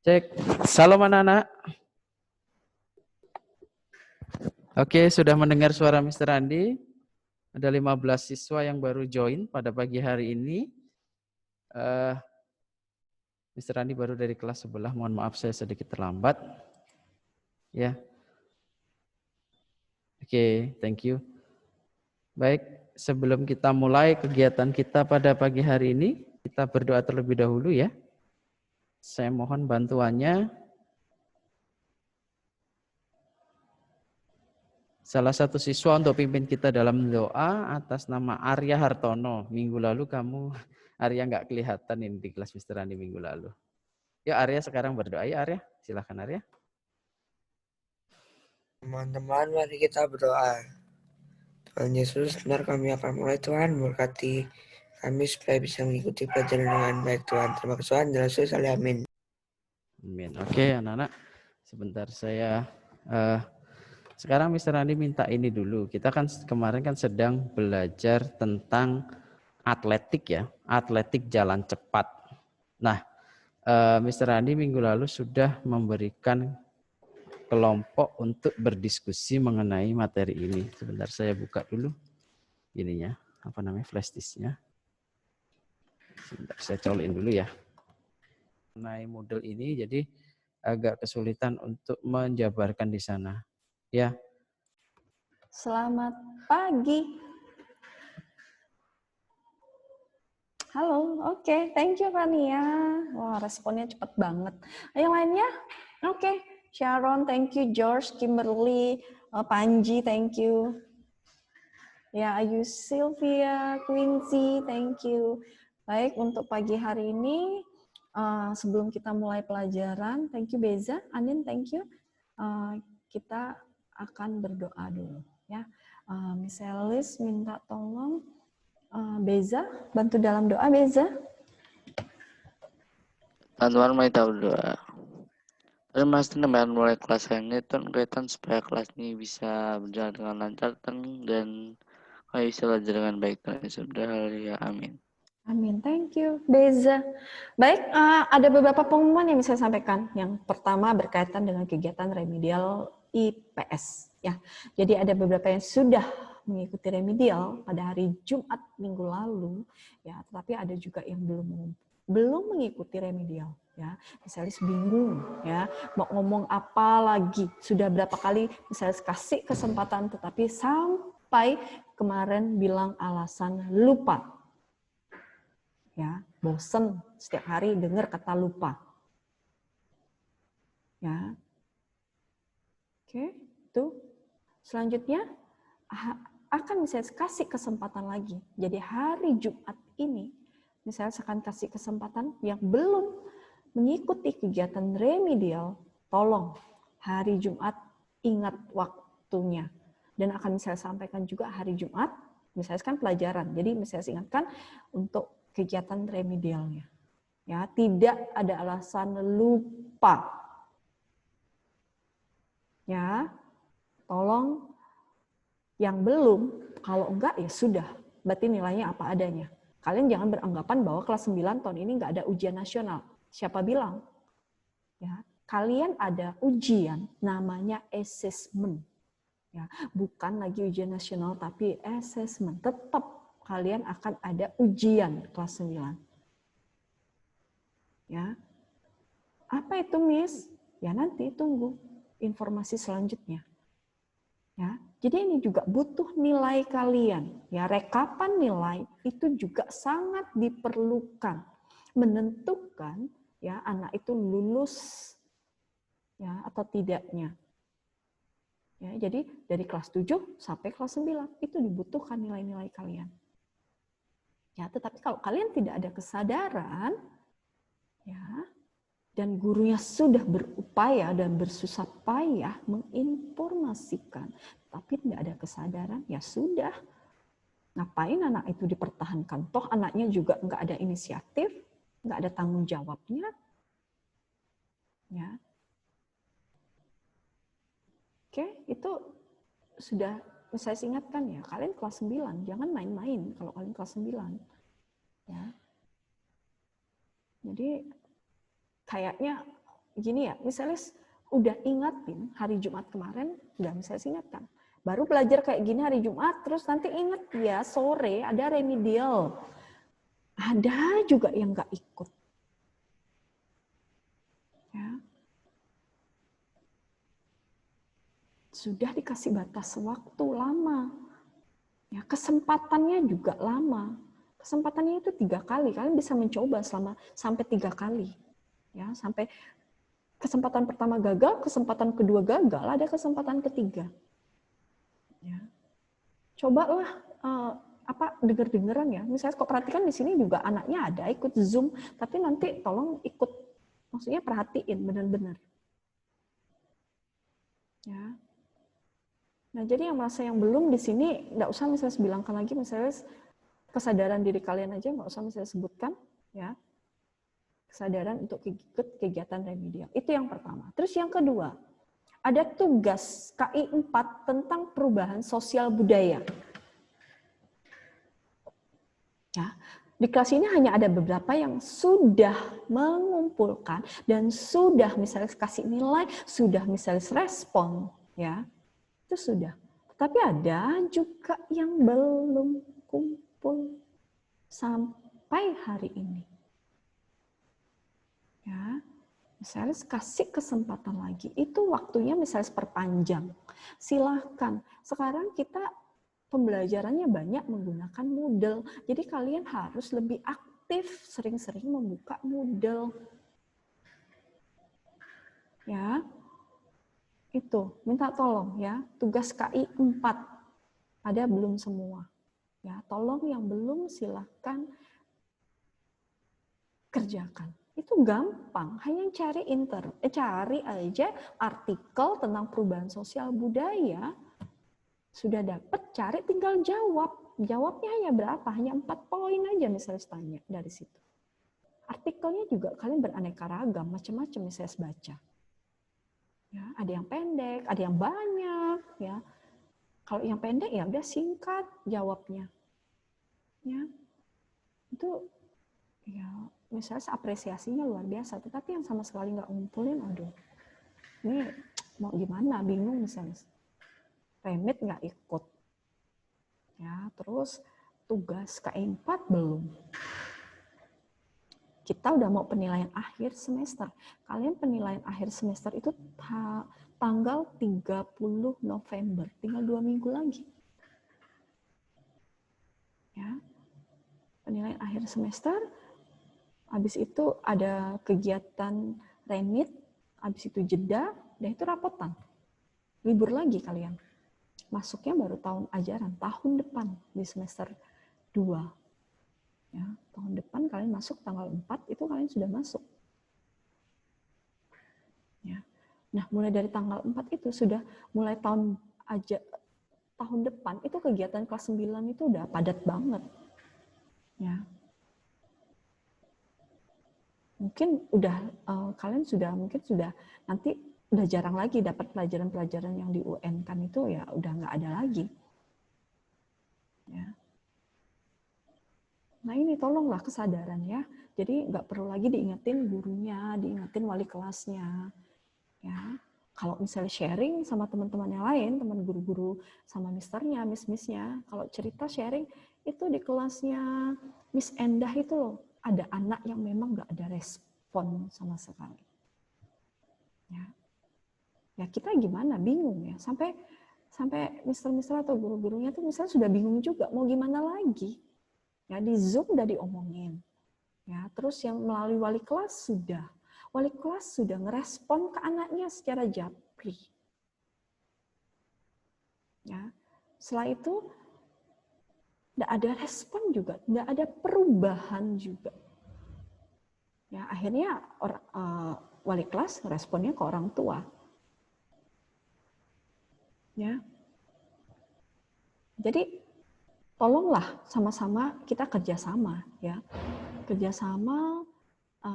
Cek. Salam anak-anak. Oke, sudah mendengar suara Mr. Andi. Ada 15 siswa yang baru join pada pagi hari ini. Mr. Andi baru dari kelas sebelah. Mohon maaf saya sedikit terlambat. Ya. Oke, thank you. Baik, sebelum kita mulai kegiatan kita pada pagi hari ini, kita berdoa terlebih dahulu ya. Saya mohon bantuannya. Salah satu siswa untuk pimpin kita dalam doa atas nama Arya Hartono. Minggu lalu kamu, Arya nggak kelihatan ini di kelas Mr. Andi minggu lalu. Ya Arya sekarang berdoa ya Arya. Silahkan Arya. Teman-teman, mari kita berdoa. Tuhan Yesus, benar kami akan mulai Tuhan, berkati kami supaya bisa mengikuti pelajaran dengan baik Tuhan. Terima kasih Tuhan, dalam Yesus, amin. Amin. Oke anak-anak, sebentar saya sekarang Mr. Andi minta ini dulu. Kita kan kemarin kan sedang belajar tentang atletik ya, atletik jalan cepat. Nah, Mr. Andi minggu lalu sudah memberikan kelompok untuk berdiskusi mengenai materi ini. Sebentar saya buka dulu ininya, apa namanya, flash disknya. Sebentar saya colokin dulu ya. Mengenai model ini jadi agak kesulitan untuk menjabarkan di sana. Ya. Selamat pagi. Halo, oke, thank you Fania. Wah, responnya cepat banget. Yang lainnya? Oke, Sharon, thank you. George, Kimberly, Panji, thank you. Ya, Ayu, Sylvia, Quincy, thank you. Baik, untuk pagi hari ini, sebelum kita mulai pelajaran, thank you Beza, Anin, thank you. Kita akan berdoa dulu, ya. Miss Alice minta tolong Beza, bantu dalam doa Beza. Teman-teman mari kita berdoa. Terima kasih teman mulai kelas ini Tuhan kelihatan supaya kelas ini bisa berjalan dengan lancar dan kami bisa belajar dengan baik Tuhan Yesus. Ya, amin. Amin, thank you Beza. Baik, ada beberapa pengumuman yang bisa saya sampaikan. Yang pertama berkaitan dengan kegiatan remedial IPS. Ya, jadi ada beberapa yang sudah mengikuti remedial pada hari Jumat minggu lalu, ya, tetapi ada juga yang belum mengikuti remedial, ya. Misalnya bingung, ya, mau ngomong apa lagi, sudah berapa kali misalnya kasih kesempatan, tetapi sampai kemarin bilang alasan lupa, ya, bosen setiap hari dengar kata lupa, ya. Oke, itu selanjutnya akan saya kasih kesempatan lagi. Jadi hari Jumat ini, misalnya saya akan kasih kesempatan yang belum mengikuti kegiatan remedial, tolong hari Jumat ingat waktunya. Dan akan saya sampaikan juga hari Jumat, misalnya kan pelajaran. Jadi misalnya saya ingatkan untuk kegiatan remedialnya. Ya, tidak ada alasan lupa. Ya, tolong yang belum, kalau enggak ya sudah, berarti nilainya apa adanya. Kalian jangan beranggapan bahwa kelas 9 tahun ini enggak ada ujian nasional. Siapa bilang? Ya, kalian ada ujian namanya assessment. Ya, bukan lagi ujian nasional tapi assessment. Tetap kalian akan ada ujian kelas 9. Ya. Apa itu, Miss? Ya nanti tunggu informasi selanjutnya. Ya, jadi ini juga butuh nilai kalian. Ya, rekapan nilai itu juga sangat diperlukan, menentukan ya anak itu lulus ya atau tidaknya. Ya, jadi dari kelas 7 sampai kelas 9 itu dibutuhkan nilai-nilai kalian. Ya, tetapi kalau kalian tidak ada kesadaran, ya, dan gurunya sudah berupaya dan bersusah payah menginformasikan, tapi tidak ada kesadaran, ya sudah. Ngapain anak itu dipertahankan? Toh anaknya juga nggak ada inisiatif, nggak ada tanggung jawabnya. Ya. Oke, itu sudah saya ingatkan ya, kalian kelas 9, jangan main-main kalau kalian kelas 9. Ya. Jadi kayaknya gini ya, misalnya udah ingatin hari Jumat kemarin, udah misalnya ingatkan. Baru belajar kayak gini hari Jumat, terus nanti ingat ya sore ada remedial. Ada juga yang nggak ikut. Ya. Sudah dikasih batas waktu lama. Ya, kesempatannya juga lama. Kesempatannya itu 3 kali. Kalian bisa mencoba sampai 3 kali. Ya, sampai kesempatan pertama gagal, kesempatan kedua gagal, ada kesempatan ketiga. Ya. Cobalah dengar-dengaran ya. Misalnya kok perhatikan di sini juga anaknya ada ikut Zoom, tapi nanti tolong ikut, maksudnya perhatiin benar-benar. Ya. Nah, jadi yang merasa yang belum di sini, nggak usah misalnya bilangkan lagi, misalnya kesadaran diri kalian aja, nggak usah misalnya sebutkan, ya. Kesadaran untuk ikut kegiatan remedial. Itu yang pertama. Terus yang kedua, ada tugas KI 4 tentang perubahan sosial budaya. Ya, di kelas ini hanya ada beberapa yang sudah mengumpulkan dan sudah misalnya kasih nilai, sudah misalnya respon, ya. Itu sudah. Tapi ada juga yang belum kumpul sampai hari ini. Ya, misalnya kasih kesempatan lagi. Itu waktunya misalnya perpanjang. Silahkan. Sekarang kita pembelajarannya banyak menggunakan Moodle. Jadi kalian harus lebih aktif, sering-sering membuka Moodle. Ya. Itu, minta tolong ya, tugas KI 4. Ada belum semua. Ya, tolong yang belum silahkan kerjakan. Itu gampang, hanya cari cari aja artikel tentang perubahan sosial budaya. Sudah dapat, cari tinggal jawab. Jawabnya hanya berapa? Hanya 4 poin aja misalnya tanya dari situ. Artikelnya juga kalian beraneka ragam, macam-macam misalnya baca. Ya, ada yang pendek, ada yang banyak, ya. Kalau yang pendek ya udah singkat jawabnya. Ya. Itu ya misalnya apresiasinya luar biasa, tetapi yang sama sekali nggak ngumpulin, aduh. Ini mau gimana, bingung misalnya. Remit nggak ikut. Ya, terus tugas KI 4 belum. Kita udah mau penilaian akhir semester. Kalian penilaian akhir semester itu tanggal 30 November. Tinggal 2 minggu lagi. Ya. Penilaian akhir semester. Habis itu ada kegiatan remit. Habis itu jeda. Dan itu rapotan. Libur lagi kalian. Masuknya baru tahun ajaran. Tahun depan di semester 2. Ya, tahun depan kalian masuk tanggal 4 itu kalian sudah masuk. Ya. Nah, mulai dari tanggal 4 itu sudah mulai tahun depan itu kegiatan kelas 9 itu udah padat banget. Ya. Mungkin kalian sudah nanti udah jarang lagi dapat pelajaran-pelajaran yang di UN kan itu ya udah nggak ada lagi. Ya. Nah ini tolonglah kesadaran ya. Jadi nggak perlu lagi diingetin gurunya, diingetin wali kelasnya. Ya, kalau misalnya sharing sama teman-teman yang lain, teman guru-guru sama misternya, miss-missnya, kalau cerita sharing itu di kelasnya Miss Endah itu loh, ada anak yang memang nggak ada respon sama sekali. Ya kita gimana? Bingung ya. Sampai mister-mister atau guru-gurunya tuh misalnya sudah bingung juga mau gimana lagi. Ya, di Zoom udah diomongin. Ya, terus yang melalui wali kelas sudah ngerespon ke anaknya secara japri. Ya, setelah itu tidak ada respon juga, tidak ada perubahan juga. Ya, akhirnya wali kelas responnya ke orang tua. Ya, jadi tolonglah sama-sama kita kerjasama ya. Kerjasama,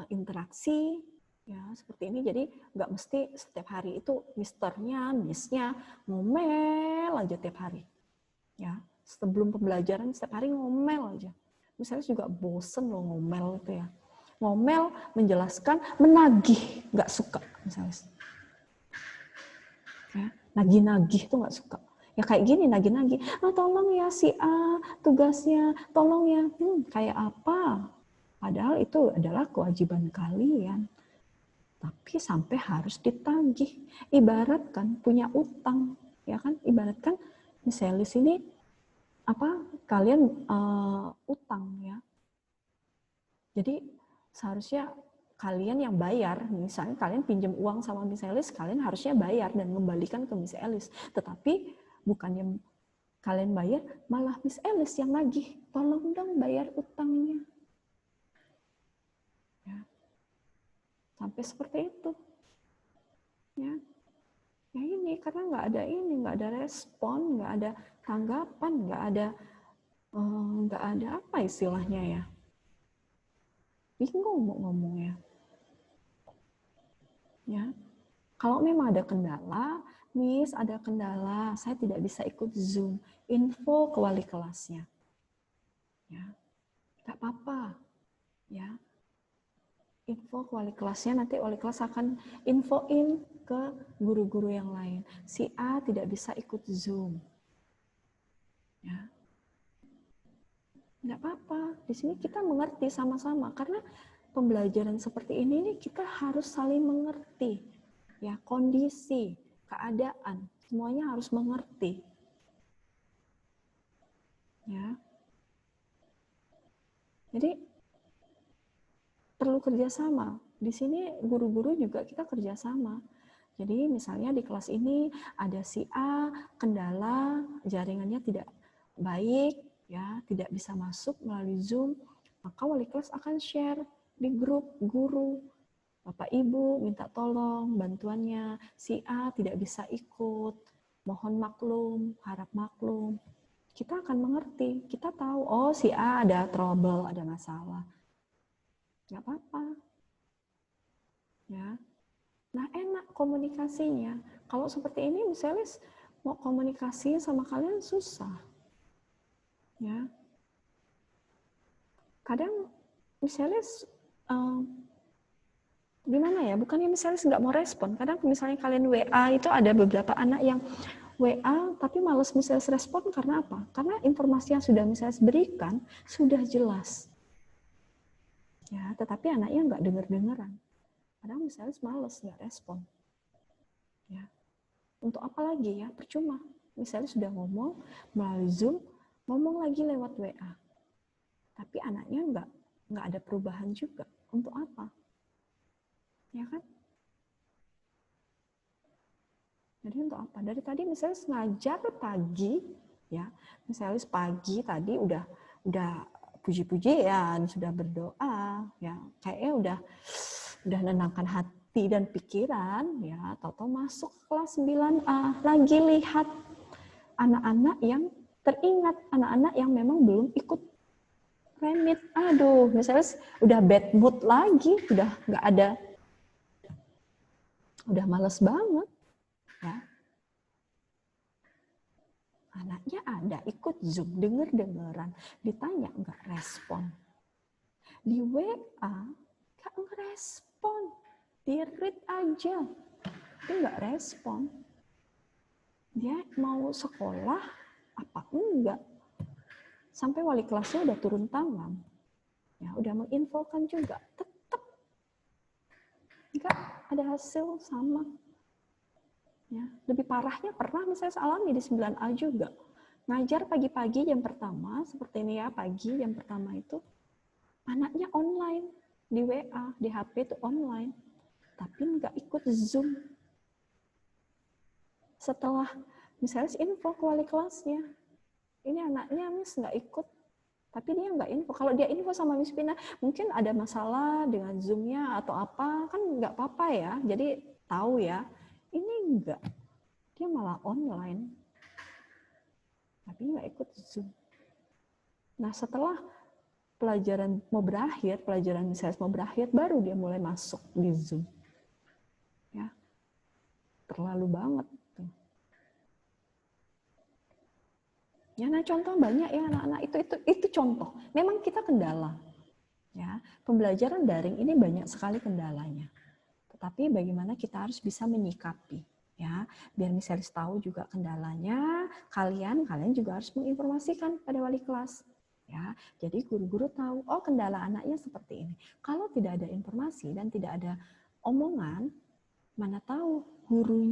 interaksi ya seperti ini. Jadi nggak mesti setiap hari itu misternya, missnya ngomel aja tiap hari. Ya, sebelum pembelajaran setiap hari ngomel aja. Misalnya juga bosen loh ngomel itu ya. ngomel, menjelaskan, menagih, nggak suka misalnya. Ya, nagih-nagih tuh nggak suka. Ya kayak gini nagih-nagih, tolong ya si A tugasnya, tolong ya, kayak apa? Padahal itu adalah kewajiban kalian. Tapi sampai harus ditagih. Ibaratkan punya utang, ya kan? Ibaratkan misalnya di sini kalian utang ya. Jadi seharusnya kalian yang bayar, misalnya kalian pinjam uang sama Miss Elis, kalian harusnya bayar dan mengembalikan ke Miss Elis. Tetapi bukannya kalian bayar, malah Miss Elis yang nagih, tolong dong bayar utangnya. Ya. Sampai seperti itu. Ya, ya ini karena nggak ada respon, nggak ada tanggapan, nggak ada apa istilahnya ya. Bingung mau ngomongnya. Ya, kalau memang ada kendala, Miss ada kendala, saya tidak bisa ikut Zoom, info ke wali kelasnya. Ya, nggak apa-apa. Ya, info ke wali kelasnya, nanti wali kelas akan infoin ke guru-guru yang lain. Si A tidak bisa ikut Zoom. Ya, nggak apa-apa. Di sini kita mengerti sama-sama karena pembelajaran seperti ini kita harus saling mengerti. Ya, kondisi, keadaan, semuanya harus mengerti. Ya. Jadi perlu kerjasama. Di sini guru-guru juga kita kerjasama. Jadi misalnya di kelas ini ada si A kendala jaringannya tidak baik, ya tidak bisa masuk melalui Zoom, maka wali kelas akan share di grup guru. Bapak Ibu minta tolong bantuannya, si A tidak bisa ikut, mohon maklum, harap maklum. Kita akan mengerti, kita tahu, oh si A ada trouble, ada masalah. Nggak apa-apa. Ya. Nah enak komunikasinya. Kalau seperti ini misalnya mau komunikasi sama kalian susah. Ya. Kadang misalnya gimana ya, bukannya misalnya nggak mau respon. Kadang misalnya kalian WA itu ada beberapa anak yang WA tapi males misalnya respon karena apa? Karena informasi yang sudah misalnya berikan sudah jelas. Ya, tetapi anaknya nggak dengar-dengaran. Kadang misalnya males nggak respon. Ya. Untuk apa lagi ya? Percuma. Misalnya sudah ngomong melalui Zoom, ngomong lagi lewat WA. Tapi anaknya nggak ada perubahan juga. Untuk apa? Ya kan? Jadi untuk apa? Dari tadi misalnya ngajar pagi, ya, misalnya pagi tadi udah puji-pujian, sudah berdoa, ya, kayaknya udah nenangkan hati dan pikiran, ya, atau masuk kelas 9A, lagi lihat anak-anak yang teringat, anak-anak yang memang belum ikut remit, aduh, misalnya udah bad mood lagi, udah nggak ada, udah males banget. Ya. Anaknya ada, ikut Zoom, denger-dengeran, ditanya nggak respon. Di WA nggak ngerespon, di read aja, dia nggak respon. Dia mau sekolah apa enggak? Sampai wali kelasnya udah turun tangan, ya udah menginfokan juga, tetap nggak ada hasil sama. Ya, lebih parahnya pernah misalnya alami di 9A juga. Ngajar pagi-pagi jam pertama, seperti ini ya, pagi jam pertama itu, anaknya online, di WA, di HP itu online, tapi nggak ikut Zoom. Setelah misalnya info ke wali kelasnya, ini anaknya Miss nggak ikut, tapi dia nggak info. Kalau dia info sama Miss Pina, mungkin ada masalah dengan Zoom-nya atau apa, kan nggak apa-apa ya, jadi tahu ya. Ini enggak, dia malah online, tapi nggak ikut Zoom. Nah setelah pelajaran mau berakhir, pelajaran misalnya mau berakhir, baru dia mulai masuk di Zoom. Ya, terlalu banget. Ya, nah contoh banyak ya anak-anak itu contoh. Memang kita kendala. Ya, pembelajaran daring ini banyak sekali kendalanya. Tetapi bagaimana kita harus bisa menyikapi, ya, biar misalnya tahu juga kendalanya, kalian juga harus menginformasikan pada wali kelas. Ya, jadi guru-guru tahu, oh kendala anaknya seperti ini. Kalau tidak ada informasi dan tidak ada omongan, mana tahu guru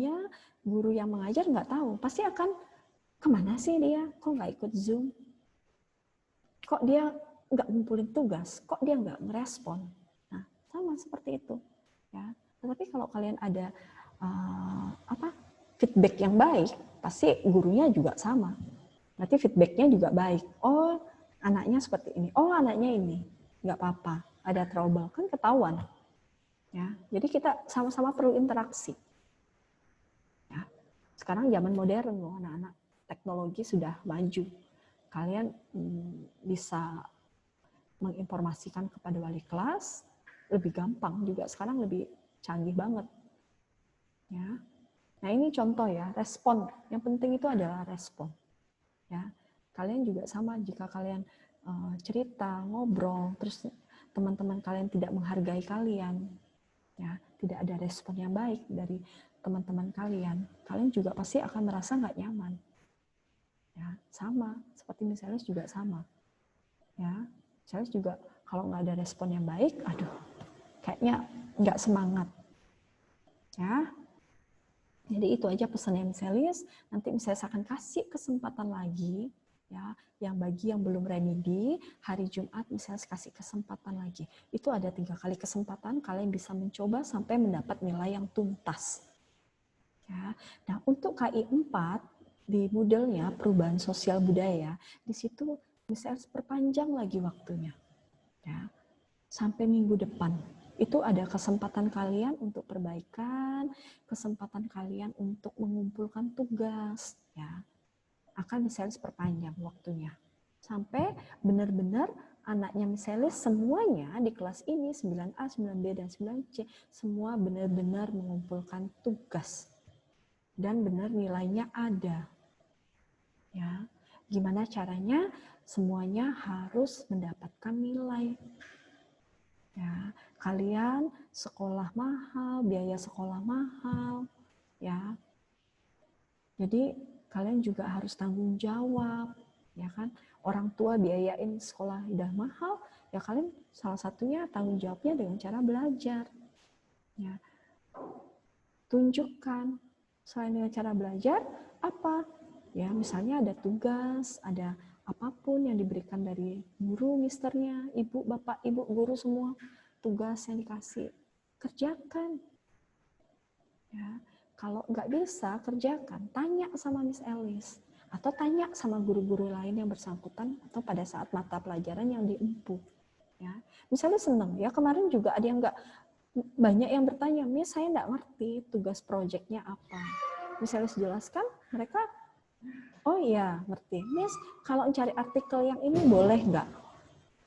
yang mengajar nggak tahu, pasti akan kemana sih dia, kok nggak ikut Zoom, kok dia nggak ngumpulin tugas, kok dia nggak ngerespon. Nah, sama seperti itu. Ya. Tetapi kalau kalian ada feedback yang baik, pasti gurunya juga sama. Berarti feedbacknya juga baik. Oh, anaknya seperti ini. Oh, anaknya ini. Nggak apa-apa. Ada trouble. Kan ketahuan. Ya. Jadi kita sama-sama perlu interaksi. Ya. Sekarang zaman modern loh, anak-anak. Teknologi sudah maju. Kalian bisa menginformasikan kepada wali kelas lebih gampang juga, sekarang lebih canggih banget ya. Nah, ini contoh ya, respon yang penting itu adalah respon ya. Kalian juga sama, jika kalian cerita, ngobrol, terus teman-teman kalian tidak menghargai kalian ya, tidak ada respon yang baik dari teman-teman kalian juga pasti akan merasa nggak nyaman ya. Sama seperti misalnya juga sama ya. Saya juga kalau nggak ada respon yang baik, aduh, kayaknya nggak semangat, ya. Jadi itu aja pesannya Miselis. Nanti saya akan kasih kesempatan lagi, ya, yang bagi yang belum remedi hari Jumat Miselis kasih kesempatan lagi. Itu ada 3 kali kesempatan, kalian bisa mencoba sampai mendapat nilai yang tuntas. Ya. Nah, untuk KI 4 di modelnya perubahan sosial budaya, di situ Miselis perpanjang lagi waktunya. Ya, sampai minggu depan. Itu ada kesempatan kalian untuk perbaikan, kesempatan kalian untuk mengumpulkan tugas, ya. Akan Miselis perpanjang waktunya. Sampai benar-benar anaknya Miselis semuanya di kelas ini 9A, 9B dan 9C semua benar-benar mengumpulkan tugas. Dan benar nilainya ada. Ya. Gimana caranya? Semuanya harus mendapatkan nilai. Ya, kalian sekolah mahal, biaya sekolah mahal, ya. Jadi kalian juga harus tanggung jawab, ya kan? Orang tua biayain sekolah udah mahal, ya kalian salah satunya tanggung jawabnya dengan cara belajar. Ya. Tunjukkan selain dengan cara belajar apa? Ya, misalnya ada tugas, ada apapun yang diberikan dari guru, misternya, ibu, bapak, ibu, guru semua, tugas yang dikasih, kerjakan. Ya, kalau nggak bisa, kerjakan. Tanya sama Miss Elis. Atau tanya sama guru-guru lain yang bersangkutan, atau pada saat mata pelajaran yang diempu. Ya, misalnya senang, ya kemarin juga ada yang nggak, banyak yang bertanya, Miss saya nggak ngerti tugas proyeknya apa. Misalnya jelaskan, mereka oh iya, ngerti. Miss, kalau cari artikel yang ini boleh nggak?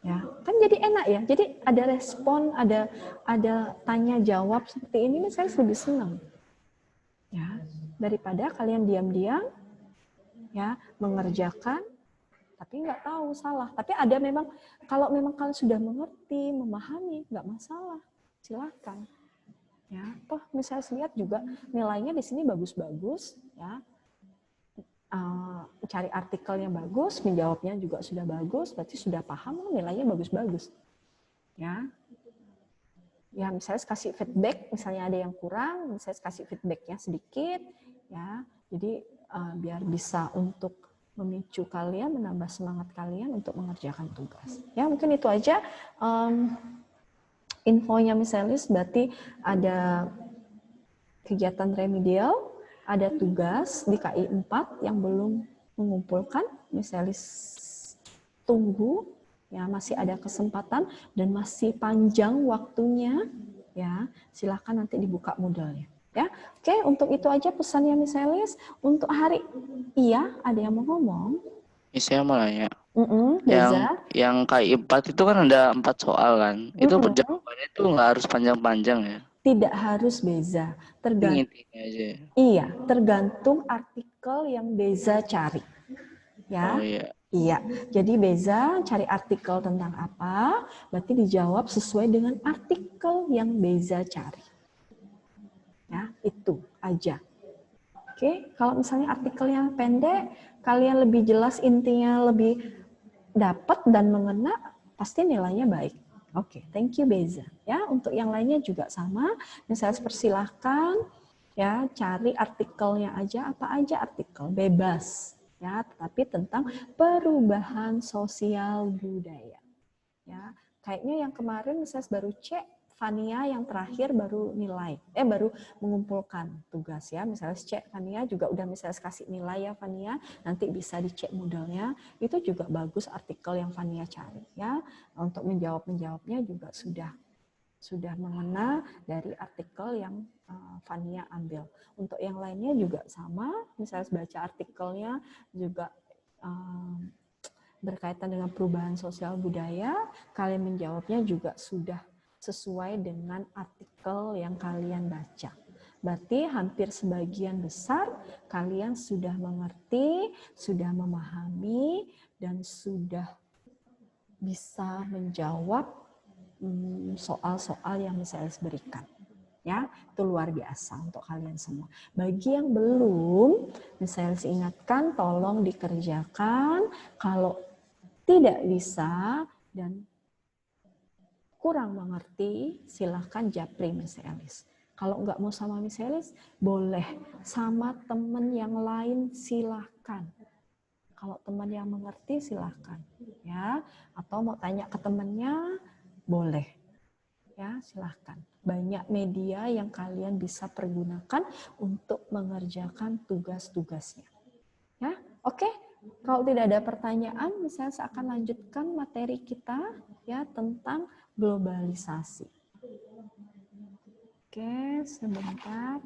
Ya, kan jadi enak ya. Jadi ada respon, ada tanya jawab seperti ini, saya lebih senang. Ya, daripada kalian diam-diam, ya, mengerjakan, tapi nggak tahu salah. Tapi ada memang, kalau memang kalian sudah mengerti, memahami, nggak masalah, silakan. Ya, toh misalnya lihat juga nilainya di sini bagus-bagus, ya. Cari artikel yang bagus, menjawabnya juga sudah bagus, berarti sudah paham, nilainya bagus-bagus. Ya, ya misalnya kasih feedback, misalnya ada yang kurang, misalnya kasih feedbacknya sedikit, ya. Jadi biar bisa untuk memicu kalian, menambah semangat kalian untuk mengerjakan tugas. Ya mungkin itu aja infonya misalnya, berarti ada kegiatan remedial, ada tugas di KI 4 yang belum mengumpulkan, misalnya tunggu, ya masih ada kesempatan dan masih panjang waktunya, ya silakan nanti dibuka modelnya. Ya, oke, untuk itu aja pesannya misalnya. Untuk hari, iya ada yang mau ngomong? Saya mau nanya. Beza. Yang KI 4 itu kan ada 4 soal kan. Itu jawabannya itu nggak harus panjang-panjang ya? Tidak harus Beza. Intinya aja. Iya, tergantung artikel yang Beza cari. Ya. Oh iya. Iya, jadi Beza cari artikel tentang apa, berarti dijawab sesuai dengan artikel yang Beza cari. Ya, itu aja. Oke, kalau misalnya artikelnya pendek, kalian lebih jelas intinya lebih dapat dan mengena, pasti nilainya baik. Oke, thank you Beza. Ya, untuk yang lainnya juga sama. Misalnya persilahkan ya cari artikelnya aja, apa aja artikel bebas ya, tetapi tentang perubahan sosial budaya. Ya, kayaknya yang kemarin misalnya baru cek Fania yang terakhir baru nilai, baru mengumpulkan tugas ya. Misalnya cek Fania juga udah misalnya kasih nilai ya Fania, nanti bisa dicek modelnya. Itu juga bagus artikel yang Fania cari ya. Untuk menjawabnya juga sudah mengena dari artikel yang Fania ambil. Untuk yang lainnya juga sama, misalnya baca artikelnya juga berkaitan dengan perubahan sosial budaya, kalian menjawabnya juga sudah sesuai dengan artikel yang kalian baca. Berarti hampir sebagian besar kalian sudah mengerti, sudah memahami, dan sudah bisa menjawab soal-soal yang misalnya berikan. Ya, itu luar biasa untuk kalian semua. Bagi yang belum, misalnya ingatkan, tolong dikerjakan. Kalau tidak bisa dan kurang mengerti, silahkan japri Miss Elis. Kalau nggak mau sama Miss Elis, boleh sama teman yang lain silahkan. Kalau teman yang mengerti silahkan, ya. Atau mau tanya ke temannya, boleh, ya silahkan. Banyak media yang kalian bisa pergunakan untuk mengerjakan tugas-tugasnya. Ya, oke. Kalau tidak ada pertanyaan, misalnya saya akan lanjutkan materi kita ya tentang globalisasi. Oke, sebentar.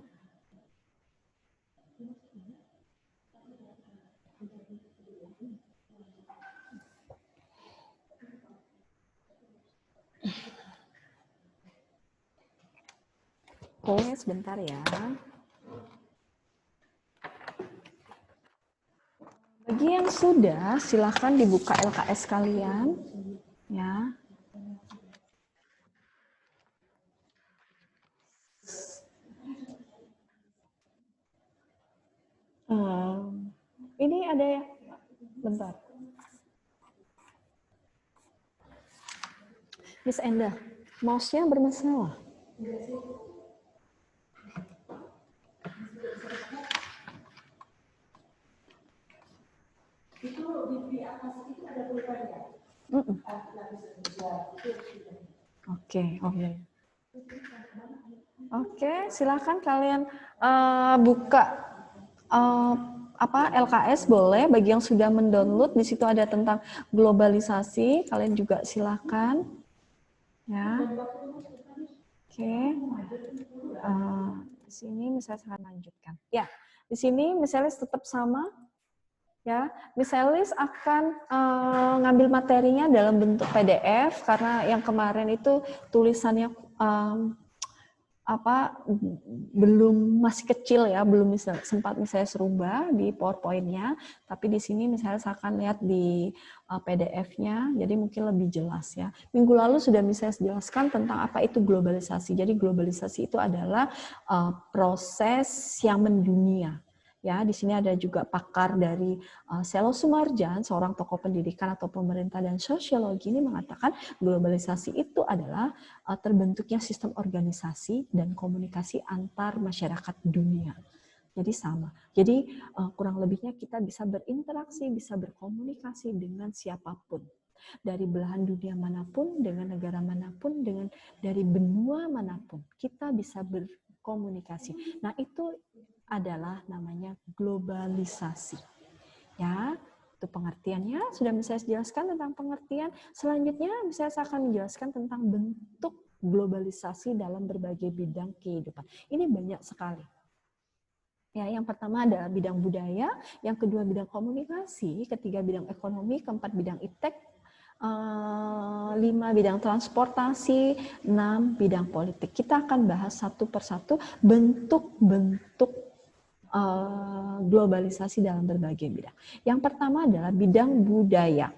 Oke, sebentar ya. Bagi yang sudah, silakan dibuka LKS kalian, ya. Ini ada ya, bentar. Miss Enda, mouse-nya bermasalah. Itu di atas itu ada tulisannya. Oke. Oke, silakan kalian buka LKS boleh. Bagi yang sudah mendownload, di situ ada tentang globalisasi. Kalian juga silakan. Ya. Oke. Di sini misalnya saya lanjutkan. Ya, di sini misalnya tetap sama. Ya, Miss Elis akan ngambil materinya dalam bentuk PDF karena yang kemarin itu tulisannya belum masih kecil ya, belum sempat misalnya serubah di PowerPoint-nya, tapi di sini misalnya saya akan lihat di PDF-nya, jadi mungkin lebih jelas ya. Minggu lalu sudah misalnya jelaskan tentang apa itu globalisasi. Jadi globalisasi itu adalah proses yang mendunia. Ya, di sini ada juga pakar dari Selo Sumarjan, seorang tokoh pendidikan atau pemerintah dan sosiologi, ini mengatakan globalisasi itu adalah terbentuknya sistem organisasi dan komunikasi antar masyarakat dunia. Jadi sama. Jadi kurang lebihnya kita bisa berinteraksi, bisa berkomunikasi dengan siapapun. Dari belahan dunia manapun, dengan negara manapun, dari benua manapun, kita bisa berkomunikasi. Nah, itu adalah namanya globalisasi. Ya, itu pengertiannya. Sudah bisa saya jelaskan tentang pengertian. Selanjutnya, saya akan menjelaskan tentang bentuk globalisasi dalam berbagai bidang kehidupan. Ini banyak sekali. Ya, yang pertama ada bidang budaya, yang kedua bidang komunikasi, ketiga bidang ekonomi, keempat bidang iptek, 5 bidang transportasi, 6 bidang politik. Kita akan bahas satu persatu bentuk-bentuk globalisasi dalam berbagai bidang. Yang pertama adalah bidang budaya.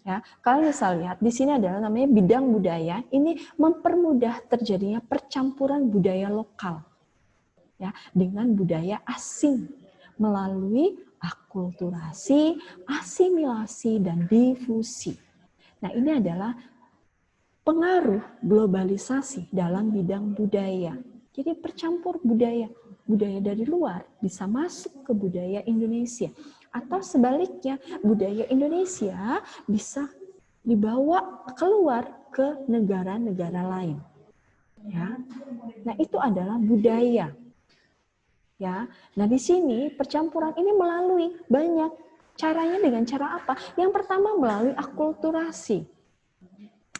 Ya, kalian bisa lihat di sini adalah namanya bidang budaya. Ini mempermudah terjadinya percampuran budaya lokal ya dengan budaya asing melalui akulturasi, asimilasi dan difusi. Nah, ini adalah pengaruh globalisasi dalam bidang budaya. Jadi percampur budaya dari luar bisa masuk ke budaya Indonesia. Atau sebaliknya, budaya Indonesia bisa dibawa keluar ke negara-negara lain. Ya. Nah, itu adalah budaya. Ya. Nah, di sini percampuran ini melalui banyak caranya. Dengan cara apa? Yang pertama melalui akulturasi.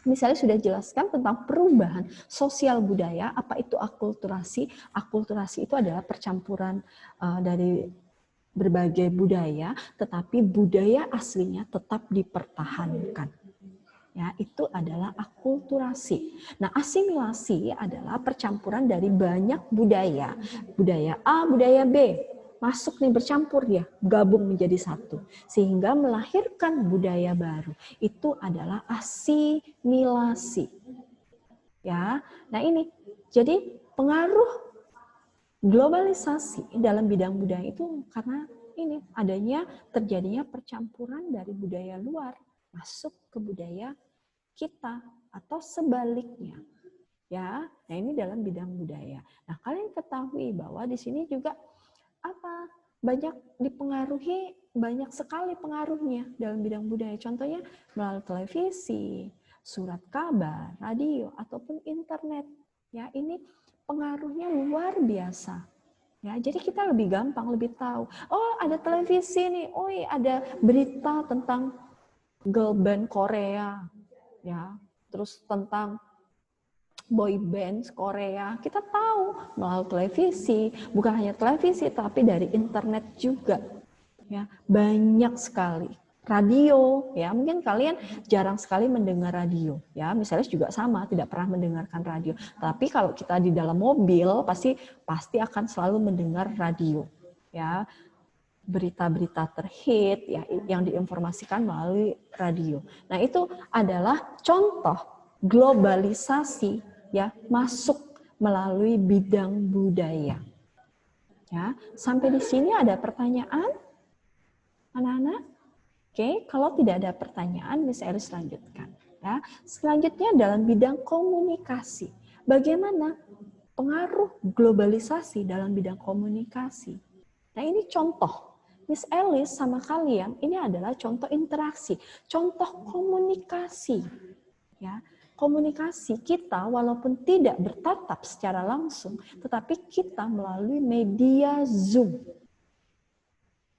Misalnya sudah jelaskan tentang perubahan sosial budaya. Apa itu akulturasi? Akulturasi itu adalah percampuran dari berbagai budaya, tetapi budaya aslinya tetap dipertahankan. Ya, itu adalah akulturasi. Nah, asimilasi adalah percampuran dari banyak budaya. Budaya A, budaya B. Masuk nih, bercampur dia, gabung menjadi satu. Sehingga melahirkan budaya baru. Itu adalah asimilasi. Ya, nah ini. Jadi pengaruh globalisasi dalam bidang budaya itu karena ini adanya terjadinya percampuran dari budaya luar masuk ke budaya kita atau sebaliknya. Ya, nah ini dalam bidang budaya. Nah, kalian ketahui bahwa di sini juga apa? Banyak dipengaruhi, banyak sekali pengaruhnya dalam bidang budaya. Contohnya melalui televisi, surat kabar, radio ataupun internet. Ya, ini pengaruhnya luar biasa. Ya, jadi kita lebih gampang, lebih tahu. Oh, ada televisi nih. Oh, ada berita tentang girl band Korea. Ya, terus tentang boy band Korea. Kita tahu melalui televisi, bukan hanya televisi tapi dari internet juga. Ya, banyak sekali. Radio, ya mungkin kalian jarang sekali mendengar radio, ya misalnya juga sama tidak pernah mendengarkan radio. Tapi kalau kita di dalam mobil pasti akan selalu mendengar radio, ya berita-berita terhit ya yang diinformasikan melalui radio. Nah itu adalah contoh globalisasi ya masuk melalui bidang budaya. Ya sampai di sini ada pertanyaan, anak-anak? Oke, kalau tidak ada pertanyaan, Miss Elis lanjutkan. Ya. Selanjutnya dalam bidang komunikasi. Bagaimana pengaruh globalisasi dalam bidang komunikasi? Nah ini contoh. Miss Elis sama kalian, ini adalah contoh interaksi, contoh komunikasi. Ya, komunikasi kita walaupun tidak bertatap secara langsung, tetapi kita melalui media Zoom.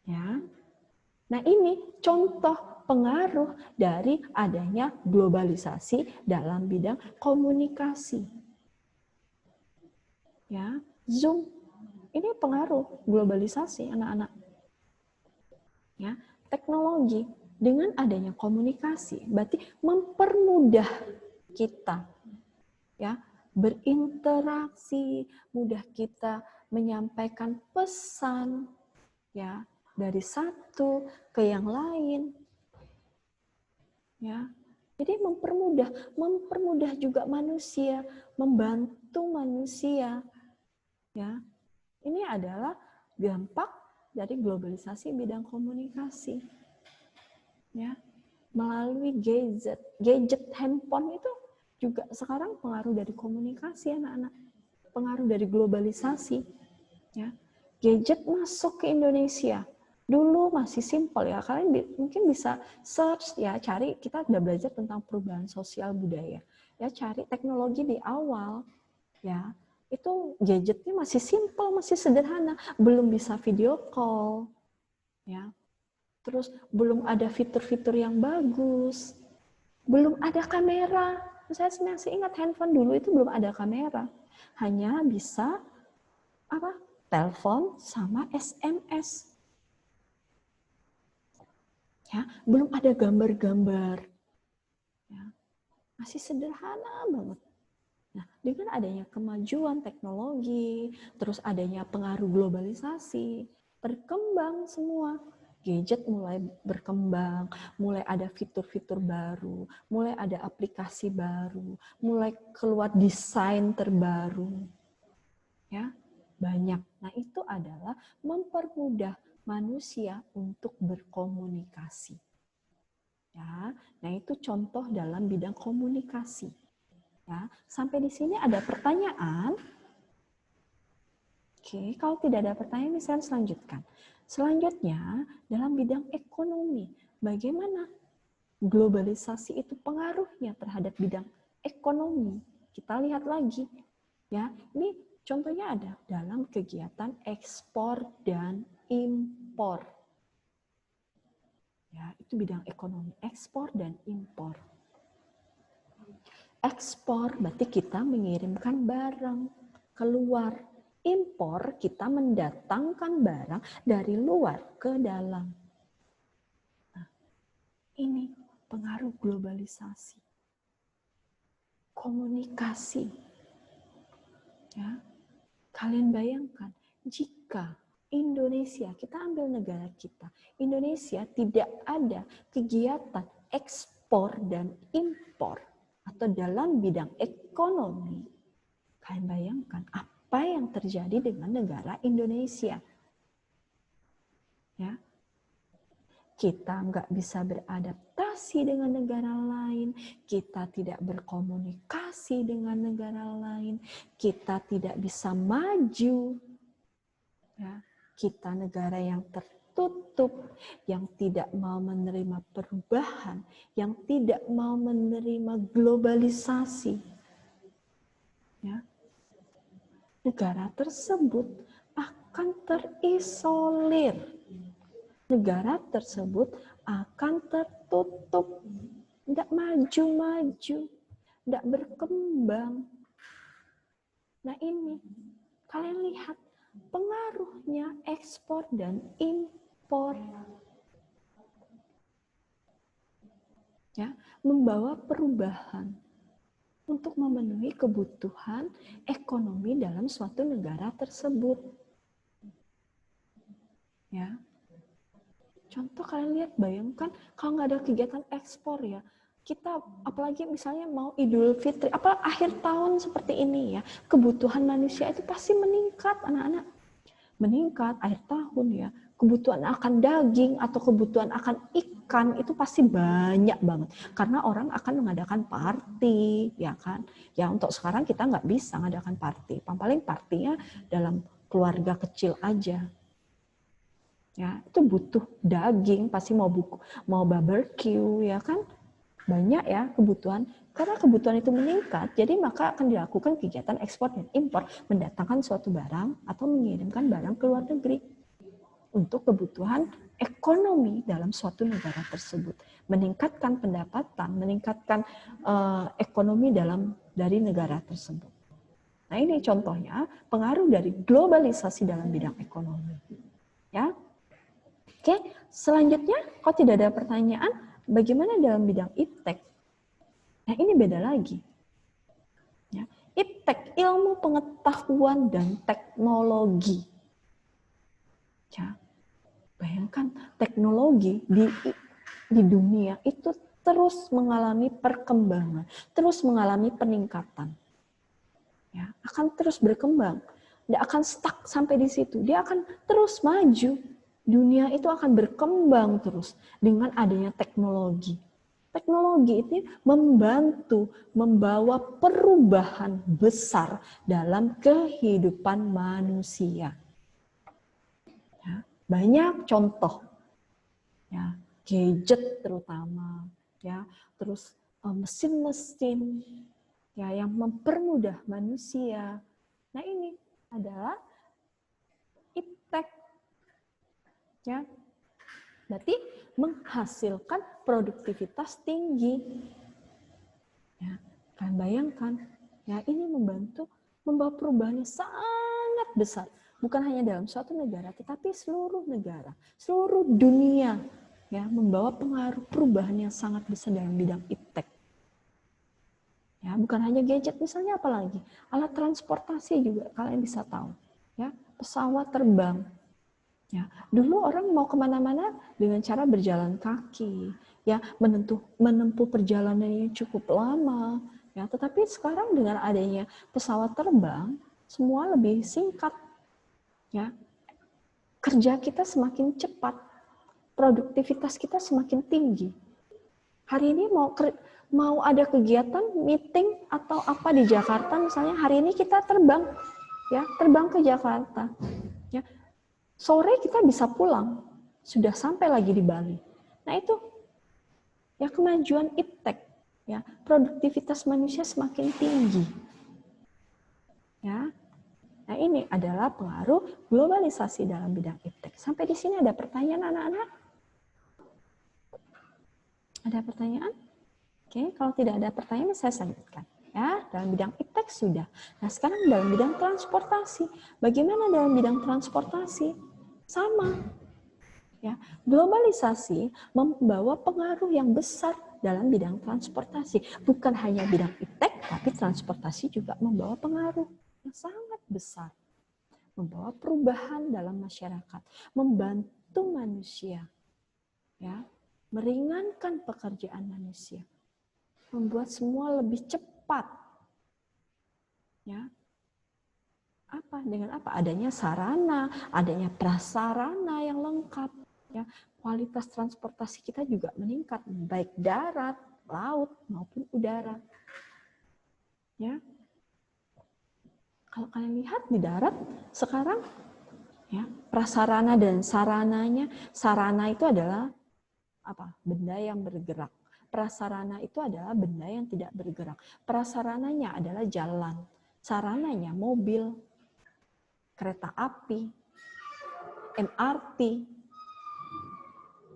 Ya. Nah ini contoh pengaruh dari adanya globalisasi dalam bidang komunikasi. Ya, Zoom ini pengaruh globalisasi anak-anak. Ya, teknologi dengan adanya komunikasi berarti mempermudah kita ya berinteraksi, mudah kita menyampaikan pesan ya dari satu ke yang lain. Ya. Jadi mempermudah juga manusia, membantu manusia. Ya. Ini adalah dampak dari globalisasi bidang komunikasi. Ya. Melalui gadget handphone itu juga sekarang pengaruh dari komunikasi anak-anak. Pengaruh dari globalisasi. Ya. Gadget masuk ke Indonesia. Dulu masih simpel ya, kalian mungkin bisa search ya, cari, kita udah belajar tentang perubahan sosial budaya. Ya, cari teknologi di awal ya. Itu gadgetnya masih simpel, masih sederhana, belum bisa video call. Ya. Terus belum ada fitur-fitur yang bagus. Belum ada kamera. Saya masih ingat handphone dulu itu belum ada kamera. Hanya bisa apa? Telepon sama SMS. Ya, belum ada gambar-gambar. Ya, masih sederhana banget. Nah, Dengan adanya kemajuan teknologi, terus adanya pengaruh globalisasi, berkembang semua. Gadget mulai berkembang, mulai ada fitur-fitur baru, mulai ada aplikasi baru, mulai keluar desain terbaru. Ya, banyak. Nah, itu adalah mempermudah manusia untuk berkomunikasi. Ya, nah itu contoh dalam bidang komunikasi. Ya, sampai di sini ada pertanyaan? Oke, kalau tidak ada pertanyaan, misalnya selanjutkan. Selanjutnya, dalam bidang ekonomi, bagaimana globalisasi itu pengaruhnya terhadap bidang ekonomi? Kita lihat lagi. Ya, ini contohnya ada dalam kegiatan ekspor dan impor. Ya, itu bidang ekonomi, ekspor dan impor. Ekspor berarti kita mengirimkan barang keluar. Impor kita mendatangkan barang dari luar ke dalam. Nah, ini pengaruh globalisasi. Komunikasi. Ya. Kalian bayangkan jika Indonesia, kita ambil negara kita, Indonesia tidak ada kegiatan ekspor dan impor atau dalam bidang ekonomi, kalian bayangkan apa yang terjadi dengan negara Indonesia. Ya, kita nggak bisa beradaptasi dengan negara lain, kita tidak berkomunikasi dengan negara lain, kita tidak bisa maju. Ya, kita negara yang tertutup, yang tidak mau menerima perubahan, yang tidak mau menerima globalisasi. Ya. Negara tersebut akan terisolir. Negara tersebut akan tertutup, tidak maju-maju, tidak berkembang. Nah ini, kalian lihat pengaruhnya ekspor dan impor. Ya, membawa perubahan untuk memenuhi kebutuhan ekonomi dalam suatu negara tersebut. Ya. Contoh kalian lihat, bayangkan kalau nggak ada kegiatan ekspor ya, kita apalagi misalnya mau Idul Fitri, apa akhir tahun seperti ini ya, kebutuhan manusia itu pasti meningkat, anak-anak. Meningkat akhir tahun ya, kebutuhan akan daging atau kebutuhan akan ikan itu pasti banyak banget karena orang akan mengadakan party, ya kan. Ya untuk sekarang kita nggak bisa mengadakan party, paling partinya dalam keluarga kecil aja. Ya, itu butuh daging, pasti mau barbecue, ya kan? Banyak ya kebutuhan. Karena kebutuhan itu meningkat, jadi maka akan dilakukan kegiatan ekspor dan impor, mendatangkan suatu barang atau mengirimkan barang ke luar negeri untuk kebutuhan ekonomi dalam suatu negara tersebut, meningkatkan pendapatan, meningkatkan ekonomi dari negara tersebut. Nah ini contohnya pengaruh dari globalisasi dalam bidang ekonomi. Ya. Oke, selanjutnya, kalau tidak ada pertanyaan, bagaimana dalam bidang iptek? Nah, ini beda lagi. Ya, iptek, ilmu pengetahuan dan teknologi. Ya, bayangkan teknologi di dunia itu terus mengalami perkembangan, terus mengalami peningkatan. Ya, akan terus berkembang. Tidak akan stuck sampai di situ. Dia akan terus maju. Dunia itu akan berkembang terus dengan adanya teknologi. Teknologi itu membantu membawa perubahan besar dalam kehidupan manusia. Ya, banyak contoh, ya, gadget terutama, ya, terus mesin-mesin, ya, yang mempermudah manusia. Nah ini adalah iptek. Ya, berarti menghasilkan produktivitas tinggi. Ya, kalian bayangkan, ya ini membawa perubahan yang sangat besar, bukan hanya dalam suatu negara, tetapi seluruh negara, seluruh dunia, ya membawa pengaruh perubahan yang sangat besar dalam bidang iptek. Ya, bukan hanya gadget, misalnya apa lagi? Alat transportasi juga kalian bisa tahu. Ya, pesawat terbang. Ya, dulu orang mau kemana-mana dengan cara berjalan kaki, ya menempuh perjalanan yang cukup lama. Ya, tetapi sekarang dengan adanya pesawat terbang, semua lebih singkat. Ya, kerja kita semakin cepat, produktivitas kita semakin tinggi. Hari ini mau ada kegiatan, meeting atau apa di Jakarta misalnya, hari ini kita terbang, ya terbang ke Jakarta. Ya, sore kita bisa pulang, sudah sampai lagi di Bali. Nah itu ya kemajuan iptek, ya produktivitas manusia semakin tinggi. Ya, nah ini adalah pengaruh globalisasi dalam bidang iptek. Sampai di sini ada pertanyaan anak-anak? Ada pertanyaan? Oke, kalau tidak ada pertanyaan saya lanjutkan. Ya, dalam bidang iptek sudah. Nah, sekarang dalam bidang transportasi. Bagaimana dalam bidang transportasi? Sama. Ya, globalisasi membawa pengaruh yang besar dalam bidang transportasi. Bukan hanya bidang iptek, tapi transportasi juga membawa pengaruh yang sangat besar. Membawa perubahan dalam masyarakat, membantu manusia. Ya, meringankan pekerjaan manusia. Membuat semua lebih cepat. Ya. Apa? Dengan apa? Adanya sarana, adanya prasarana yang lengkap. Ya. Kualitas transportasi kita juga meningkat, baik darat, laut, maupun udara. Ya. Kalau kalian lihat di darat, sekarang ya, prasarana dan sarananya, sarana itu adalah apa? Benda yang bergerak. Prasarana itu adalah benda yang tidak bergerak. Prasarananya adalah jalan. Sarananya mobil, kereta api, MRT.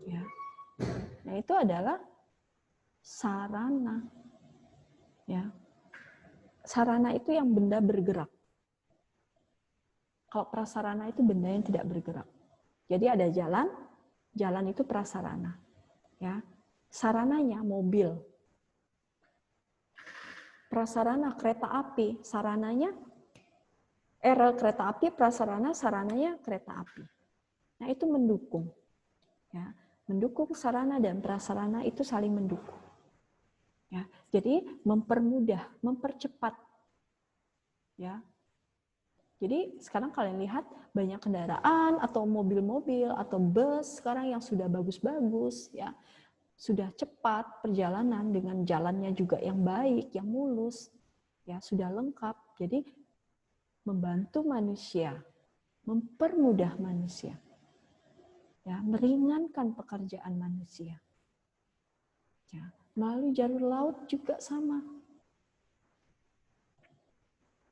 Ya. Nah, itu adalah sarana. Ya. Sarana itu yang benda bergerak. Kalau prasarana itu benda yang tidak bergerak. Jadi ada jalan, jalan itu prasarana. Ya. Sarananya mobil. Prasarana kereta api, sarananya rel kereta api, prasarana sarananya kereta api. Nah, itu mendukung. Ya, mendukung sarana dan prasarana itu saling mendukung. Ya, jadi mempermudah, mempercepat. Ya. Jadi sekarang kalian lihat banyak kendaraan atau mobil-mobil atau bus sekarang yang sudah bagus-bagus, ya. Sudah cepat perjalanan dengan jalannya juga yang baik, yang mulus, ya sudah lengkap. Jadi membantu manusia, mempermudah manusia, ya meringankan pekerjaan manusia. Ya, melalui jalur laut juga sama.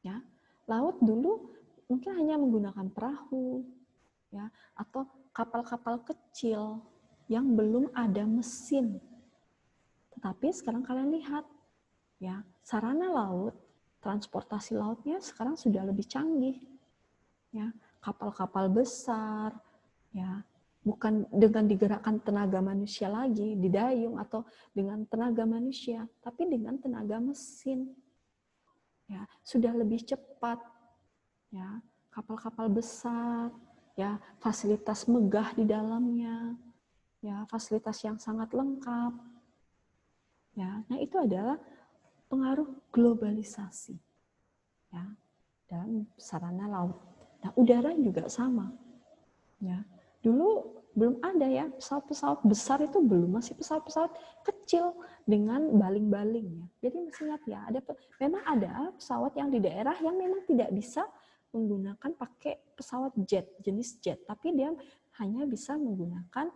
Ya, laut dulu mungkin hanya menggunakan perahu, ya atau kapal-kapal kecil yang belum ada mesin. Tetapi sekarang kalian lihat, ya sarana laut, transportasi lautnya sekarang sudah lebih canggih. Ya, kapal-kapal besar, ya bukan dengan digerakkan tenaga manusia lagi, didayung atau dengan tenaga manusia, tapi dengan tenaga mesin. Ya, sudah lebih cepat. Ya, kapal-kapal besar, ya fasilitas megah di dalamnya. Ya, fasilitas yang sangat lengkap. Ya, nah itu adalah pengaruh globalisasi. Ya, dalam sarana laut. Nah, udara juga sama. Ya, dulu belum ada ya pesawat-pesawat besar itu belum, masih pesawat-pesawat kecil dengan baling-balingnya. Jadi masih ingat ya, memang ada pesawat yang di daerah yang memang tidak bisa menggunakan pakai pesawat jet, jenis jet, tapi dia hanya bisa menggunakan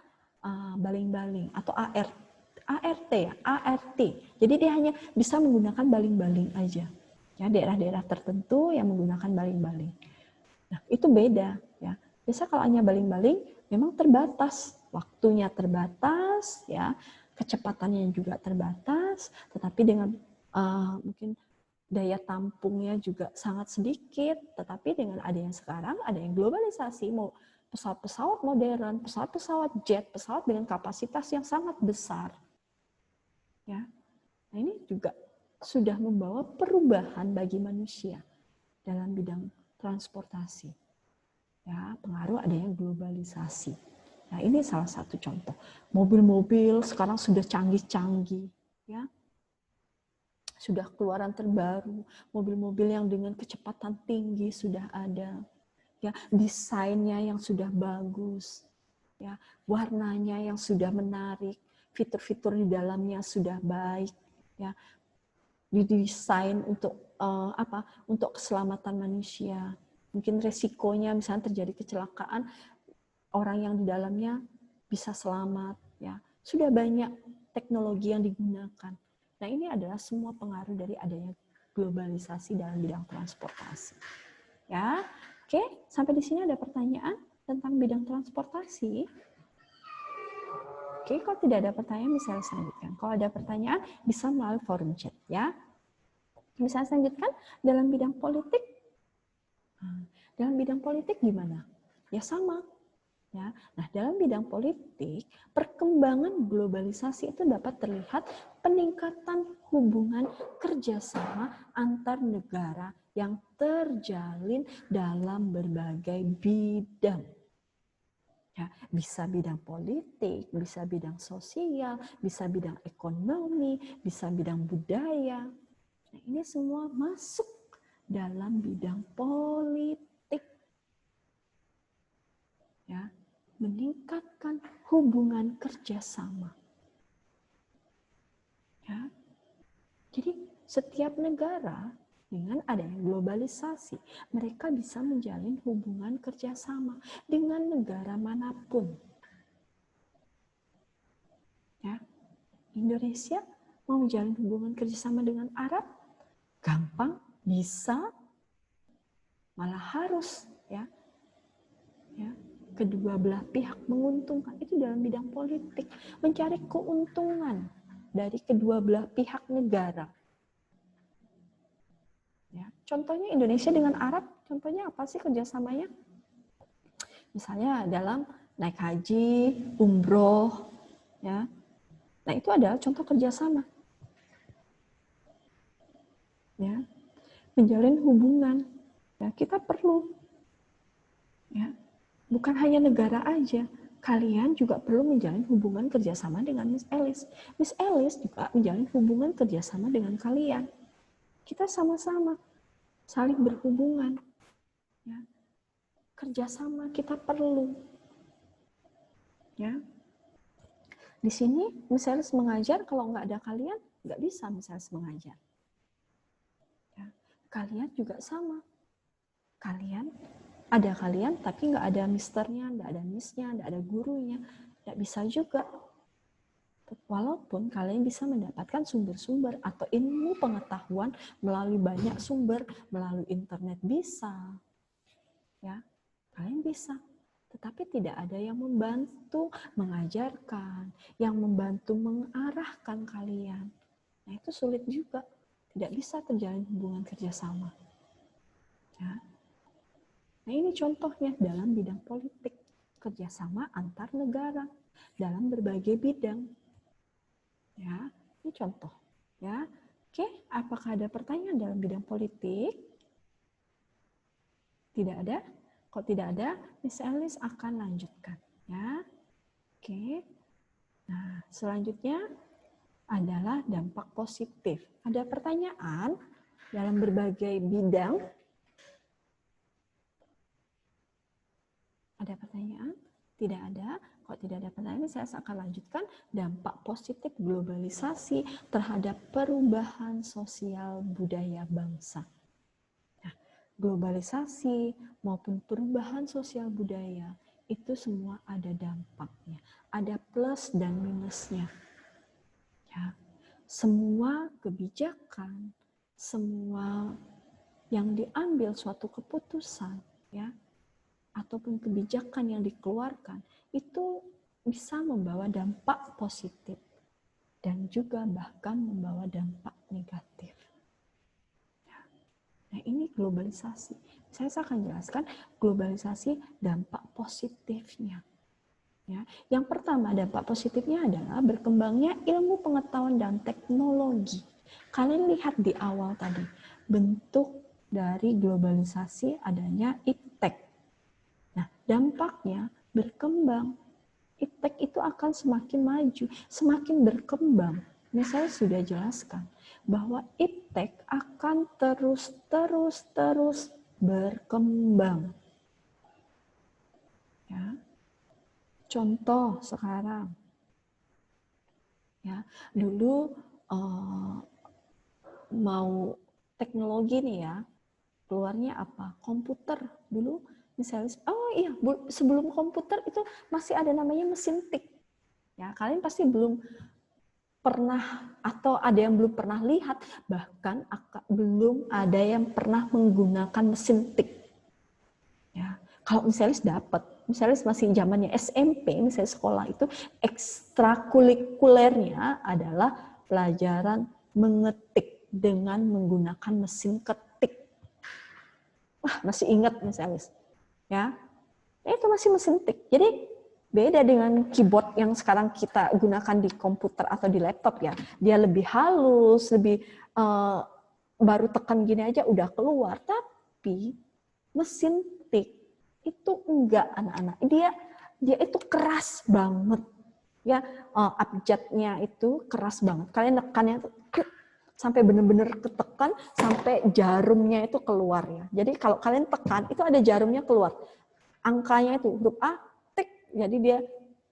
baling-baling atau ART ya, ART. Jadi dia hanya bisa menggunakan baling-baling aja. Ya, daerah-daerah tertentu yang menggunakan baling-baling. Nah, itu beda ya. Biasa kalau hanya baling-baling memang terbatas, waktunya terbatas ya, kecepatannya juga terbatas, tetapi dengan mungkin daya tampungnya juga sangat sedikit, tetapi dengan adanya sekarang ada yang globalisasi, mau pesawat-pesawat modern, pesawat-pesawat jet, pesawat dengan kapasitas yang sangat besar. Ya. Nah, ini juga sudah membawa perubahan bagi manusia dalam bidang transportasi. Ya, pengaruh adanya globalisasi. Nah, ini salah satu contoh. Mobil-mobil sekarang sudah canggih-canggih, ya. Sudah keluaran terbaru, mobil-mobil yang dengan kecepatan tinggi sudah ada. Ya, desainnya yang sudah bagus, ya, warnanya yang sudah menarik, fitur-fitur di dalamnya sudah baik, ya. Didesain untuk Untuk keselamatan manusia. Mungkin resikonya misalnya terjadi kecelakaan, orang yang di dalamnya bisa selamat, ya. Sudah banyak teknologi yang digunakan. Nah, ini adalah semua pengaruh dari adanya globalisasi dalam bidang transportasi. Ya. Oke, sampai di sini ada pertanyaan tentang bidang transportasi? Oke, kalau tidak ada pertanyaan bisa lanjutkan. Kalau ada pertanyaan bisa melalui forum chat, ya. Bisa lanjutkan dalam bidang politik. Dalam bidang politik gimana? Ya sama. Ya. Nah, dalam bidang politik, perkembangan globalisasi itu dapat terlihat peningkatan hubungan kerjasama antar negara yang terjalin dalam berbagai bidang. Ya, bisa bidang politik, bisa bidang sosial, bisa bidang ekonomi, bisa bidang budaya. Nah, ini semua masuk dalam bidang politik. Ya, meningkatkan hubungan kerjasama. Ya. Jadi setiap negara dengan adanya globalisasi, mereka bisa menjalin hubungan kerjasama dengan negara manapun. Ya. Indonesia mau menjalin hubungan kerjasama dengan Arab, gampang, bisa, malah harus, ya. Ya. Kedua belah pihak menguntungkan, itu dalam bidang politik, mencari keuntungan dari kedua belah pihak negara. Ya, contohnya Indonesia dengan Arab, contohnya apa sih kerjasamanya? Misalnya dalam naik haji, umroh, ya. Nah, itu adalah contoh kerjasama. Ya, menjalin hubungan. Ya, kita perlu, ya, bukan hanya negara aja. Kalian juga perlu menjalin hubungan kerjasama dengan Miss Alice. Miss Alice juga menjalin hubungan kerjasama dengan kalian. Kita sama-sama saling berhubungan. Ya. Kerjasama kita perlu. Ya. Di sini Miss Alice mengajar, kalau nggak ada kalian, nggak bisa Miss Alice mengajar. Ya. Kalian juga sama. Kalian tapi nggak ada misternya, nggak ada missnya, nggak ada gurunya, nggak bisa juga. Walaupun kalian bisa mendapatkan sumber-sumber atau ilmu pengetahuan melalui banyak sumber, melalui internet bisa, ya, kalian bisa. Tetapi tidak ada yang membantu mengajarkan, yang membantu mengarahkan kalian. Nah, itu sulit juga. Tidak bisa terjalin hubungan kerjasama. Ya. Nah, ini contohnya dalam bidang politik, kerjasama antar negara dalam berbagai bidang. Ya, ini contoh. Ya, oke. Apakah ada pertanyaan dalam bidang politik? Tidak ada. Kalau tidak ada, Miss Alice akan lanjutkan. Ya, oke. Nah, selanjutnya adalah dampak positif. Ada pertanyaan dalam berbagai bidang? Ada pertanyaan? Tidak ada. Kalau tidak ada pertanyaan, saya akan lanjutkan dampak positif globalisasi terhadap perubahan sosial budaya bangsa. Nah, globalisasi maupun perubahan sosial budaya itu semua ada dampaknya, ada plus dan minusnya. Ya, semua kebijakan, semua yang diambil suatu keputusan, ya, ataupun kebijakan yang dikeluarkan itu bisa membawa dampak positif dan juga bahkan membawa dampak negatif. Nah, ini globalisasi. Saya akan jelaskan globalisasi dampak positifnya. Ya, yang pertama dampak positifnya adalah berkembangnya ilmu pengetahuan dan teknologi. Kalian lihat di awal tadi, bentuk dari globalisasi adanya iptek. Nah, dampaknya berkembang. Iptek itu akan semakin maju, semakin berkembang. Misalnya sudah jelaskan bahwa iptek akan terus berkembang. Ya. Contoh sekarang, ya dulu mau teknologi nih ya, keluarnya apa? Komputer dulu misalnya. Oh iya, sebelum komputer itu masih ada namanya mesin tik. Ya kalian pasti belum pernah atau ada yang belum pernah lihat, bahkan belum ada yang pernah menggunakan mesin tik. Ya, kalau misalnya dapat, misalnya masih zamannya SMP, misalnya sekolah itu ekstrakurikulernya adalah pelajaran mengetik dengan menggunakan mesin ketik. Wah, masih ingat misalnya. Ya, itu masih mesin tik. Jadi beda dengan keyboard yang sekarang kita gunakan di komputer atau di laptop ya. Dia lebih halus, lebih baru tekan gini aja udah keluar. Tapi mesin tik itu enggak, anak-anak. Dia itu keras banget. Ya, abjadnya itu keras banget. Kalian nekannya tuh sampai benar-benar ketekan sampai jarumnya itu keluar ya. Jadi kalau kalian tekan itu ada jarumnya keluar. Angkanya itu huruf A, tik. Jadi dia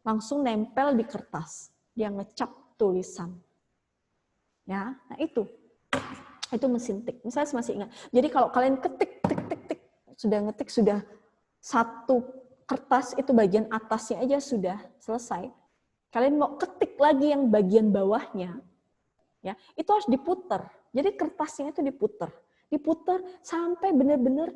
langsung nempel di kertas. Dia ngecap tulisan. Ya, nah itu mesin tik. Misalnya masih ingat. Jadi kalau kalian ketik, tik, sudah ngetik, sudah satu kertas itu bagian atasnya aja sudah selesai. Kalian mau ketik lagi yang bagian bawahnya, ya itu harus diputar. Jadi kertasnya itu diputar sampai benar-benar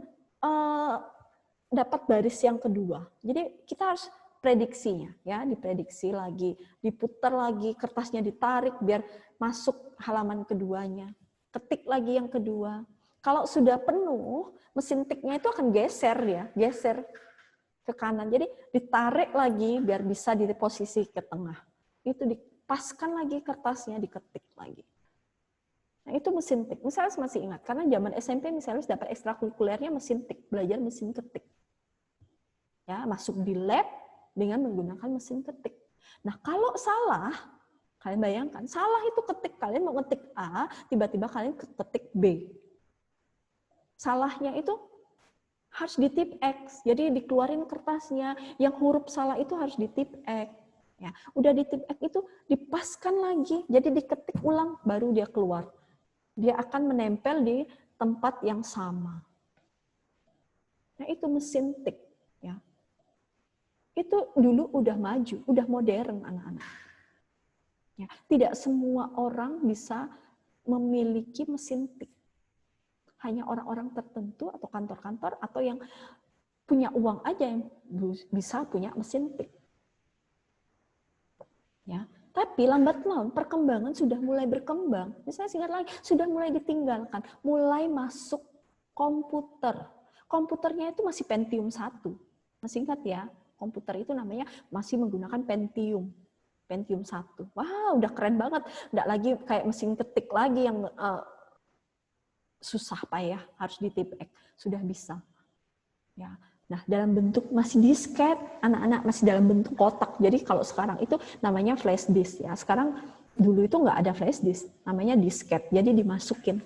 dapat baris yang kedua. Jadi kita harus prediksinya, ya diprediksi lagi, diputar lagi, kertasnya ditarik biar masuk halaman keduanya. Ketik lagi yang kedua. Kalau sudah penuh, mesin tiknya itu akan geser ke kanan. Jadi ditarik lagi biar bisa di posisi ke tengah. Itu dipaskan lagi kertasnya, diketik lagi. Nah, itu mesin tik. Misalnya masih ingat, karena zaman SMP misalnya dapat ekstrakurikulernya mesin tik, belajar mesin ketik. Ya, masuk di lab dengan menggunakan mesin ketik. Nah, kalau salah, kalian bayangkan, salah itu ketik, kalian mau ngetik A, tiba-tiba kalian ketik B. Salahnya itu harus di tip X, jadi dikeluarin kertasnya, yang huruf salah itu harus di tip X. Ya, udah di tip X itu dipaskan lagi, jadi diketik ulang, baru dia keluar. Dia akan menempel di tempat yang sama. Nah, itu mesin tik. Ya. Itu dulu udah maju, udah modern anak-anak. Ya, tidak semua orang bisa memiliki mesin tik. Hanya orang-orang tertentu atau kantor-kantor atau yang punya uang aja yang bisa punya mesin tik. Ya, tapi lambat laun perkembangan sudah mulai berkembang. Misalnya singkat lagi, sudah mulai ditinggalkan, mulai masuk komputer. Komputernya itu masih Pentium 1. Masih ingat ya, komputer itu namanya masih menggunakan Pentium 1. Wah, udah keren banget. Nggak lagi kayak mesin ketik lagi yang susah payah, harus di tip X. Sudah bisa. Ya. Nah, dalam bentuk masih disket, anak-anak masih dalam bentuk kotak. Jadi kalau sekarang itu namanya flash disk ya. Sekarang dulu itu nggak ada flash disk, namanya disket. Jadi dimasukin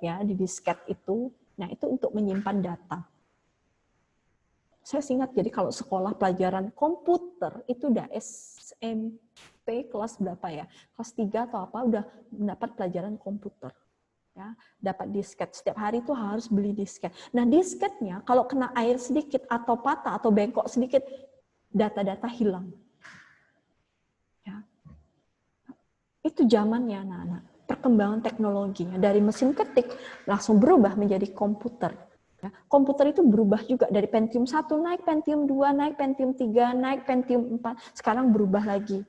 ya di disket itu. Nah, itu untuk menyimpan data. Saya ingat, jadi kalau sekolah pelajaran komputer itu udah SMP kelas berapa ya? Kelas 3 atau apa udah mendapat pelajaran komputer. Ya, dapat disket. Setiap hari itu harus beli disket. Nah, disketnya kalau kena air sedikit atau patah atau bengkok sedikit, data-data hilang. Ya. Itu zamannya anak-anak. Perkembangan teknologinya dari mesin ketik langsung berubah menjadi komputer. Ya, komputer itu berubah juga dari Pentium 1 naik Pentium 2, naik Pentium 3, naik Pentium 4, sekarang berubah lagi.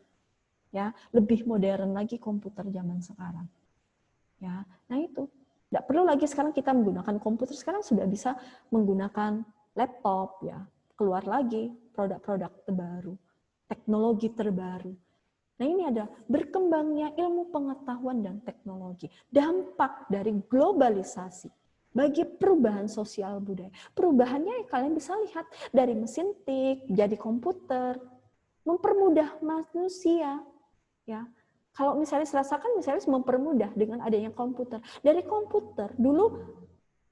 Ya, lebih modern lagi komputer zaman sekarang. Ya, nah itu. Tidak perlu lagi sekarang kita menggunakan komputer, sekarang sudah bisa menggunakan laptop ya. Keluar lagi produk-produk terbaru, teknologi terbaru. Nah, ini adalah berkembangnya ilmu pengetahuan dan teknologi. Dampak dari globalisasi bagi perubahan sosial budaya. Perubahannya kalian bisa lihat dari mesin tik jadi komputer, mempermudah manusia. Ya, kalau misalnya rasakan misalnya mempermudah dengan adanya komputer. Dari komputer dulu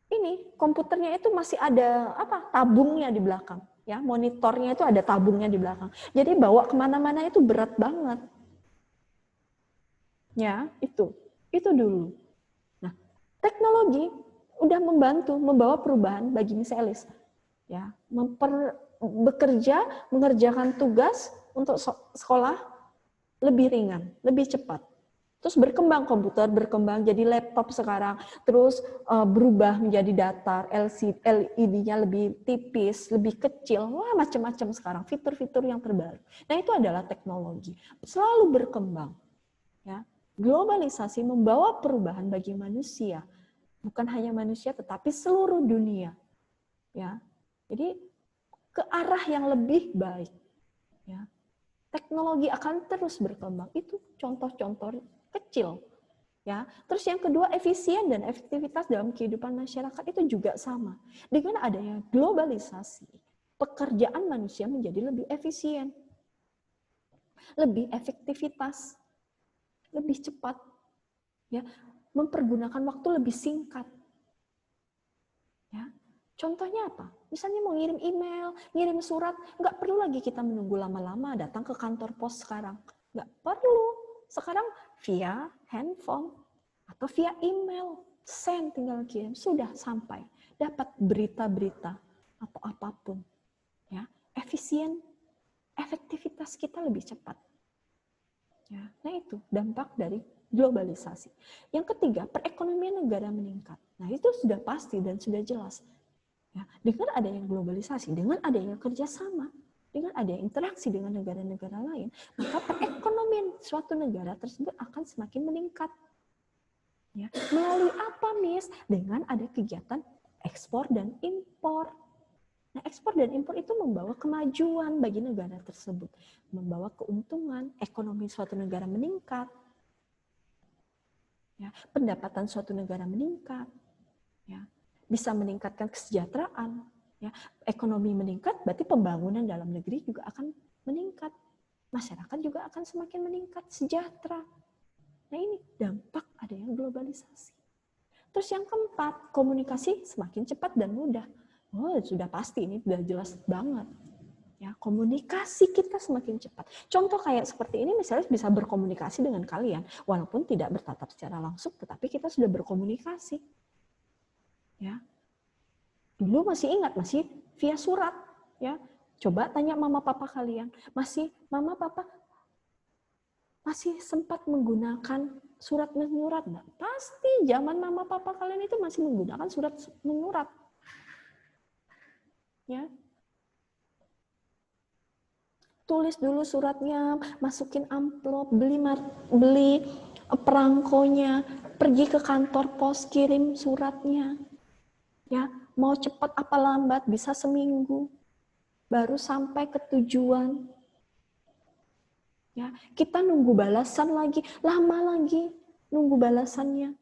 ini komputernya itu masih ada tabungnya di belakang. Ya, monitornya itu ada tabungnya di belakang. Jadi bawa kemana-mana itu berat banget. Ya, itu dulu. Nah, teknologi udah membantu membawa perubahan bagi Miss Elis. Ya, bekerja, mengerjakan tugas untuk sekolah lebih ringan, lebih cepat. Terus berkembang komputer, berkembang jadi laptop sekarang, terus berubah menjadi datar, LED-nya lebih tipis, lebih kecil, wah macam-macam sekarang, fitur-fitur yang terbaru. Nah, itu adalah teknologi, selalu berkembang. Ya. Globalisasi membawa perubahan bagi manusia, bukan hanya manusia tetapi seluruh dunia. Ya. Jadi ke arah yang lebih baik. Ya. Teknologi akan terus berkembang. Itu contoh-contoh kecil. Ya. Terus yang kedua, efisien dan efektivitas dalam kehidupan masyarakat itu juga sama. Dengan adanya globalisasi, pekerjaan manusia menjadi lebih efisien, lebih efektivitas, lebih cepat, ya, mempergunakan waktu lebih singkat. Ya. Contohnya apa? Misalnya mau ngirim email, ngirim surat, nggak perlu lagi kita menunggu lama-lama datang ke kantor pos sekarang. Nggak perlu. Sekarang via handphone atau via email, send, tinggal kirim, sudah sampai. Dapat berita-berita atau apapun. Ya. Efisien, efektivitas kita lebih cepat. Ya, nah itu dampak dari globalisasi. Yang ketiga, perekonomian negara meningkat. Nah itu sudah pasti dan sudah jelas. Ya, dengan adanya globalisasi, dengan adanya kerjasama, dengan adanya interaksi dengan negara-negara lain, maka perekonomian suatu negara tersebut akan semakin meningkat. Ya, melalui apa, Miss? Dengan ada kegiatan ekspor dan impor. Nah, ekspor dan impor itu membawa kemajuan bagi negara tersebut, membawa keuntungan, ekonomi suatu negara meningkat, ya, pendapatan suatu negara meningkat, ya, bisa meningkatkan kesejahteraan, ya, ekonomi meningkat, berarti pembangunan dalam negeri juga akan meningkat, masyarakat juga akan semakin meningkat, sejahtera. Nah, ini dampak adanya globalisasi. Terus yang keempat, komunikasi semakin cepat dan mudah. Oh, sudah pasti, ini sudah jelas banget. Ya, komunikasi kita semakin cepat. Contoh kayak seperti ini misalnya bisa berkomunikasi dengan kalian, walaupun tidak bertatap secara langsung, tetapi kita sudah berkomunikasi. Ya. Dulu masih ingat, masih via surat. Ya. Coba tanya mama papa kalian, masih mama papa masih sempat menggunakan surat menyurat enggak? Pasti zaman mama papa kalian itu masih menggunakan surat menyurat. Ya. Tulis dulu suratnya, masukin amplop, beli perangkonya, pergi ke kantor pos, kirim suratnya. Ya, mau cepat apa lambat bisa seminggu baru sampai ke tujuan. Ya, kita nunggu balasan lagi, lama lagi nunggu balasannya.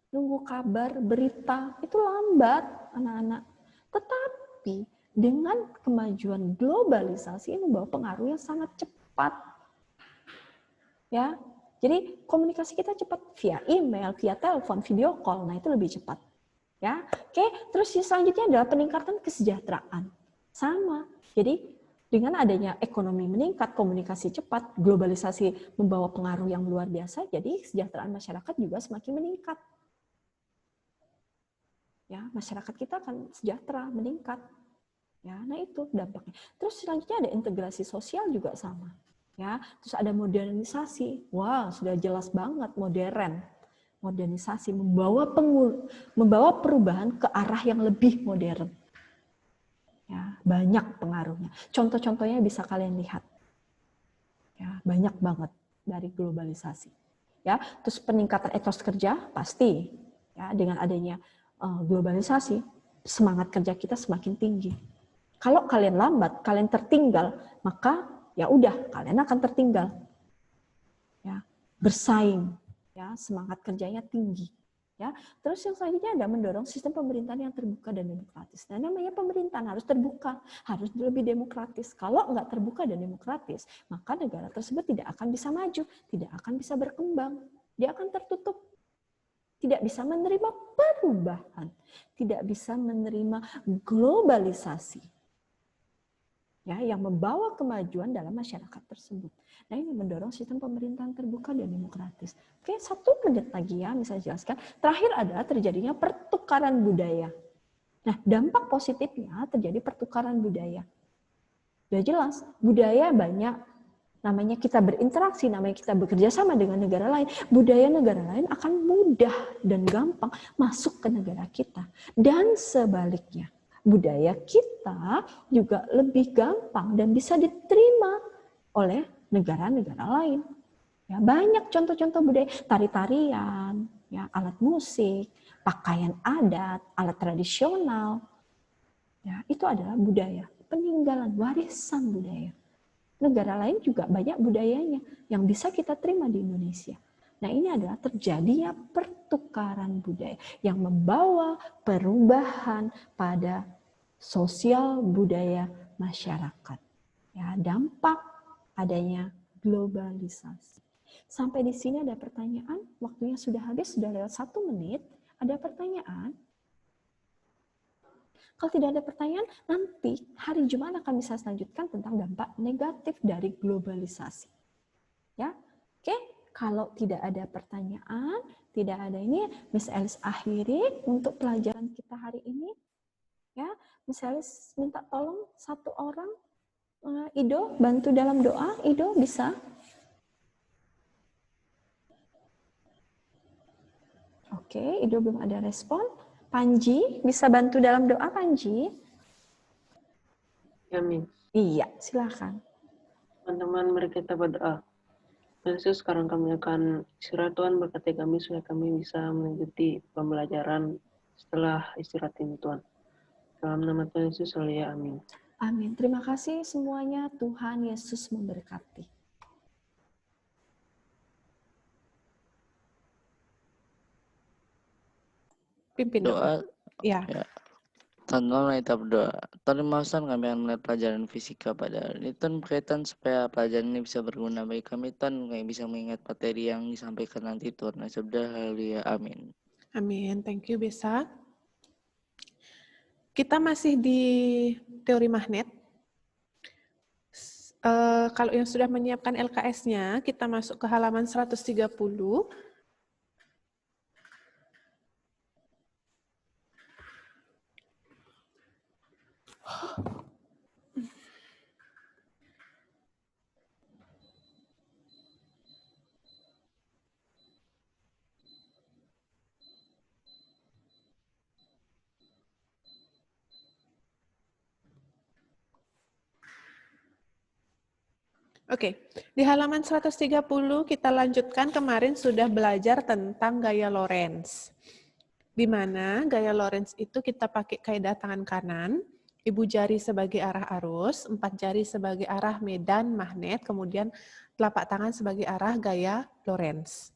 Nunggu kabar, berita, itu lambat anak-anak. Tetapi dengan kemajuan globalisasi ini membawa pengaruh yang sangat cepat. Ya. Jadi komunikasi kita cepat via email, via telepon, video call. Nah, itu lebih cepat. Ya. Oke, terus selanjutnya adalah peningkatan kesejahteraan. Sama. Jadi dengan adanya ekonomi meningkat, komunikasi cepat, globalisasi membawa pengaruh yang luar biasa, jadi kesejahteraan masyarakat juga semakin meningkat. Ya, masyarakat kita akan sejahtera, meningkat. Ya, nah itu dampaknya. Terus selanjutnya ada integrasi sosial juga sama. Ya, terus ada modernisasi. Wah, sudah jelas banget modern. Modernisasi membawa perubahan ke arah yang lebih modern. Ya, banyak pengaruhnya. Contoh-contohnya bisa kalian lihat. Ya, banyak banget dari globalisasi. Ya, terus peningkatan etos kerja pasti. Ya, dengan adanya globalisasi, semangat kerja kita semakin tinggi. Kalau kalian lambat, kalian tertinggal, maka ya udah, kalian akan tertinggal. bersaing, ya, semangat kerjanya tinggi. Ya, terus yang selanjutnya ada mendorong sistem pemerintahan yang terbuka dan demokratis. Nah, namanya pemerintahan harus terbuka, harus lebih demokratis. Kalau nggak terbuka dan demokratis, maka negara tersebut tidak akan bisa maju, tidak akan bisa berkembang. Dia akan tertutup, tidak bisa menerima perubahan, tidak bisa menerima globalisasi, ya, yang membawa kemajuan dalam masyarakat tersebut. Nah, ini mendorong sistem pemerintahan terbuka dan demokratis. Oke, 1 menit lagi ya, misalnya jelaskan. Terakhir adalah terjadinya pertukaran budaya. Nah, dampak positifnya terjadi pertukaran budaya. Sudah jelas, budaya banyak, namanya kita berinteraksi, namanya kita bekerja sama dengan negara lain, budaya negara lain akan mudah dan gampang masuk ke negara kita. Dan sebaliknya, budaya kita juga lebih gampang dan bisa diterima oleh negara-negara lain. Ya, banyak contoh-contoh budaya, tari-tarian, ya, alat musik, pakaian adat, alat tradisional. Ya, itu adalah budaya, peninggalan, warisan budaya. Negara lain juga banyak budayanya yang bisa kita terima di Indonesia. Nah, ini adalah terjadinya pertukaran budaya yang membawa perubahan pada sosial budaya masyarakat. Ya, dampak adanya globalisasi. Sampai di sini ada pertanyaan? Waktunya sudah habis, sudah lewat 1 menit. Ada pertanyaan? Kalau tidak ada pertanyaan, nanti hari Jumat akan bisa lanjutkan tentang dampak negatif dari globalisasi. Ya, oke. Kalau tidak ada pertanyaan, tidak ada ini, Miss Alice akhiri untuk pelajaran kita hari ini. Ya, Miss Alice minta tolong 1 orang, Ido, bantu dalam doa. Ido, bisa? Oke, Ido belum ada respon. Panji, bisa bantu dalam doa, Panji? Ya, Min. Iya, silakan. Teman-teman, mari kita berdoa. Tuhan Yesus, sekarang kami akan istirahat. Tuhan, berkati kami supaya kami bisa mengikuti pembelajaran setelah istirahat ini, Tuhan. Dalam nama Tuhan Yesus, haleluya, amin. Amin. Terima kasih semuanya. Tuhan Yesus memberkati. Pimpin doa. Ya. Teman-teman kita berdoa. Terima kasih kami akan melihat pelajaran fisika pada hari ini. Tuhan berkaitan supaya pelajaran ini bisa berguna bagi kami. Tuhan kami bisa mengingat materi yang disampaikan nanti. Tuhan Yesus, haleluya, amin. Amin. Thank you, Besa. Kita masih di teori magnet. Kalau yang sudah menyiapkan LKS-nya, kita masuk ke halaman 130. Oke, di halaman 130 kita lanjutkan, kemarin sudah belajar tentang gaya Lorentz. Di mana gaya Lorentz itu kita pakai kaidah tangan kanan, ibu jari sebagai arah arus, 4 jari sebagai arah medan magnet, kemudian telapak tangan sebagai arah gaya Lorentz.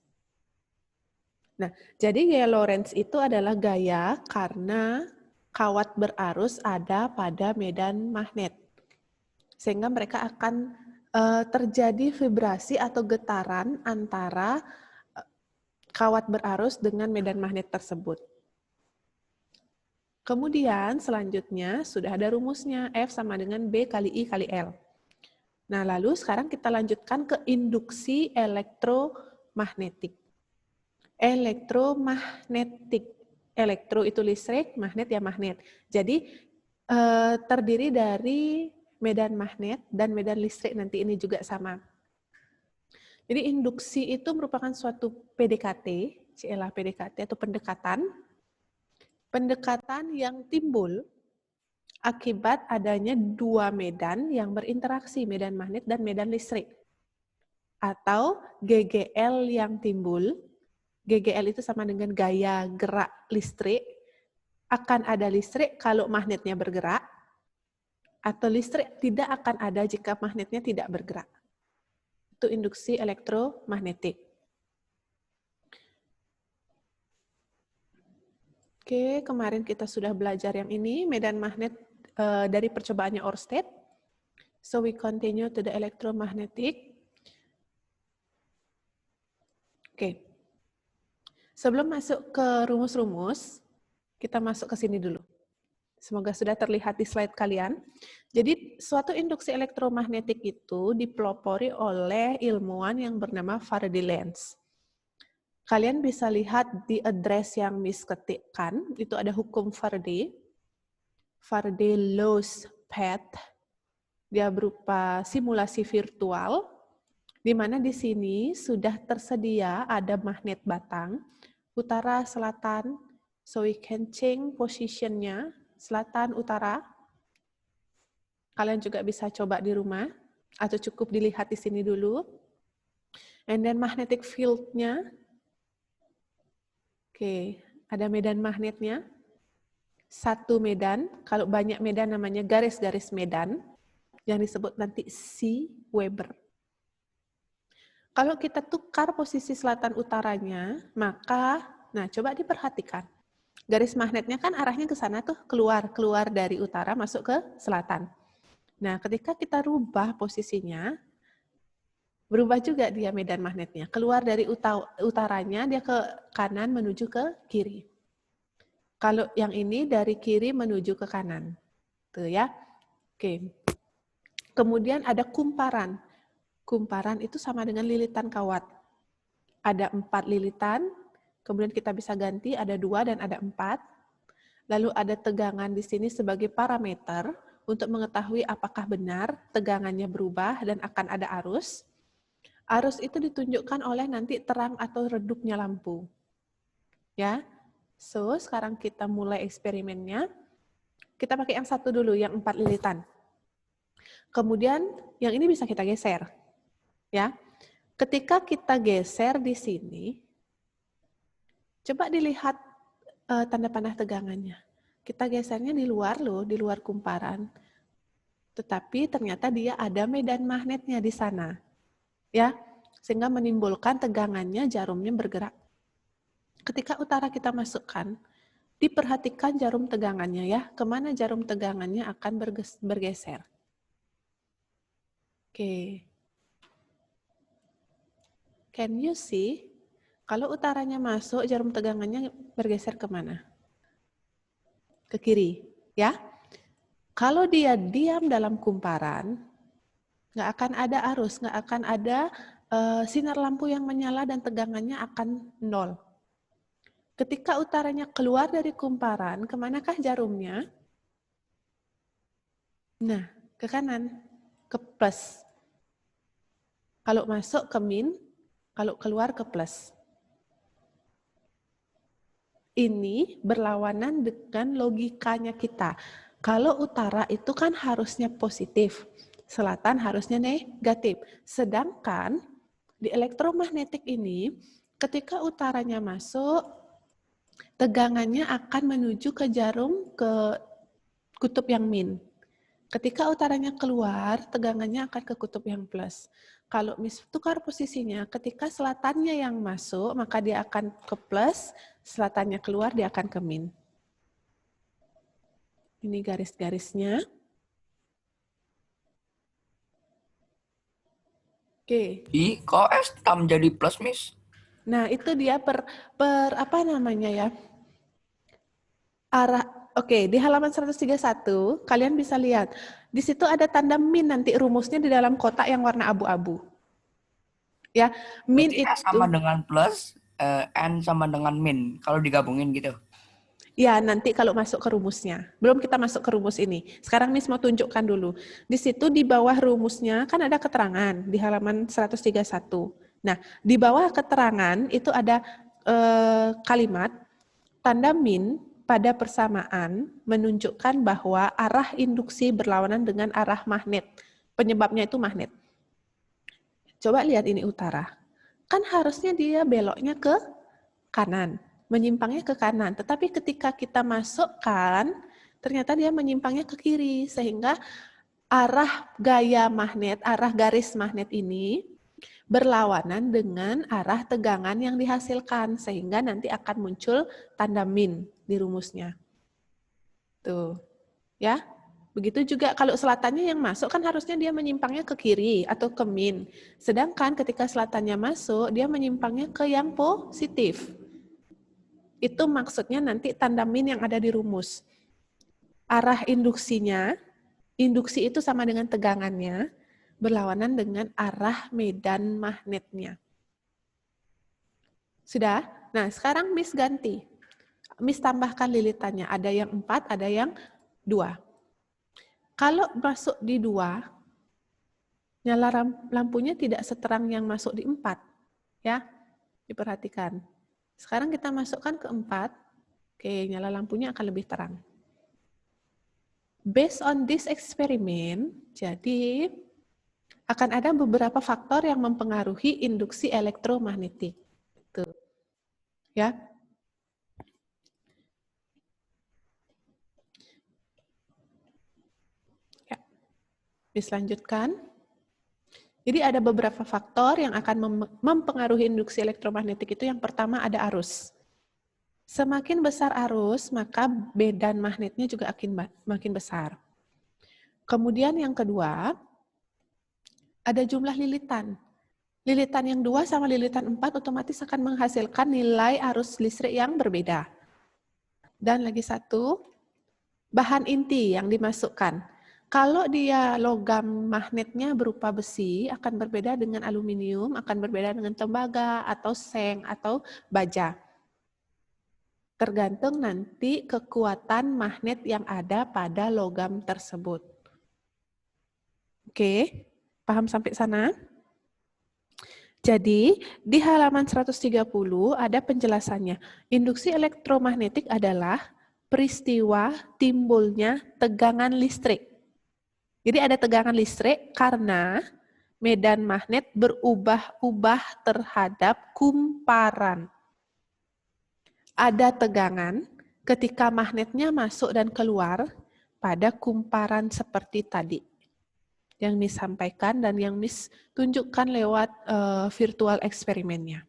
Nah, jadi gaya Lorentz itu adalah gaya karena kawat berarus ada pada medan magnet. Sehingga mereka akan terjadi vibrasi atau getaran antara kawat berarus dengan medan magnet tersebut. Kemudian selanjutnya sudah ada rumusnya, F sama dengan B kali I kali L. Nah, lalu sekarang kita lanjutkan ke induksi elektromagnetik. Elektromagnetik. Elektro itu listrik, magnet ya magnet. Jadi terdiri dari medan magnet dan medan listrik, nanti ini juga sama. Jadi induksi itu merupakan suatu PDKT, PDKT atau pendekatan yang timbul akibat adanya 2 medan yang berinteraksi, medan magnet dan medan listrik. Atau GGL yang timbul, GGL itu sama dengan gaya gerak listrik, akan ada listrik kalau magnetnya bergerak, atau listrik tidak akan ada jika magnetnya tidak bergerak. Itu induksi elektromagnetik. Oke, kemarin kita sudah belajar yang ini, medan magnet dari percobaannya Oersted. So we continue to the electromagnetic. Oke. Sebelum masuk ke rumus-rumus, kita masuk ke sini dulu. Semoga sudah terlihat di slide kalian. Jadi, suatu induksi elektromagnetik itu dipelopori oleh ilmuwan yang bernama Faraday Lenz. Kalian bisa lihat di address yang Miss ketikkan, itu ada hukum Faraday. Faraday Law's Path. Dia berupa simulasi virtual, di mana di sini sudah tersedia ada magnet batang, utara, selatan, so we can change position-nya, selatan, utara. Kalian juga bisa coba di rumah, atau cukup dilihat di sini dulu. And then magnetic field-nya. Oke, ada medan magnetnya. Satu medan, kalau banyak medan namanya garis-garis medan, yang disebut nanti C. Weber. Kalau kita tukar posisi selatan utaranya, maka, nah coba diperhatikan. Garis magnetnya kan arahnya ke sana tuh, keluar dari utara masuk ke selatan. Nah, ketika kita rubah posisinya, berubah juga dia medan magnetnya. Keluar dari utaranya, dia ke kanan menuju ke kiri. Kalau yang ini dari kiri menuju ke kanan. Tuh ya. Oke. Kemudian ada kumparan. Kumparan itu sama dengan lilitan kawat. Ada 4 lilitan, kemudian kita bisa ganti ada 2 dan ada 4. Lalu ada tegangan di sini sebagai parameter untuk mengetahui apakah benar tegangannya berubah dan akan ada arus. Arus itu ditunjukkan oleh nanti terang atau redupnya lampu. Ya. So, sekarang kita mulai eksperimennya. Kita pakai yang satu dulu, yang 4 lilitan. Kemudian yang ini bisa kita geser. Ya. Ketika kita geser di sini, coba dilihat tanda panah tegangannya. Kita gesernya di luar loh, di luar kumparan. Tetapi ternyata dia ada medan magnetnya di sana. Ya, sehingga menimbulkan tegangannya, jarumnya bergerak. Ketika utara kita masukkan, diperhatikan jarum tegangannya ya, kemana jarum tegangannya akan bergeser. Oke. Can you see? Kalau utaranya masuk, jarum tegangannya bergeser kemana? Ke kiri, ya. Kalau dia diam dalam kumparan, nggak akan ada arus, nggak akan ada sinar lampu yang menyala dan tegangannya akan 0. Ketika utaranya keluar dari kumparan, kemanakah jarumnya? Nah, ke kanan, ke plus. Kalau masuk ke min, kalau keluar ke plus. Ini berlawanan dengan logikanya kita. Kalau utara itu kan harusnya positif, selatan harusnya negatif. Sedangkan di elektromagnetik ini, ketika utaranya masuk, tegangannya akan menuju ke jarum ke kutub yang min. Ketika utaranya keluar, tegangannya akan ke kutub yang plus. Kalau tukar posisinya, ketika selatannya yang masuk, maka dia akan ke plus, selatannya keluar, dia akan ke min. Ini garis-garisnya. Oke. Kok S tam jadi plus, Miss? Nah, itu dia per apa namanya ya? Oke, di halaman 131, kalian bisa lihat. Di situ ada tanda min nanti rumusnya di dalam kotak yang warna abu-abu. Ya, min berarti itu S sama dengan plus, N sama dengan min. Kalau digabungin gitu. ya, nanti kalau masuk ke rumusnya. Belum kita masuk ke rumus ini. Sekarang Miss mau tunjukkan dulu. Di situ di bawah rumusnya kan ada keterangan di halaman 131. Nah, di bawah keterangan itu ada kalimat tanda min pada persamaan menunjukkan bahwa arah induksi berlawanan dengan arah magnet. Penyebabnya itu magnet. Coba lihat ini utara. Kan harusnya dia beloknya ke kanan. Menyimpangnya ke kanan. Tetapi ketika kita masukkan, ternyata dia menyimpangnya ke kiri. Sehingga arah gaya magnet, arah garis magnet ini berlawanan dengan arah tegangan yang dihasilkan, sehingga nanti akan muncul tanda min di rumusnya. Tuh, ya. Begitu juga kalau selatannya yang masuk kan harusnya dia menyimpangnya ke kiri atau ke min. Sedangkan ketika selatannya masuk, dia menyimpangnya ke yang positif. Itu maksudnya nanti tanda min yang ada di rumus. Arah induksinya, induksi itu sama dengan tegangannya, berlawanan dengan arah medan magnetnya. Sudah? Nah, sekarang Miss ganti. Miss tambahkan lilitannya. Ada yang 4, ada yang 2. Kalau masuk di 2, nyala lampunya tidak seterang yang masuk di 4. Ya, diperhatikan. Sekarang kita masukkan ke 4. Oke, nyala lampunya akan lebih terang. Based on this experiment, jadi akan ada beberapa faktor yang mempengaruhi induksi elektromagnetik. Tuh. Ya. Ya. Bisa lanjutkan. Jadi ada beberapa faktor yang akan mempengaruhi induksi elektromagnetik itu. Yang pertama ada arus. Semakin besar arus, maka medan magnetnya juga makin besar. Kemudian yang kedua, ada jumlah lilitan. Lilitan yang 2 sama lilitan 4 otomatis akan menghasilkan nilai arus listrik yang berbeda. Dan lagi satu, bahan inti yang dimasukkan. Kalau dia logam magnetnya berupa besi, akan berbeda dengan aluminium, akan berbeda dengan tembaga, atau seng, atau baja. Tergantung nanti kekuatan magnet yang ada pada logam tersebut. Oke, paham sampai sana? Jadi, di halaman 130 ada penjelasannya. Induksi elektromagnetik adalah peristiwa timbulnya tegangan listrik. Jadi ada tegangan listrik karena medan magnet berubah-ubah terhadap kumparan. Ada tegangan ketika magnetnya masuk dan keluar pada kumparan seperti tadi. Yang Miss sampaikan dan yang Miss tunjukkan lewat virtual eksperimennya.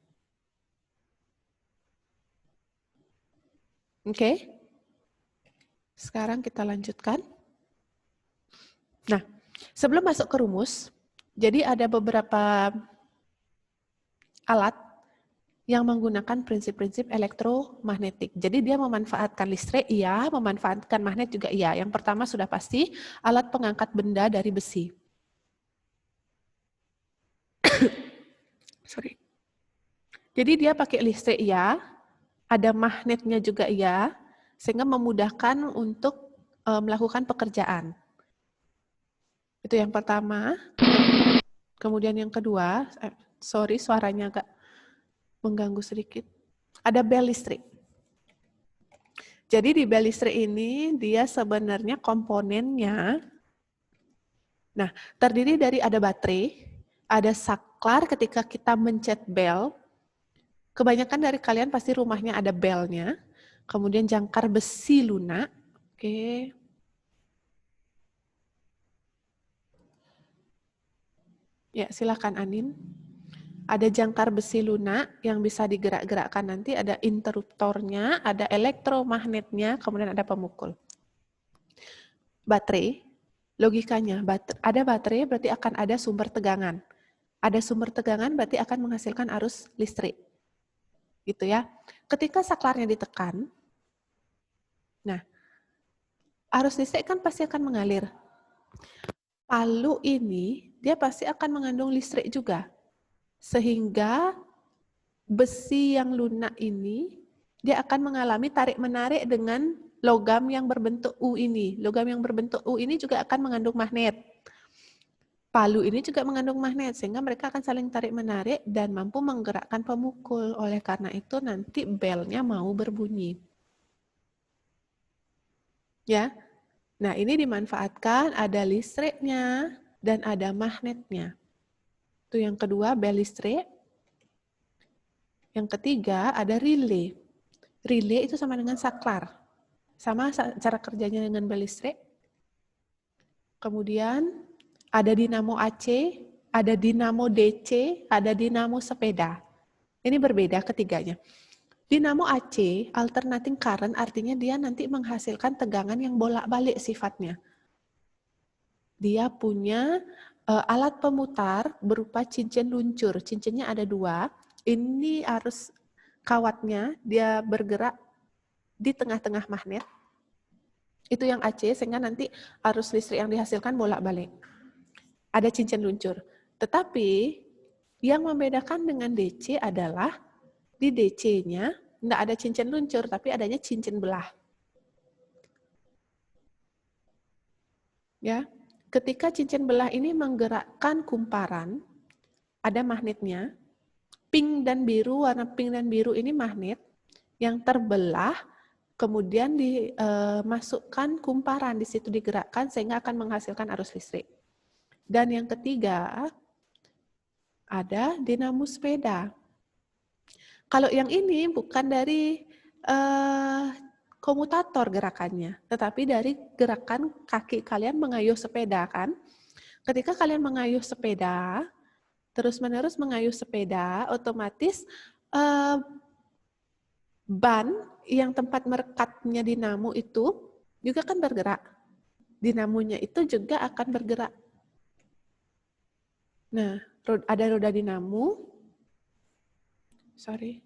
Oke. Sekarang kita lanjutkan. Nah, sebelum masuk ke rumus, jadi ada beberapa alat yang menggunakan prinsip-prinsip elektromagnetik. Jadi dia memanfaatkan listrik, iya, memanfaatkan magnet juga iya. Yang pertama sudah pasti alat pengangkat benda dari besi. Sorry. Jadi dia pakai listrik ya, ada magnetnya juga ya, sehingga memudahkan untuk melakukan pekerjaan. Itu yang pertama. Kemudian yang kedua, sorry suaranya agak mengganggu sedikit. Ada bel listrik. Jadi di bel listrik ini dia sebenarnya komponennya, nah terdiri dari ada baterai, ada saklar ketika kita mencet bel. Kebanyakan dari kalian pasti rumahnya ada belnya. Kemudian jangkar besi lunak. Oke. Ya, silakan Anin. Ada jangkar besi lunak yang bisa digerak-gerakkan nanti. Ada interruptornya, ada elektromagnetnya, kemudian ada pemukul. Baterai, logikanya, ada baterai berarti akan ada sumber tegangan. Ada sumber tegangan berarti akan menghasilkan arus listrik. Gitu ya. Ketika saklarnya ditekan, nah, arus listrik kan pasti akan mengalir. Palu ini, dia pasti akan mengandung listrik juga. Sehingga besi yang lunak ini, dia akan mengalami tarik-menarik dengan logam yang berbentuk U ini. Logam yang berbentuk U ini juga akan mengandung magnet. Palu ini juga mengandung magnet, sehingga mereka akan saling tarik-menarik dan mampu menggerakkan pemukul. Oleh karena itu nanti belnya mau berbunyi. Ya, nah ini dimanfaatkan, ada listriknya dan ada magnetnya. Itu yang kedua, bel listrik. Yang ketiga, ada relay. Relay itu sama dengan saklar. Sama cara kerjanya dengan bel listrik. Kemudian ada dinamo AC, ada dinamo DC, ada dinamo sepeda. Ini berbeda ketiganya. Dinamo AC, alternating current, artinya dia nanti menghasilkan tegangan yang bolak-balik sifatnya. Dia punya alat pemutar berupa cincin luncur. Cincinnya ada 2. Ini arus kawatnya, dia bergerak di tengah-tengah magnet. Itu yang AC, sehingga nanti arus listrik yang dihasilkan bolak-balik. Ada cincin luncur. Tetapi yang membedakan dengan DC adalah di DC-nya tidak ada cincin luncur, tapi adanya cincin belah. Ya, ketika cincin belah ini menggerakkan kumparan, ada magnetnya. Pink dan biru, warna pink dan biru ini magnet yang terbelah, kemudian dimasukkan kumparan, di situ digerakkan sehingga akan menghasilkan arus listrik. Dan yang ketiga, ada dinamo sepeda. Kalau yang ini bukan dari komutator gerakannya, tetapi dari gerakan kaki kalian mengayuh sepeda kan. Ketika kalian mengayuh sepeda, terus-menerus mengayuh sepeda, otomatis ban yang tempat merekatnya dinamo itu juga kan bergerak. Dinamonya itu juga akan bergerak. Nah, ada roda dinamo. Sorry.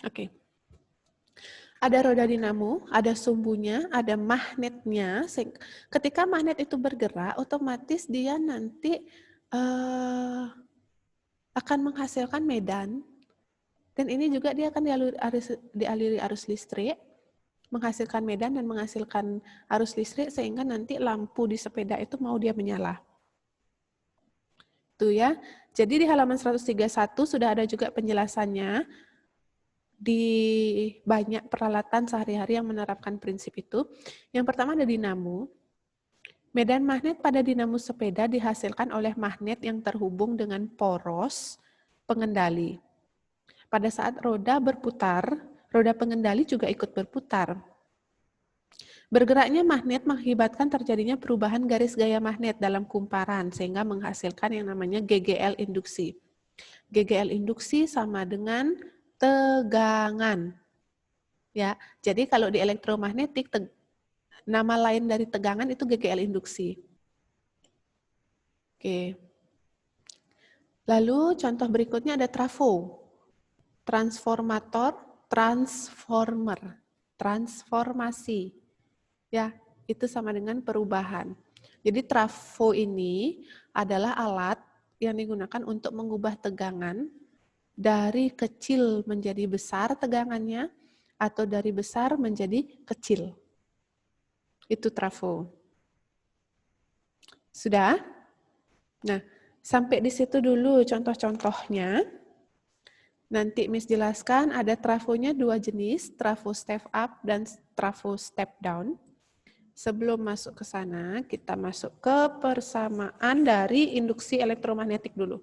Oke. Ada roda dinamo, ada sumbunya, ada magnetnya. Ketika magnet itu bergerak, otomatis dia nanti akan menghasilkan medan. Dan ini juga dia akan dialiri arus listrik, menghasilkan medan dan menghasilkan arus listrik, sehingga nanti lampu di sepeda itu mau dia menyala. Itu ya. Jadi di halaman 131 sudah ada juga penjelasannya. Di banyak peralatan sehari-hari yang menerapkan prinsip itu. Yang pertama ada dinamo. Medan magnet pada dinamo sepeda dihasilkan oleh magnet yang terhubung dengan poros pengendali. Pada saat roda berputar, roda pengendali juga ikut berputar. Bergeraknya magnet mengakibatkan terjadinya perubahan garis gaya magnet dalam kumparan, sehingga menghasilkan yang namanya GGL induksi. GGL induksi sama dengan tegangan. Ya, jadi kalau di elektromagnetik nama lain dari tegangan itu GGL induksi. Oke. Lalu contoh berikutnya ada trafo. Transformator, transformer, transformasi. Ya, itu sama dengan perubahan. Jadi trafo ini adalah alat yang digunakan untuk mengubah tegangan dari kecil menjadi besar tegangannya, atau dari besar menjadi kecil. Itu trafo. Sudah? Nah, sampai di situ dulu contoh-contohnya. Nanti Miss jelaskan ada trafonya 2 jenis, trafo step up dan trafo step down. Sebelum masuk ke sana, kita masuk ke persamaan dari induksi elektromagnetik dulu.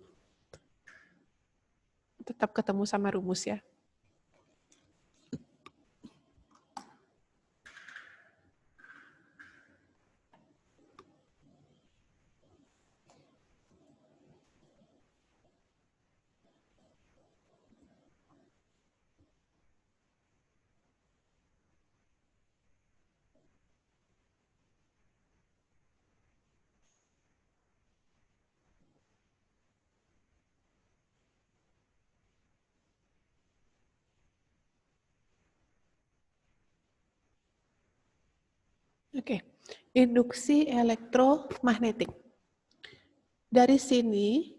Tetap ketemu sama rumus ya. Oke, induksi elektromagnetik. Dari sini,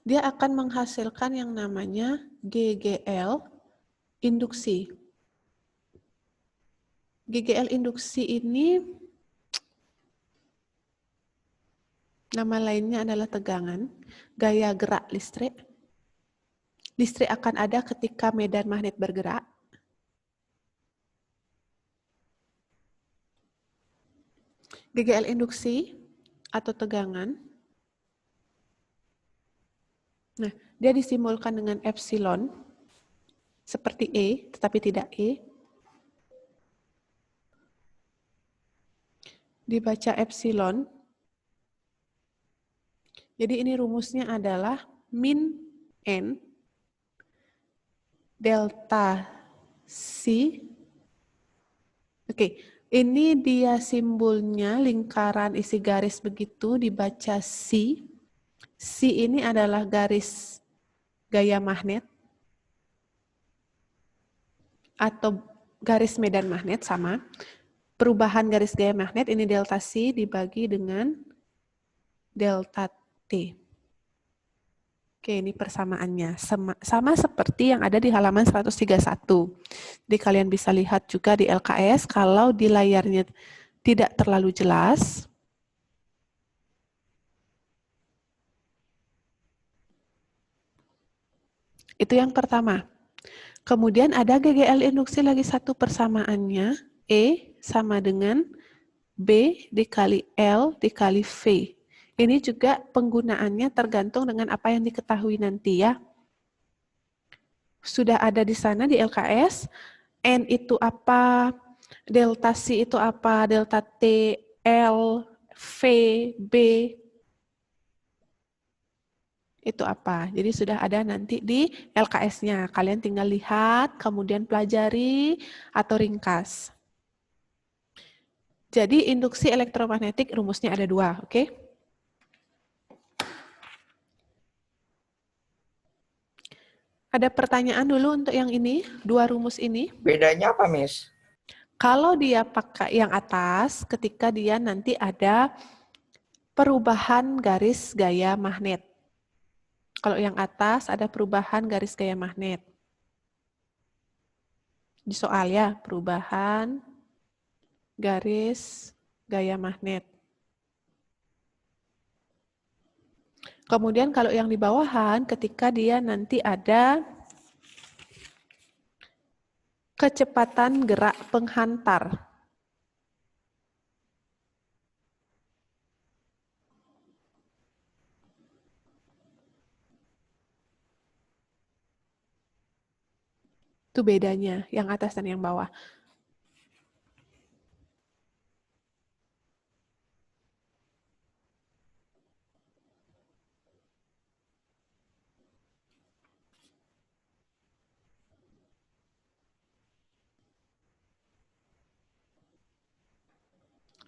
dia akan menghasilkan yang namanya GGL induksi. GGL induksi ini, nama lainnya adalah tegangan, gaya gerak listrik. Listrik akan ada ketika medan magnet bergerak. GGL induksi atau tegangan. Nah, dia disimbolkan dengan epsilon, seperti E, tetapi tidak E. Dibaca epsilon. Jadi ini rumusnya adalah min N delta C. Oke, ini dia simbolnya lingkaran isi garis begitu dibaca C. C ini adalah garis gaya magnet atau garis medan magnet sama. Perubahan garis gaya magnet ini delta C dibagi dengan delta T. Oke, ini persamaannya. Sama seperti yang ada di halaman 131. Jadi kalian bisa lihat juga di LKS, kalau di layarnya tidak terlalu jelas, itu yang pertama. Kemudian ada GGL induksi lagi satu persamaannya, E sama dengan B dikali L dikali V. Ini juga penggunaannya tergantung dengan apa yang diketahui nanti ya. Sudah ada di sana di LKS, N itu apa, delta C itu apa, delta T, L, V, B, itu apa. Jadi sudah ada nanti di LKS-nya. Kalian tinggal lihat, kemudian pelajari atau ringkas. Jadi induksi elektromagnetik rumusnya ada dua, oke? Ada pertanyaan dulu untuk yang ini, dua rumus ini. Bedanya apa, Miss? Kalau dia pakai yang atas, ketika dia nanti ada perubahan garis gaya magnet. Kalau yang atas ada perubahan garis gaya magnet. Di soal ya, perubahan garis gaya magnet. Kemudian kalau yang di bawahan, ketika dia nanti ada kecepatan gerak penghantar. Itu bedanya, yang atas dan yang bawah.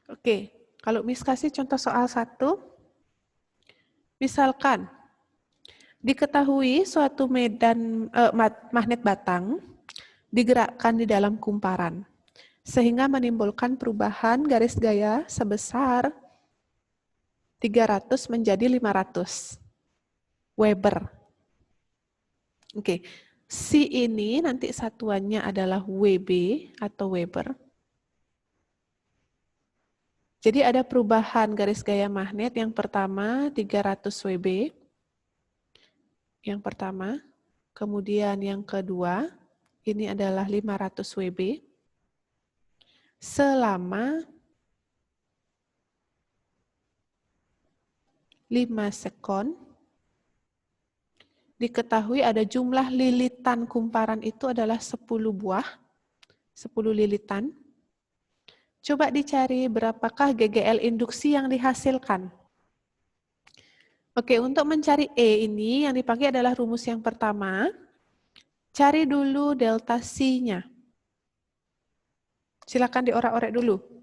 Oke, kalau Miss kasih contoh soal 1, misalkan diketahui suatu medan magnet batang digerakkan di dalam kumparan, sehingga menimbulkan perubahan garis gaya sebesar 300 menjadi 500 Weber. Oke, C ini nanti satuannya adalah WB atau Weber. Jadi ada perubahan garis gaya magnet yang pertama 300 WB. Yang pertama, kemudian yang kedua ini adalah 500 WB selama 5 sekon. Diketahui ada jumlah lilitan kumparan itu adalah 10 buah, 10 lilitan. Coba dicari berapakah GGL induksi yang dihasilkan. Oke, untuk mencari E ini yang dipakai adalah rumus yang pertama. Cari dulu delta C-nya. Silakan diorak-orek dulu.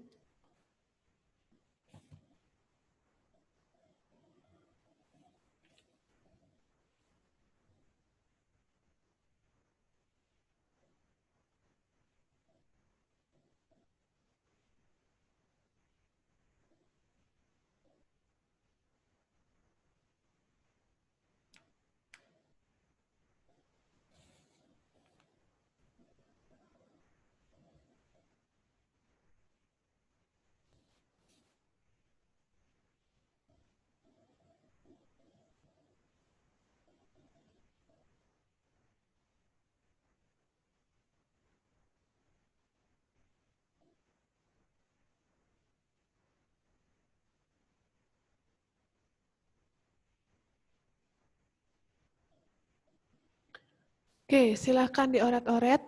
Oke, silakan dioret-oret.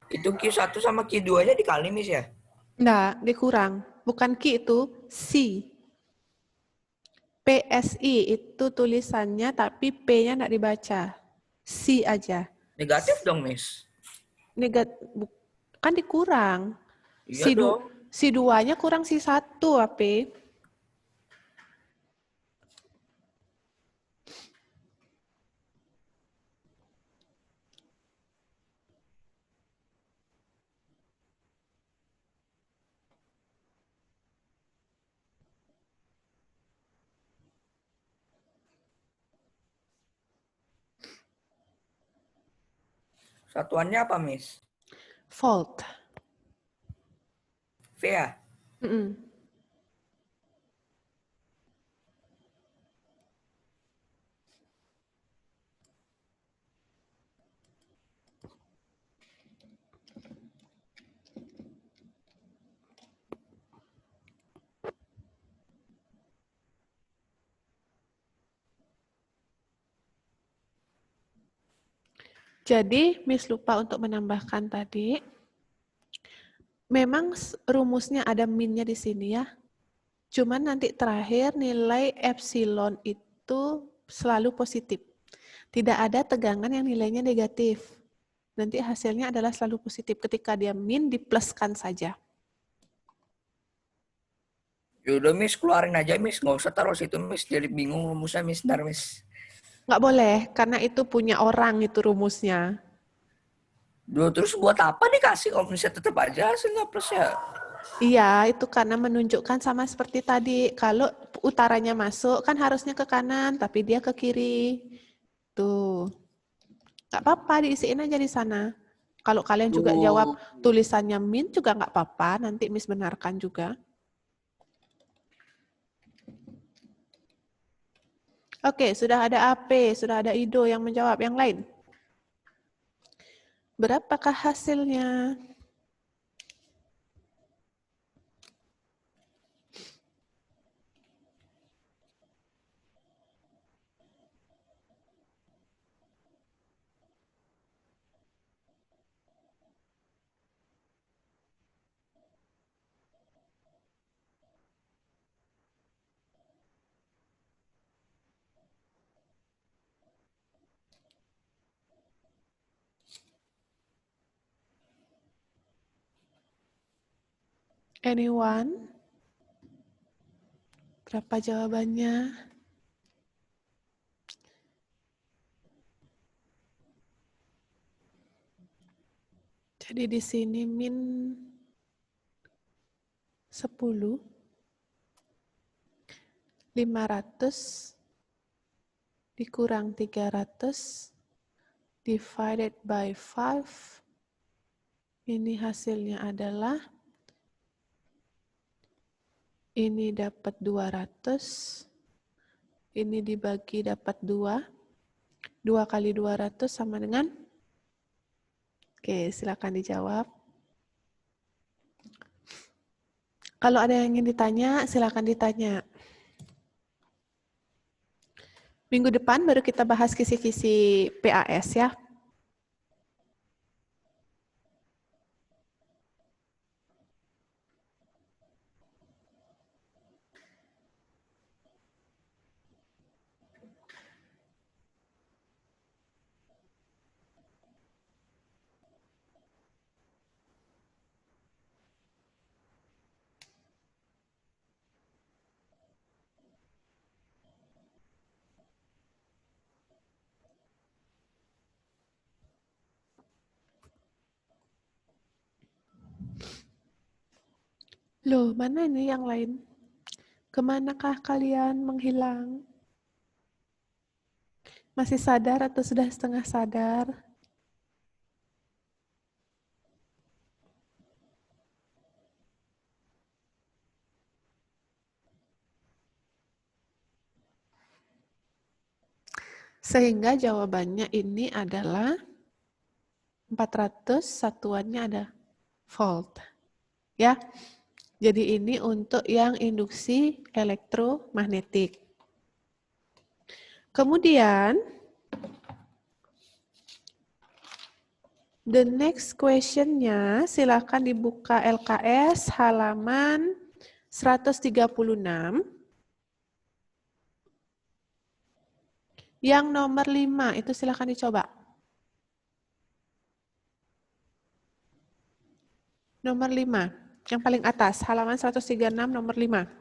Itu Q1 sama Q2-nya dikali, Miss ya? Enggak, dikurang. Bukan Q itu, C. PSI itu tulisannya tapi P-nya enggak dibaca. C aja. Negatif dong, Miss. Kan dikurang. Iya dong. Si 2-nya kurang si 1, AP. Satuannya apa, Miss? Volt. V ya? Mm-mm. Jadi, Miss lupa untuk menambahkan tadi. Memang rumusnya ada min-nya di sini ya. Cuman nanti terakhir nilai epsilon itu selalu positif. Tidak ada tegangan yang nilainya negatif. Nanti hasilnya adalah selalu positif. Ketika dia min, dipluskan saja. Yaudah, Miss, keluarin aja, Miss. Nggak usah taruh situ, Miss. Jadi bingung rumusnya, Miss. Ntar, Miss. Nggak boleh, karena itu punya orang itu rumusnya. Duh, terus buat apa dikasih kalau misalnya tetap aja hasilnya plus ya? Iya, itu karena menunjukkan sama seperti tadi. Kalau utaranya masuk, kan harusnya ke kanan, tapi dia ke kiri. Tuh. Nggak apa-apa, diisiin aja di sana. Kalau kalian juga jawab tulisannya min juga nggak apa-apa, nanti Miss benarkan juga. Oke, sudah ada AP, sudah ada Ido yang menjawab. Yang lain? Berapakah hasilnya? Anyone? Berapa jawabannya? Jadi di sini min 10, 500 dikurang 300 divided by 5. Ini hasilnya adalah ini dapat 200, ini dibagi dapat 2. 2 kali 200 sama dengan? Oke, silakan dijawab. Kalau ada yang ingin ditanya, silakan ditanya. Minggu depan baru kita bahas kisi-kisi PAS ya. Loh, mana ini yang lain? Kemanakah kalian menghilang? Masih sadar atau sudah setengah sadar? Sehingga jawabannya ini adalah 400, satuannya ada volt. Ya. Jadi ini untuk yang induksi elektromagnetik. Kemudian the next question-nya silakan dibuka LKS halaman 136. Yang nomor 5 itu silakan dicoba. Nomor 5, yang paling atas, halaman 136 nomor 5.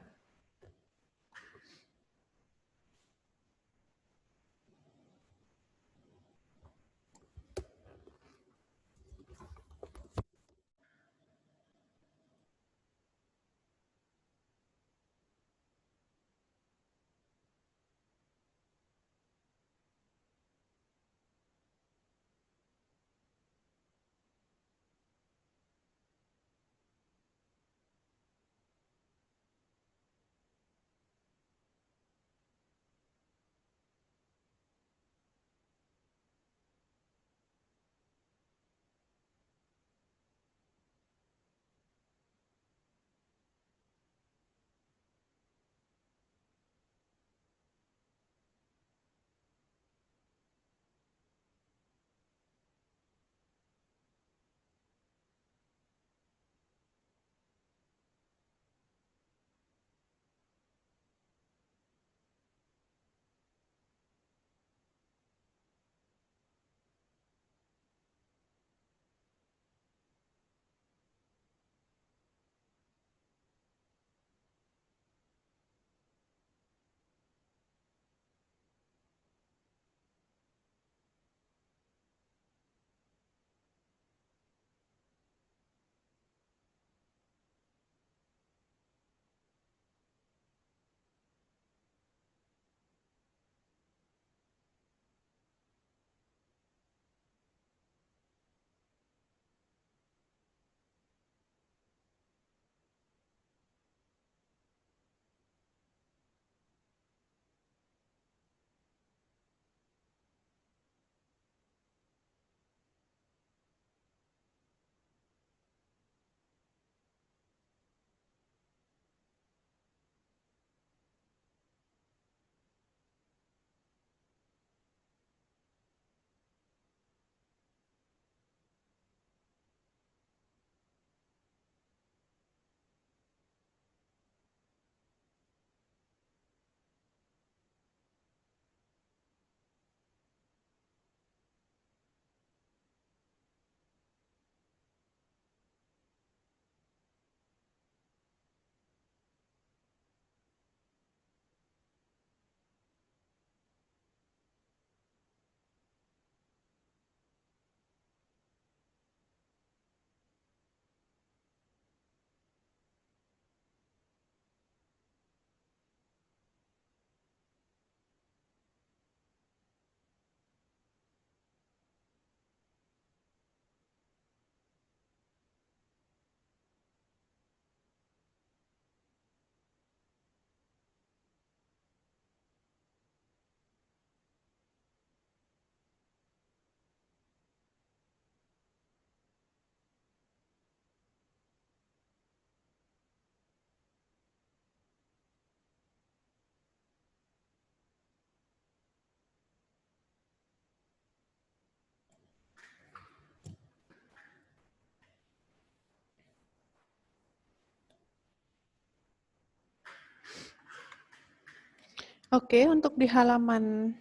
Oke, untuk di halaman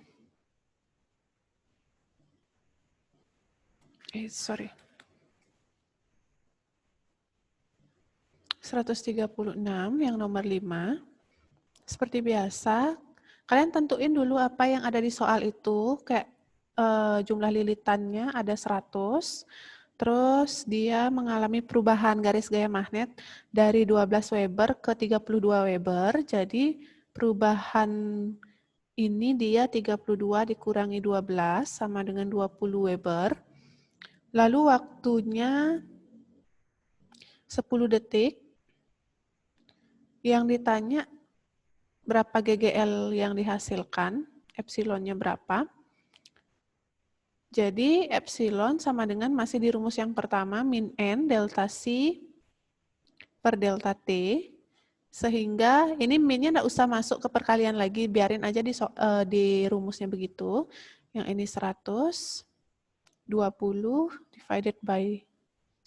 136 yang nomor 5. Seperti biasa, kalian tentuin dulu apa yang ada di soal itu, kayak jumlah lilitannya ada 100, terus dia mengalami perubahan garis gaya magnet dari 12 Weber ke 32 Weber, jadi perubahan Ini dia 32 dikurangi 12 sama dengan 20 Weber. Lalu waktunya 10 detik. Yang ditanya berapa GGL yang dihasilkan, epsilonnya berapa. Jadi epsilon sama dengan masih di rumus yang pertama, min N delta C per delta T. Sehingga ini min-nya nggak usah masuk ke perkalian lagi, biarin aja di rumusnya begitu. Yang ini 100, 20 divided by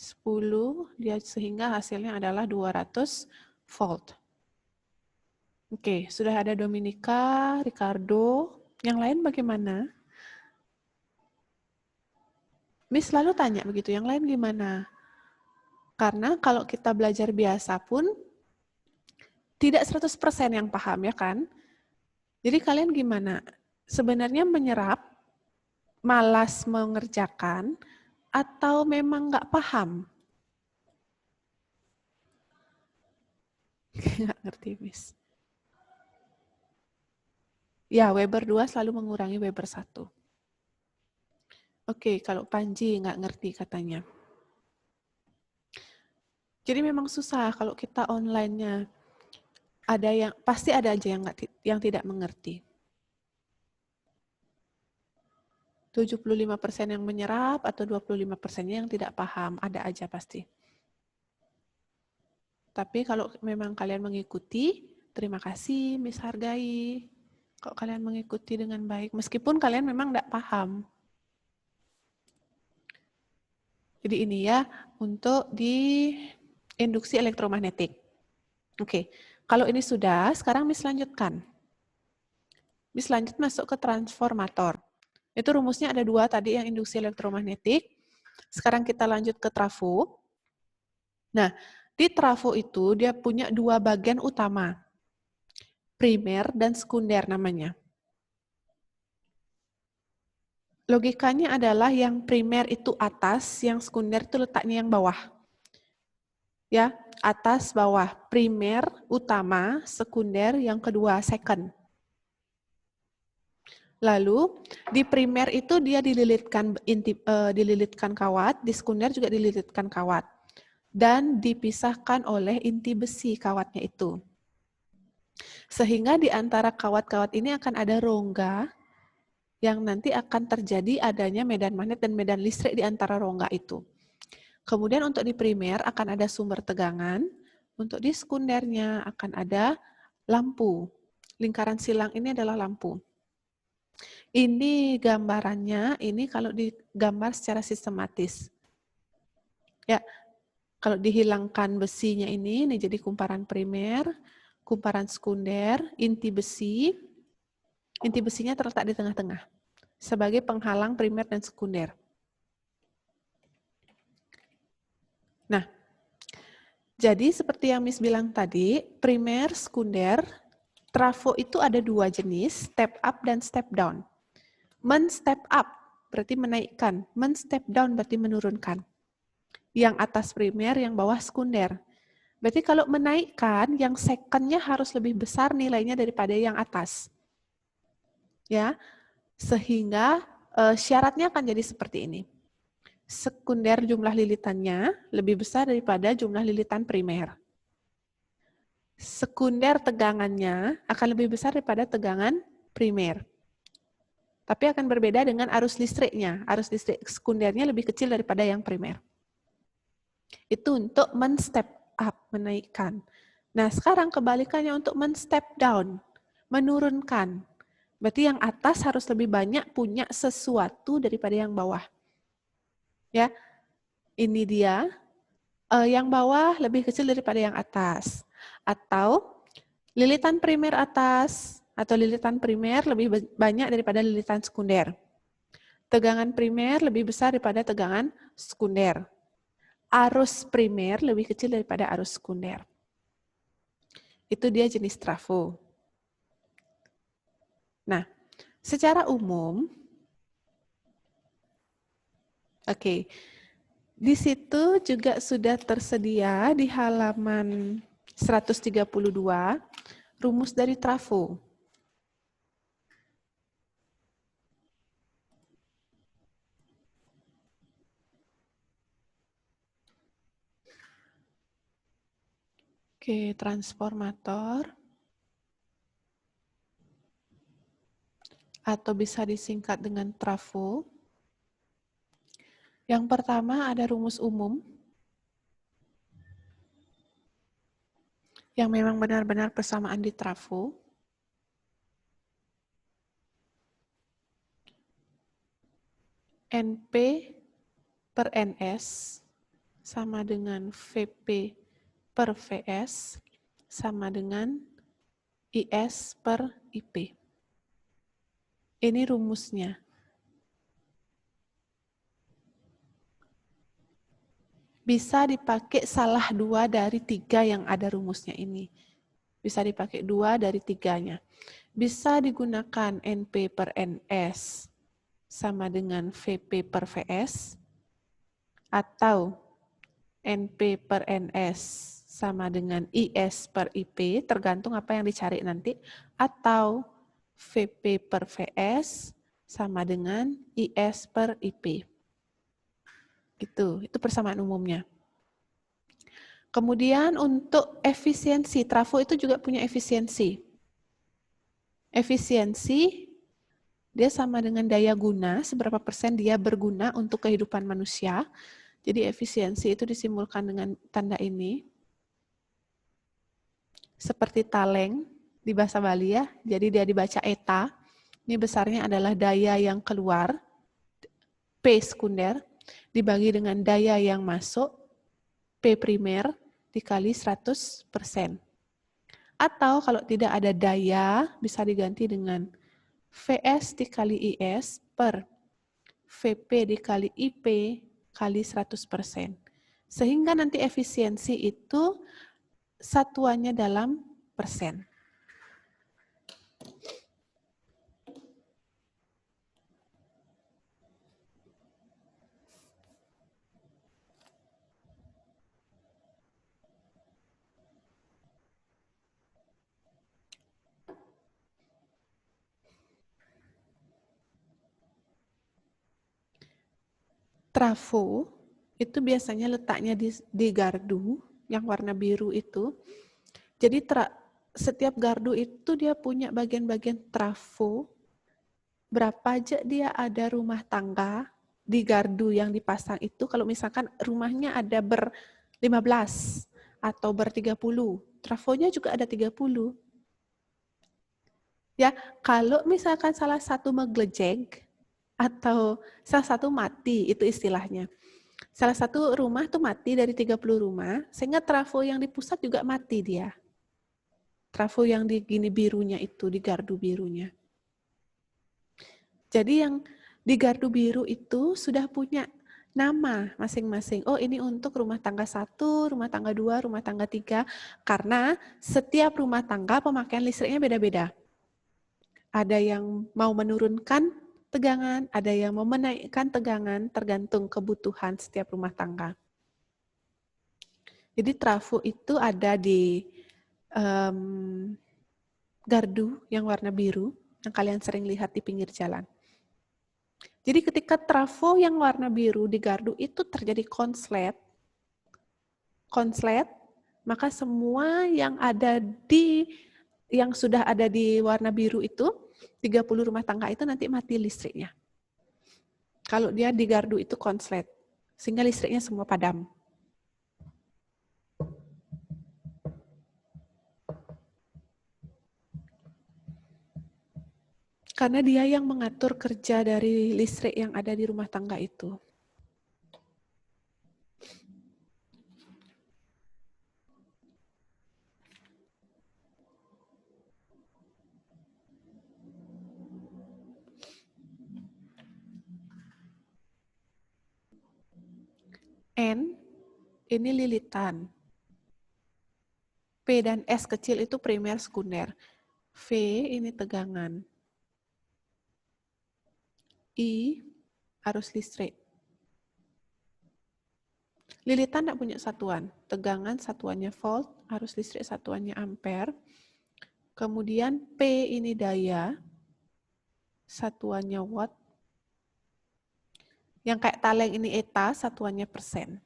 10, dia sehingga hasilnya adalah 200 volt. Oke, sudah ada Dominika, Ricardo. Yang lain bagaimana? Miss selalu tanya begitu, yang lain gimana? Karena kalau kita belajar biasa pun, tidak 100% yang paham, ya kan? Jadi kalian gimana? Sebenarnya menyerap, malas mengerjakan, atau memang nggak paham? Nggak ngerti, Miss. Ya, Weber 2 selalu mengurangi Weber 1. Oke, kalau Panji nggak ngerti katanya. Jadi memang susah kalau kita online-nya. Ada yang, pasti ada aja yang tidak mengerti. 75% yang menyerap atau 25%-nya yang tidak paham, ada aja pasti. Tapi kalau memang kalian mengikuti, terima kasih, Miss hargai. Kalau kalian mengikuti dengan baik, meskipun kalian memang tidak paham. Jadi ini ya, untuk di induksi elektromagnetik. Oke, kalau ini sudah, sekarang Miss lanjutkan. Miss lanjut masuk ke transformator. Itu rumusnya ada 2 tadi yang induksi elektromagnetik. Sekarang kita lanjut ke trafo. Nah, di trafo itu dia punya 2 bagian utama. Primer dan sekunder namanya. Logikanya adalah yang primer itu atas, yang sekunder itu letaknya yang bawah. Ya, atas bawah. Primer utama, sekunder yang kedua second. Lalu di primer itu dia dililitkan kawat, di sekunder juga dililitkan kawat. Dan dipisahkan oleh inti besi kawatnya itu. Sehingga di antara kawat-kawat ini akan ada rongga yang nanti akan terjadi adanya medan magnet dan medan listrik di antara rongga itu. Kemudian untuk di primer akan ada sumber tegangan, untuk di sekundernya akan ada lampu. Lingkaran silang ini adalah lampu. Ini gambarannya, ini kalau digambar secara sistematis. Ya, kalau dihilangkan besinya ini jadi kumparan primer, kumparan sekunder, inti besinya terletak di tengah-tengah sebagai penghalang primer dan sekunder. Nah, jadi seperti yang Miss bilang tadi, primer, sekunder, trafo itu ada 2 jenis, step up dan step down. Men-step up berarti menaikkan, men-step down berarti menurunkan. Yang atas primer, yang bawah sekunder. Berarti kalau menaikkan, yang second-nya harus lebih besar nilainya daripada yang atas. Ya, sehingga syaratnya akan jadi seperti ini. Sekunder jumlah lilitannya lebih besar daripada jumlah lilitan primer. Sekunder tegangannya akan lebih besar daripada tegangan primer. Tapi akan berbeda dengan arus listriknya. Arus listrik sekundernya lebih kecil daripada yang primer. Itu untuk men-step up, menaikkan. Nah, sekarang kebalikannya untuk men-step down, menurunkan. Berarti yang atas harus lebih banyak punya sesuatu daripada yang bawah. Ya, ini dia. Yang bawah lebih kecil daripada yang atas. Atau lilitan primer atas atau lilitan primer lebih banyak daripada lilitan sekunder. Tegangan primer lebih besar daripada tegangan sekunder. Arus primer lebih kecil daripada arus sekunder. Itu dia jenis trafo. Nah, secara umum, oke, di situ juga sudah tersedia di halaman 132 rumus dari trafo. Oke, transformator. Atau bisa disingkat dengan trafo. Yang pertama ada rumus umum. Yang memang benar-benar persamaan di trafo. NP per NS sama dengan VP per VS sama dengan IS per IP. Ini rumusnya. Bisa dipakai salah 2 dari 3 yang ada rumusnya ini. Bisa dipakai 2 dari 3-nya. Bisa digunakan NP per NS sama dengan VP per VS, atau NP per NS sama dengan IS per IP, tergantung apa yang dicari nanti, atau VP per VS sama dengan IS per IP. Gitu, itu persamaan umumnya. Kemudian untuk efisiensi, trafo itu juga punya efisiensi. Efisiensi, dia sama dengan daya guna, seberapa persen dia berguna untuk kehidupan manusia. Jadi efisiensi itu disimbolkan dengan tanda ini. Seperti taleng di bahasa Bali ya, jadi dia dibaca eta. Ini besarnya adalah daya yang keluar, P sekunder, dibagi dengan daya yang masuk, P primer, dikali 100%. Atau kalau tidak ada daya, bisa diganti dengan VS dikali IS per VP dikali IP kali 100%. Sehingga nanti efisiensi itu satuannya dalam persen. Trafo itu biasanya letaknya di gardu yang warna biru itu. Jadi setiap gardu itu dia punya bagian-bagian trafo. Berapa aja dia ada rumah tangga di gardu yang dipasang itu. Kalau misalkan rumahnya ada ber-15 atau ber-30, trafonya juga ada 30. Ya, kalau misalkan salah satu meglejek, atau salah satu mati, itu istilahnya. Salah satu rumah tuh mati dari 30 rumah, sehingga trafo yang di pusat juga mati dia. Trafo yang di gini birunya itu, di gardu birunya. Jadi yang di gardu biru itu sudah punya nama masing-masing. Oh, ini untuk rumah tangga 1, rumah tangga 2, rumah tangga 3. Karena setiap rumah tangga pemakaian listriknya beda-beda. Ada yang mau menurunkan tegangan, ada yang mau menaikkan tegangan, tergantung kebutuhan setiap rumah tangga. Jadi trafo itu ada di gardu yang warna biru, yang kalian sering lihat di pinggir jalan. Jadi ketika trafo yang warna biru di gardu itu terjadi konslet, maka semua yang sudah ada di warna biru itu, 30 rumah tangga itu nanti mati listriknya. Kalau dia di gardu itu konslet, sehingga listriknya semua padam. Karena dia yang mengatur kerja dari listrik yang ada di rumah tangga itu. N, ini lilitan. P dan S kecil itu primer sekunder. V, ini tegangan. I, arus listrik. Lilitan tidak punya satuan. Tegangan satuannya volt, arus listrik satuannya ampere. Kemudian P ini daya, satuannya watt. Yang kayak taleng ini eta, satuannya persen.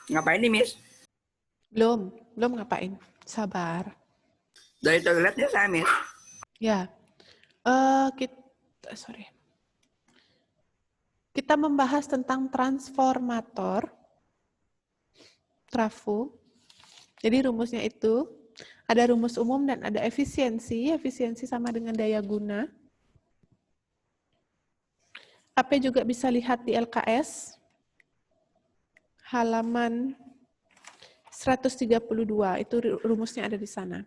Ngapain nih, Miss? Belum ngapain. Sabar. Dari toiletnya saya, Miss. Ya. Kita membahas tentang transformator trafo. Jadi rumusnya itu ada rumus umum dan ada efisiensi. Efisiensi sama dengan daya guna. AP juga bisa lihat di LKS. Halaman 132, itu rumusnya ada di sana.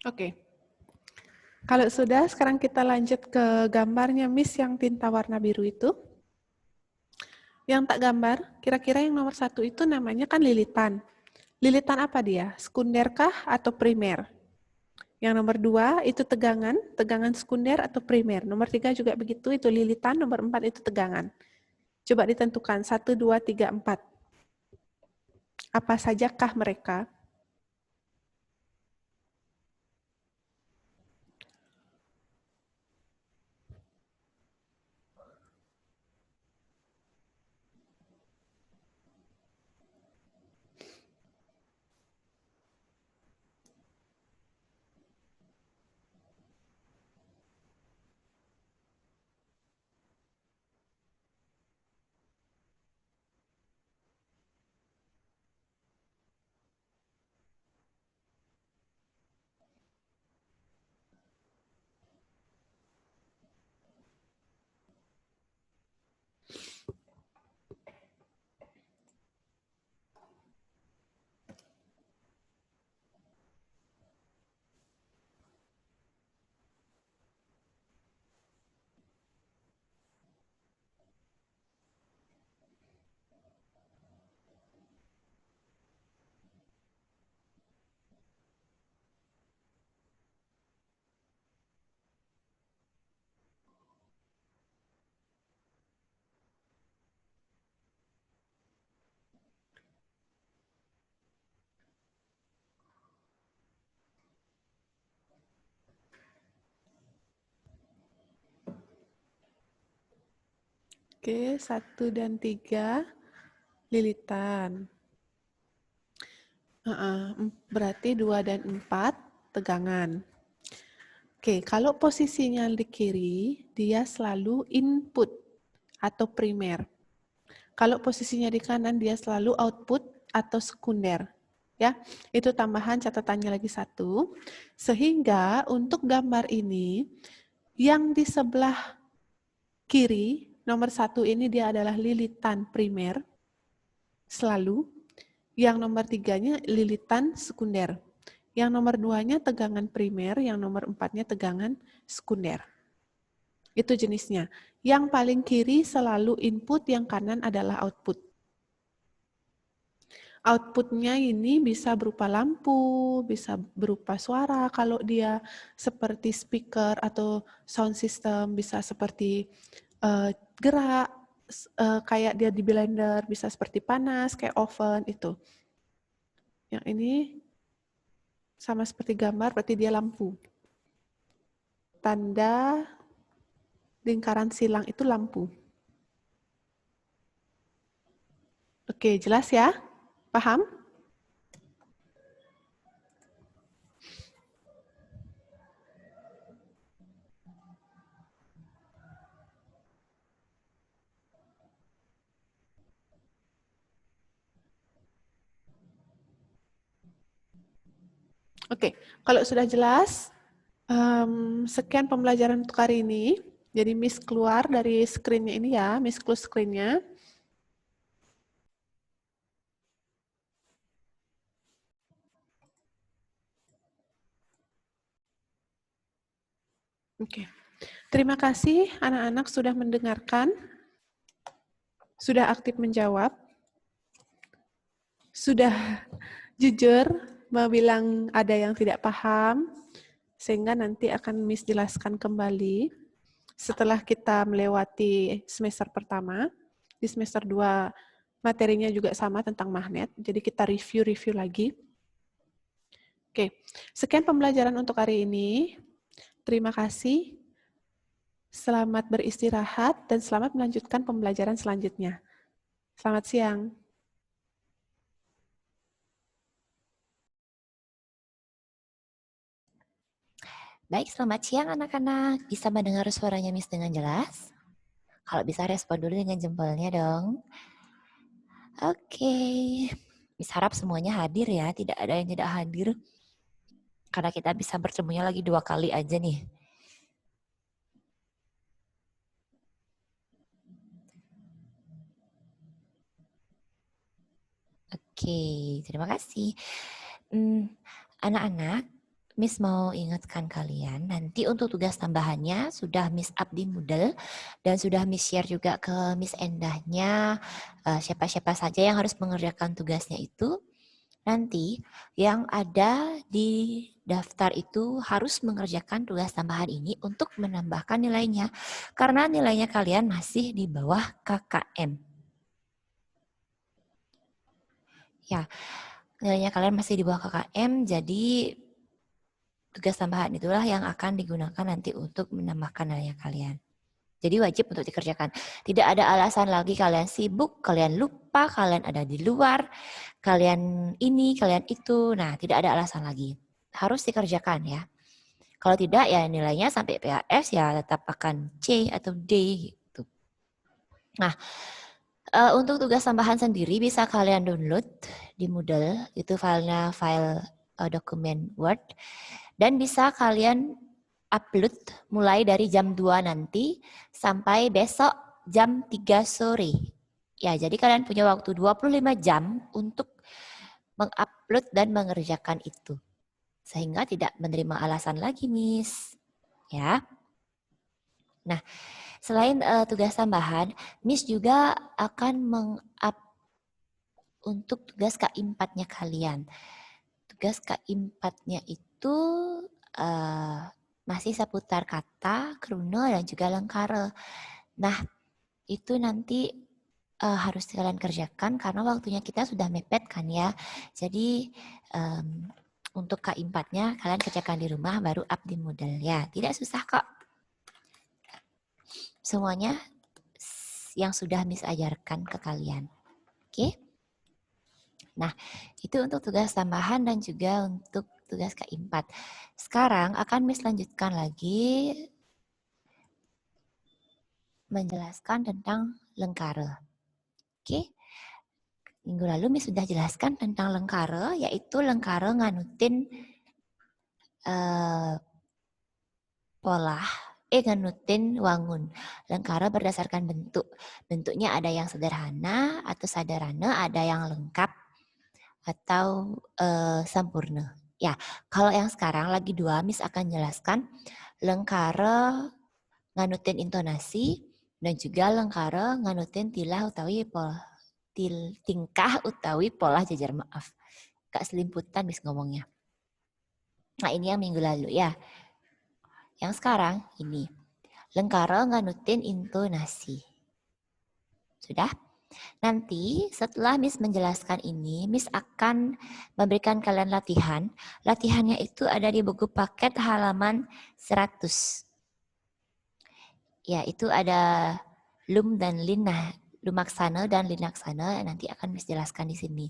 Oke. Kalau sudah, sekarang kita lanjut ke gambarnya Miss yang tinta warna biru itu. Yang tak gambar, kira-kira yang nomor 1 itu namanya kan lilitan. Lilitan apa dia? Sekunder kah atau primer? Yang nomor 2 itu tegangan sekunder atau primer. Nomor 3 juga begitu, itu lilitan. Nomor 4 itu tegangan. Coba ditentukan, 1, 2, 3, 4. Apa sajakah mereka? Oke, 1 dan 3 lilitan. Berarti 2 dan 4 tegangan. Oke, kalau posisinya di kiri, dia selalu input atau primer. Kalau posisinya di kanan, dia selalu output atau sekunder. Ya, itu tambahan catatannya lagi 1. Sehingga untuk gambar ini, yang di sebelah kiri, nomor 1 ini dia adalah lilitan primer, selalu. Yang nomor 3-nya lilitan sekunder. Yang nomor 2-nya tegangan primer, yang nomor 4-nya tegangan sekunder. Itu jenisnya. Yang paling kiri selalu input, yang kanan adalah output. Outputnya ini bisa berupa lampu, bisa berupa suara, kalau dia seperti speaker atau sound system, bisa seperti gerak, kayak dia di blender, bisa seperti panas, kayak oven, itu. Yang ini sama seperti gambar, berarti dia lampu. Tanda lingkaran silang itu lampu. Oke, jelas ya? Paham? Oke, kalau sudah jelas, sekian pembelajaran untuk hari ini. Jadi Miss keluar dari screen-nya ini ya, Miss close screen-nya. Oke, terima kasih anak-anak sudah mendengarkan, sudah aktif menjawab, sudah jujur bilang ada yang tidak paham, sehingga nanti akan Miss jelaskan kembali setelah kita melewati semester pertama. Di semester 2 materinya juga sama tentang magnet, jadi kita review lagi. Oke, sekian pembelajaran untuk hari ini. Terima kasih. Selamat beristirahat dan selamat melanjutkan pembelajaran selanjutnya. Selamat siang. Baik, selamat siang anak-anak. Bisa mendengar suaranya Miss dengan jelas? Kalau bisa respon dulu dengan jempolnya dong. Oke. Miss harap semuanya hadir ya, tidak ada yang tidak hadir. Karena kita bisa bertemunya lagi 2 kali aja nih. Oke, terima kasih. Anak-anak, Miss mau ingatkan kalian, nanti untuk tugas tambahannya sudah Miss up di Moodle dan sudah Miss share juga ke Miss Endahnya siapa-siapa saja yang harus mengerjakan tugasnya itu. Nanti yang ada di daftar itu harus mengerjakan tugas tambahan ini untuk menambahkan nilainya. Karena nilainya kalian masih di bawah KKM. Ya, nilainya kalian masih di bawah KKM, jadi tugas tambahan itulah yang akan digunakan nanti untuk menambahkan nilainya kalian. Jadi wajib untuk dikerjakan. Tidak ada alasan lagi kalian sibuk, kalian lupa, kalian ada di luar, kalian ini, kalian itu. Nah, tidak ada alasan lagi. Harus dikerjakan ya. Kalau tidak ya nilainya sampai PAS ya tetap akan C atau D gitu. Nah, untuk tugas tambahan sendiri bisa kalian download di Moodle, itu filenya file dokumen Word, dan bisa kalian upload mulai dari jam 2 nanti sampai besok jam 3 sore. Ya, jadi kalian punya waktu 25 jam untuk mengupload dan mengerjakan itu. Sehingga tidak menerima alasan lagi, Miss. Ya. Nah, selain tugas tambahan, Miss juga akan meng-up untuk tugas K4-nya kalian. Tugas K4-nya itu masih seputar kata, kruna, dan juga lengkara. Nah, itu nanti harus kalian kerjakan karena waktunya kita sudah mepet kan ya. Jadi untuk K4-nya kalian kerjakan di rumah baru up di Moodle ya. Tidak susah kok. Semuanya yang sudah Miss ajarkan ke kalian. Oke? Nah, itu untuk tugas tambahan dan juga untuk tugas K4. Sekarang akan Miss lanjutkan lagi menjelaskan tentang lengkara. Oke. Minggu lalu Miss sudah jelaskan tentang lengkara, yaitu lengkara nganutin pola, nganutin wangun. Lengkara berdasarkan bentuk. Bentuknya ada yang sederhana atau sadarana, ada yang lengkap atau sempurna. Ya, kalau yang sekarang lagi 2, Miss akan jelaskan lengkara nganutin intonasi dan juga lengkara nganutin tilah utawi tingkah utawi pola jajar maaf. Gak selimputan Miss ngomongnya. Nah, ini yang minggu lalu ya. Yang sekarang ini lengkara nganutin intonasi. Sudah? Nanti setelah Miss menjelaskan ini, Miss akan memberikan kalian latihan. Latihannya itu ada di buku paket halaman 100. Ya, itu ada Lum dan Lina, Lumaksana dan Linaksana, nanti akan Miss jelaskan di sini.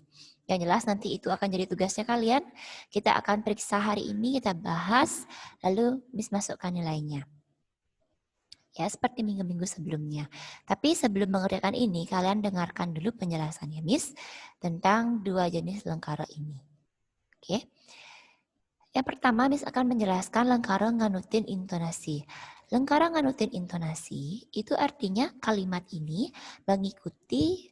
Yang jelas nanti itu akan jadi tugasnya kalian. Kita akan periksa hari ini, kita bahas, lalu Miss masukkan nilainya. Ya, seperti minggu-minggu sebelumnya. Tapi sebelum mengerjakan ini, kalian dengarkan dulu penjelasannya Miss tentang dua jenis lengkara ini. Oke. Yang pertama, Miss akan menjelaskan lengkara nganutin intonasi. Lengkara nganutin intonasi itu artinya kalimat ini mengikuti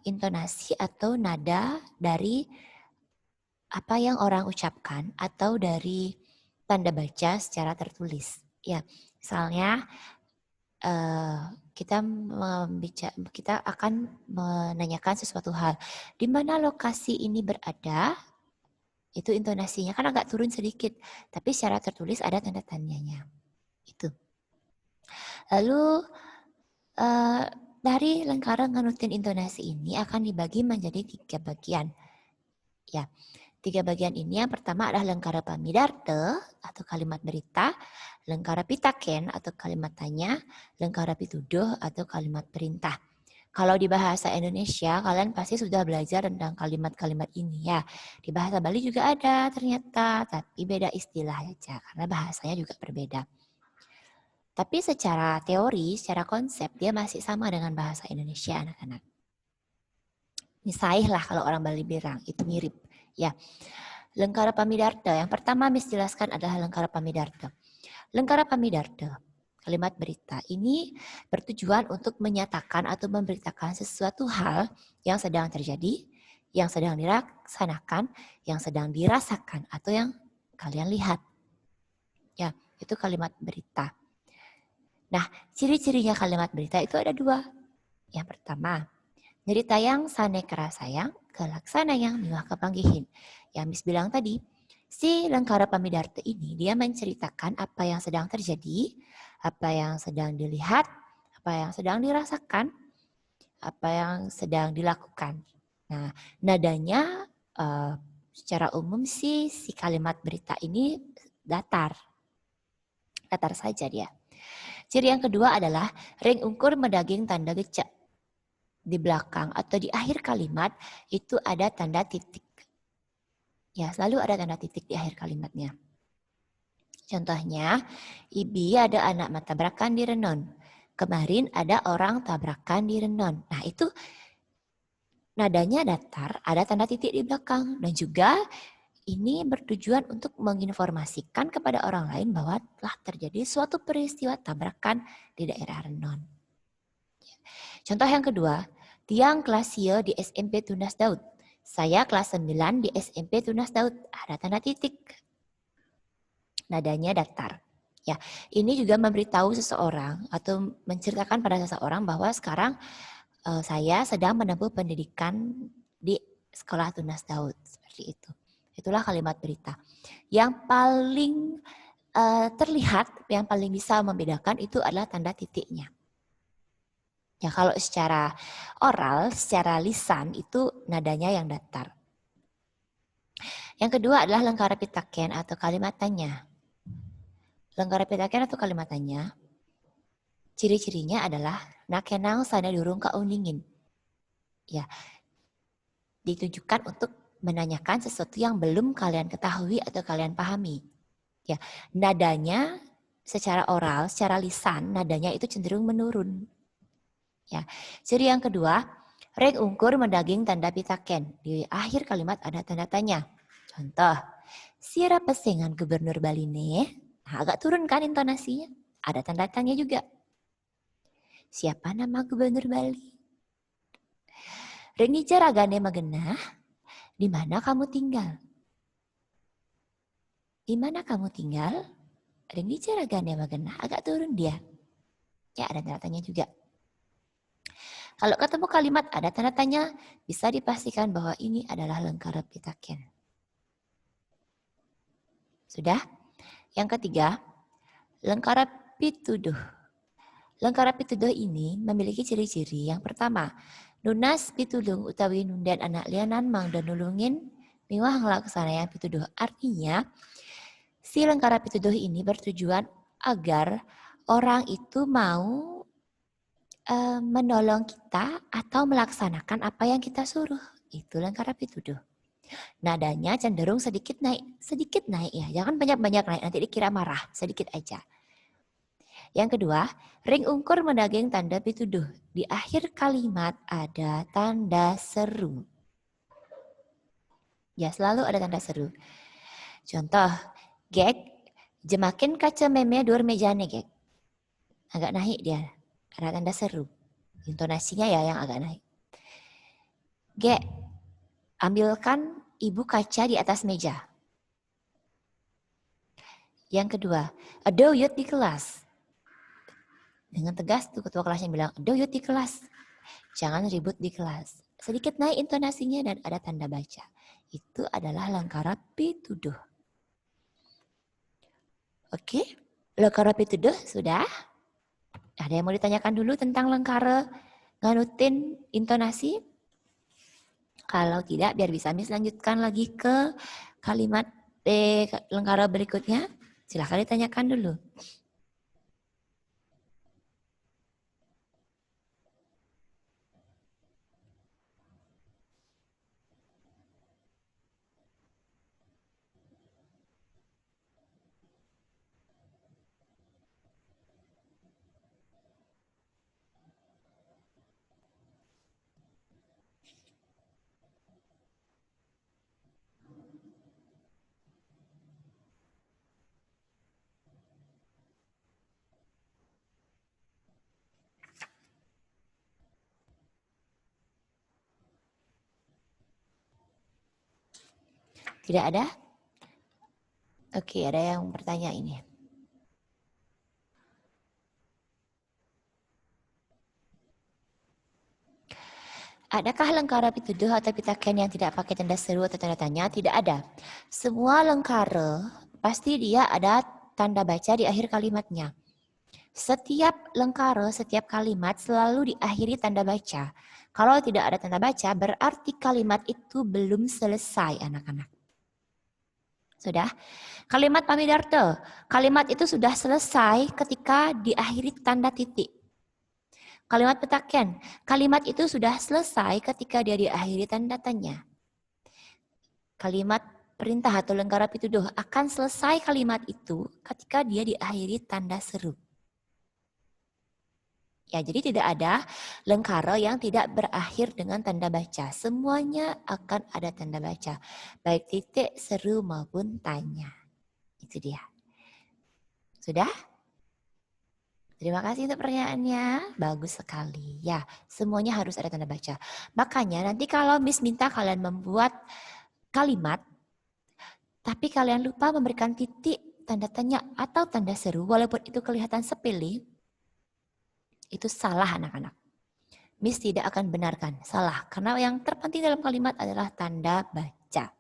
intonasi atau nada dari apa yang orang ucapkan atau dari tanda baca secara tertulis. Ya, misalnya kita akan menanyakan sesuatu hal. Di mana lokasi ini berada? Itu intonasinya kan agak turun sedikit, tapi secara tertulis ada tanda tanyanya. Itu. Lalu dari lengkara nganutin intonasi ini akan dibagi menjadi 3 bagian. Ya, 3 bagian ini yang pertama adalah lengkara pamidarte atau kalimat berita, lengkara pitaken atau kalimat tanya, lengkara pituduh atau kalimat perintah. Kalau di bahasa Indonesia kalian pasti sudah belajar tentang kalimat-kalimat ini ya. Di bahasa Bali juga ada ternyata, tapi beda istilah aja karena bahasanya juga berbeda. Tapi secara teori, secara konsep dia masih sama dengan bahasa Indonesia anak-anak. Misaih lah kalau orang Bali bilang, itu mirip. Ya, lengkara pamidarte. Yang pertama Miss jelaskan adalah lengkara pamidarte. Lengkara pamidarte, kalimat berita ini bertujuan untuk menyatakan atau memberitakan sesuatu hal yang sedang terjadi, yang sedang dilaksanakan, yang sedang dirasakan, atau yang kalian lihat. Ya, itu kalimat berita. Nah, ciri-cirinya kalimat berita itu ada 2. Yang pertama, nyerita yang sane kerasayang, kelaksana yang miwah kepanggihin. Yang Miss bilang tadi, si lengkara pamidarte ini dia menceritakan apa yang sedang terjadi, apa yang sedang dilihat, apa yang sedang dirasakan, apa yang sedang dilakukan. Nah, nadanya secara umum sih si kalimat berita ini datar. Datar saja dia. Ciri yang kedua adalah ring ungkur medaging tanda gecek. Di belakang atau di akhir kalimat itu ada tanda titik. Ya, selalu ada tanda titik di akhir kalimatnya. Contohnya, Ibi ada anak matabrakan di Renon. Kemarin ada orang tabrakan di Renon. Nah, itu nadanya datar, ada tanda titik di belakang. Dan juga ini bertujuan untuk menginformasikan kepada orang lain bahwa telah terjadi suatu peristiwa tabrakan di daerah Renon. Contoh yang kedua, tiang kelas Y di SMP Tunas Daud. Saya kelas 9 di SMP Tunas Daud. Ada tanda titik. Nadanya datar. Ya, ini juga memberitahu seseorang atau menceritakan pada seseorang bahwa sekarang saya sedang menempuh pendidikan di sekolah Tunas Daud. Seperti itu. Itulah kalimat berita. Yang paling terlihat, yang paling bisa membedakan itu adalah tanda titiknya. Ya, kalau secara oral, secara lisan itu nadanya yang datar. Yang kedua adalah lengkara pitaken atau kalimat tanya. Lengkara pitaken atau kalimat tanya, ciri-cirinya adalah nakenang sana durung kauningin. Ya, ditujukan untuk menanyakan sesuatu yang belum kalian ketahui atau kalian pahami. Ya, nadanya secara oral, secara lisan, nadanya itu cenderung menurun. Ya, ciri yang kedua, reng ungkur mendaging tanda pitaken. Di akhir kalimat ada tanda tanya. Contoh, siapa pesengan Gubernur Bali nih? Nah, agak turun kan intonasinya? Ada tanda tanya juga. Siapa nama Gubernur Bali? Reng nijaragane magenah, di mana kamu tinggal? Di mana kamu tinggal? Reng nijaragane magenah, agak turun dia. Ya, ada tanda tanya juga. Kalau ketemu kalimat ada tanda tanya, bisa dipastikan bahwa ini adalah lengkara pitaken. Sudah? Yang ketiga, lengkara pituduh. Lengkara pituduh ini memiliki ciri-ciri. Yang pertama, nunas pitulung utawi nunden anak lianan mang dan nulungin miwah ngelaksana yang pituduh. Artinya, si lengkara pituduh ini bertujuan agar orang itu mau menolong kita atau melaksanakan apa yang kita suruh. Itu lengkara pituduh. Nadanya cenderung sedikit naik ya. Jangan banyak-banyak naik, nanti dikira marah, sedikit aja. Yang kedua, ring ungkur mendaging tanda pituduh. Di akhir kalimat ada tanda seru. Ya, selalu ada tanda seru. Contoh, gek, jemakin kaca meme dur mejane gek. Agak naik dia, ada tanda seru. Intonasinya ya yang agak naik. Gek, ambilkan ibu kaca di atas meja. Yang kedua, aduh yut di kelas. Dengan tegas tuh ketua kelasnya bilang, aduh yut di kelas. Jangan ribut di kelas. Sedikit naik intonasinya dan ada tanda baca. Itu adalah lengkara pituduh. Oke, lengkara pituduh sudah. Ada yang mau ditanyakan dulu tentang lengkara nganutin intonasi? Kalau tidak, biar bisa Miss lanjutkan lagi ke kalimat lengkara berikutnya. Silahkan ditanyakan dulu. Tidak ada? Oke, ada yang bertanya ini. Adakah lengkara pituduh atau pitaken yang tidak pakai tanda seru atau tanda tanya? Tidak ada. Semua lengkara pasti dia ada tanda baca di akhir kalimatnya. Setiap lengkara, setiap kalimat selalu diakhiri tanda baca. Kalau tidak ada tanda baca, berarti kalimat itu belum selesai, anak-anak. Sudah? Kalimat pamidarta. Kalimat itu sudah selesai ketika diakhiri tanda titik. Kalimat petaken. Kalimat itu sudah selesai ketika dia diakhiri tanda tanya. Kalimat perintah atau lengkara pituduh akan selesai kalimat itu ketika dia diakhiri tanda seru. Ya, jadi tidak ada lengkara yang tidak berakhir dengan tanda baca. Semuanya akan ada tanda baca. Baik titik, seru maupun tanya. Itu dia. Sudah? Terima kasih untuk pertanyaannya. Bagus sekali. Ya, semuanya harus ada tanda baca. Makanya nanti kalau Miss minta kalian membuat kalimat, tapi kalian lupa memberikan titik, tanda tanya, atau tanda seru, walaupun itu kelihatan sepele, itu salah anak-anak. Miss tidak akan benarkan. Salah. Karena yang terpenting dalam kalimat adalah tanda baca.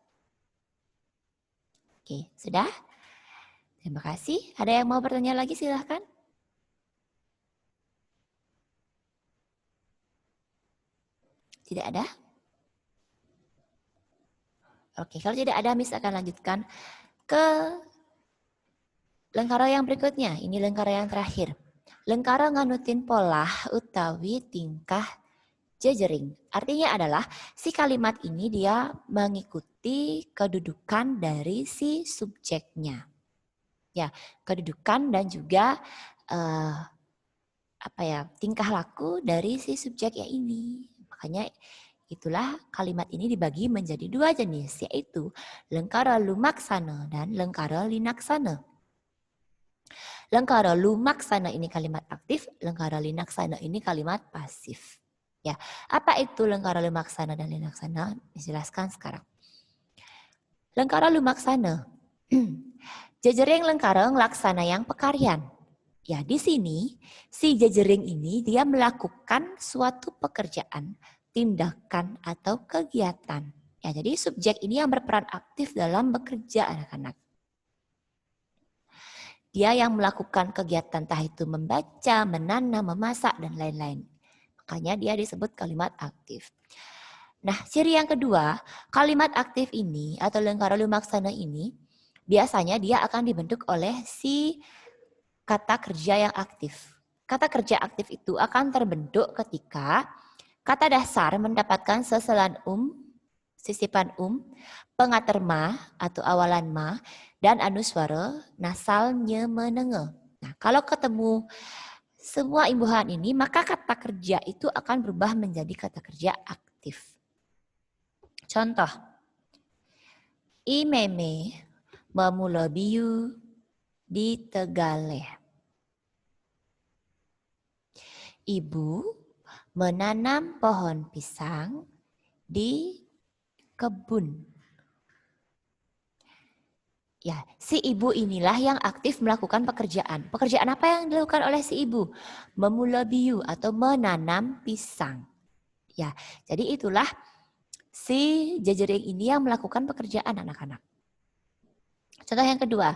Oke, sudah? Terima kasih. Ada yang mau bertanya lagi? Silahkan. Tidak ada? Oke, kalau tidak ada, Miss akan lanjutkan ke lengkara yang berikutnya. Ini lengkara yang terakhir. Lengkara nganutin pola utawi tingkah jejering. Artinya adalah si kalimat ini dia mengikuti kedudukan dari si subjeknya. Ya, kedudukan dan juga tingkah laku dari si subjeknya ini. Makanya itulah kalimat ini dibagi menjadi dua jenis, yaitu lengkara lumaksana dan lengkara linaksana. Lengkara lumaksana ini kalimat aktif, lengkara linaksana ini kalimat pasif. Ya, apa itu lengkara lumaksana dan linaksana? Dijelaskan sekarang. Lengkara lumaksana, jejering lengkara ngelaksana yang pekaryan. Ya, di sini si jejering ini dia melakukan suatu pekerjaan, tindakan atau kegiatan. Ya, jadi subjek ini yang berperan aktif dalam bekerja, anak-anak. Dia yang melakukan kegiatan entah itu membaca, menanam, memasak, dan lain-lain. Makanya dia disebut kalimat aktif. Nah, ciri yang kedua, kalimat aktif ini atau lengkara lumaksana ini biasanya dia akan dibentuk oleh si kata kerja yang aktif. Kata kerja aktif itu akan terbentuk ketika kata dasar mendapatkan seselan sisipan pengatar ma atau awalan ma, dan anuswara nasal nye menenge. Nah, kalau ketemu semua imbuhan ini, maka kata kerja itu akan berubah menjadi kata kerja aktif. Contoh, imeme memula biu di Tegaleh. Ibu menanam pohon pisang di kebun. Ya, si ibu inilah yang aktif melakukan pekerjaan. Pekerjaan apa yang dilakukan oleh si ibu? Memula biu atau menanam pisang. Ya, jadi itulah si jejering ini yang melakukan pekerjaan anak-anak. Contoh yang kedua,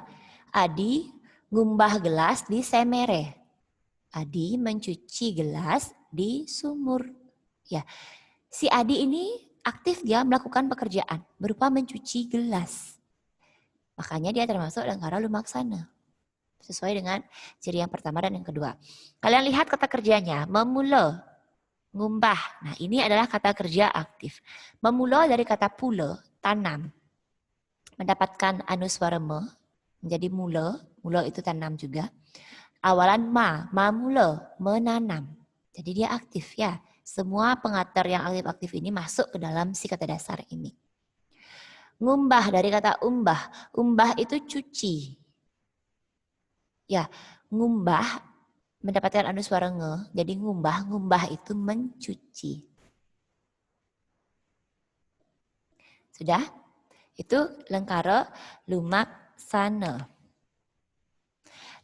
Adi ngumbah gelas di semere. Adi mencuci gelas di sumur. Ya, si Adi ini aktif dia melakukan pekerjaan berupa mencuci gelas. Makanya dia termasuk lengkara lumaksana. Sesuai dengan ciri yang pertama dan yang kedua. Kalian lihat kata kerjanya, memula, ngumbah. Nah, ini adalah kata kerja aktif. Memula dari kata pula, tanam. Mendapatkan anuswara me, menjadi mula. Mula itu tanam juga. Awalan ma mula, menanam. Jadi dia aktif ya. Semua pengatar yang aktif-aktif ini masuk ke dalam si kata dasar ini. Ngumbah dari kata umbah. Umbah itu cuci. Ya, ngumbah mendapatkan anuswara nge. Jadi ngumbah itu mencuci. Sudah? Itu lengkara lumaksana.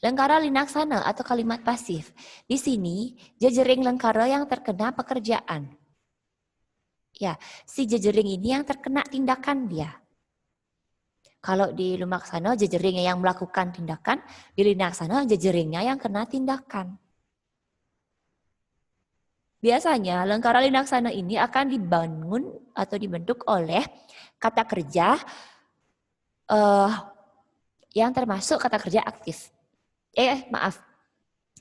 Lengkara linaksana atau kalimat pasif. Di sini jejering lengkara yang terkena pekerjaan. Ya, si jejering ini yang terkena tindakan dia. Kalau di lumaksana jejeringnya yang melakukan tindakan, di linaksana jejeringnya yang kena tindakan. Biasanya lengkara linaksana ini akan dibangun atau dibentuk oleh kata kerja yang termasuk kata kerja aktif.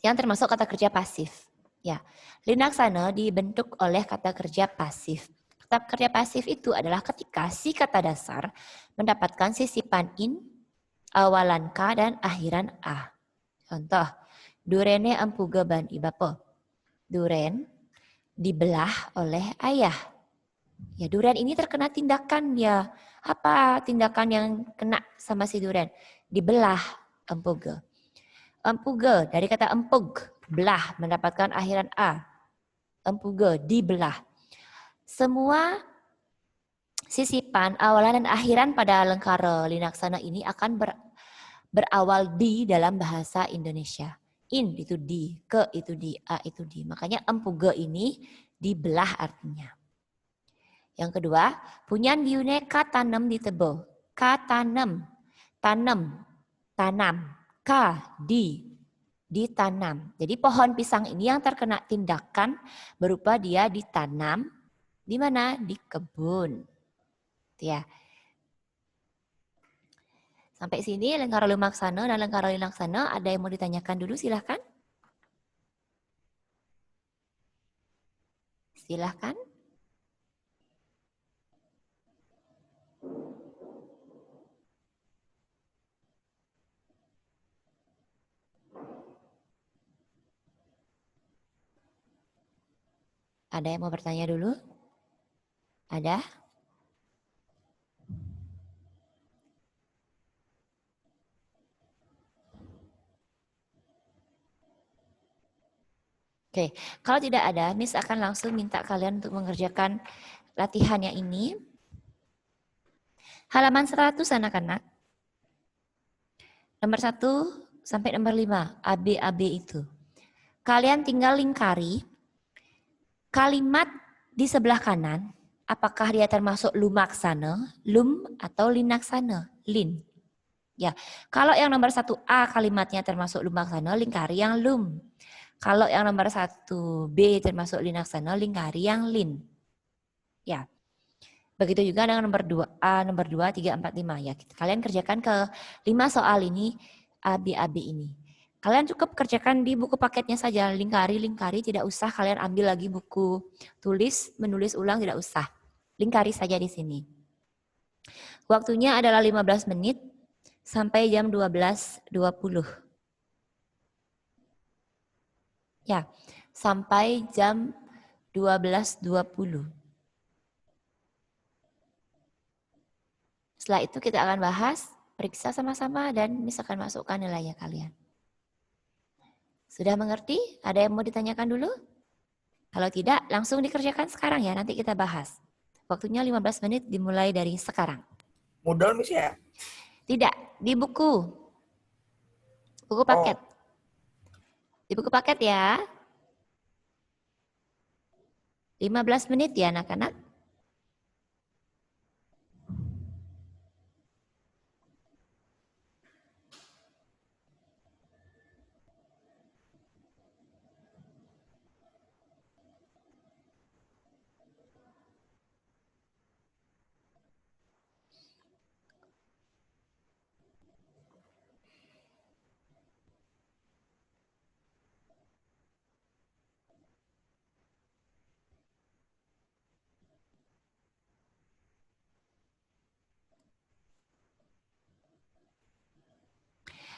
Yang termasuk kata kerja pasif. Ya, linaksana dibentuk oleh kata kerja pasif. Kata kerja pasif itu adalah ketika si kata dasar mendapatkan sisipan in, awalan ka, dan akhiran a. Contoh, durene empuga ban ibapo. Duren dibelah oleh ayah. Ya, duren ini terkena tindakan dia. Apa tindakan yang kena sama si duren? Dibelah empuga. Empuga dari kata empug, belah, mendapatkan akhiran a. Empuga dibelah. Semua sisipan awalan dan akhiran pada lengkara linaksana ini akan berawal di dalam bahasa Indonesia. In itu di, ke itu di, a itu di. Makanya empuga ini dibelah artinya. Yang kedua, punyan diune ka tanam di tebo. Ka tanam, tanam. Ka ditanam. Jadi pohon pisang ini yang terkena tindakan berupa dia ditanam. Di mana? Di kebun. Ya. Sampai sini lengkara lumaksana dan lengkara linaksana. Ada yang mau ditanyakan dulu? Silahkan. Silahkan. Ada yang mau bertanya dulu? Ada? Oke, kalau tidak ada, Miss akan langsung minta kalian untuk mengerjakan latihannya ini. Halaman 100 anak-anak. Nomor 1 sampai nomor 5, AB itu. Kalian tinggal lingkari kalimat di sebelah kanan. Apakah dia termasuk lumaksana, lum, atau linaksana, lin. Ya, kalau yang nomor 1A kalimatnya termasuk lumaksana, lingkari yang lum. Kalau yang nomor 1B termasuk linaksana, lingkari yang lin. Ya. Begitu juga dengan nomor 2A, nomor 2, 3, 4, 5. Ya, kalian kerjakan ke 5 soal ini, AB ini. Kalian cukup kerjakan di buku paketnya saja, lingkari, tidak usah kalian ambil lagi buku tulis, menulis ulang, tidak usah. Lingkari saja di sini. Waktunya adalah 15 menit sampai jam 12.20. Ya, sampai jam 12.20. Setelah itu kita akan bahas, periksa sama-sama, dan misalkan masukkan nilainya kalian. Sudah mengerti? Ada yang mau ditanyakan dulu? Kalau tidak, langsung dikerjakan sekarang ya, nanti kita bahas. Waktunya 15 menit dimulai dari sekarang. Modal Miss ya? Tidak, di buku. Buku paket. Di buku paket ya. 15 menit ya anak-anak.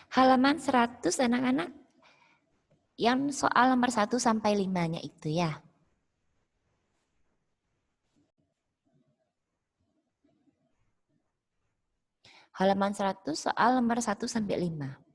Halaman 100 anak-anak. Yang soal nomor 1 sampai 5-nya itu ya. Halaman 100 soal nomor 1 sampai 5.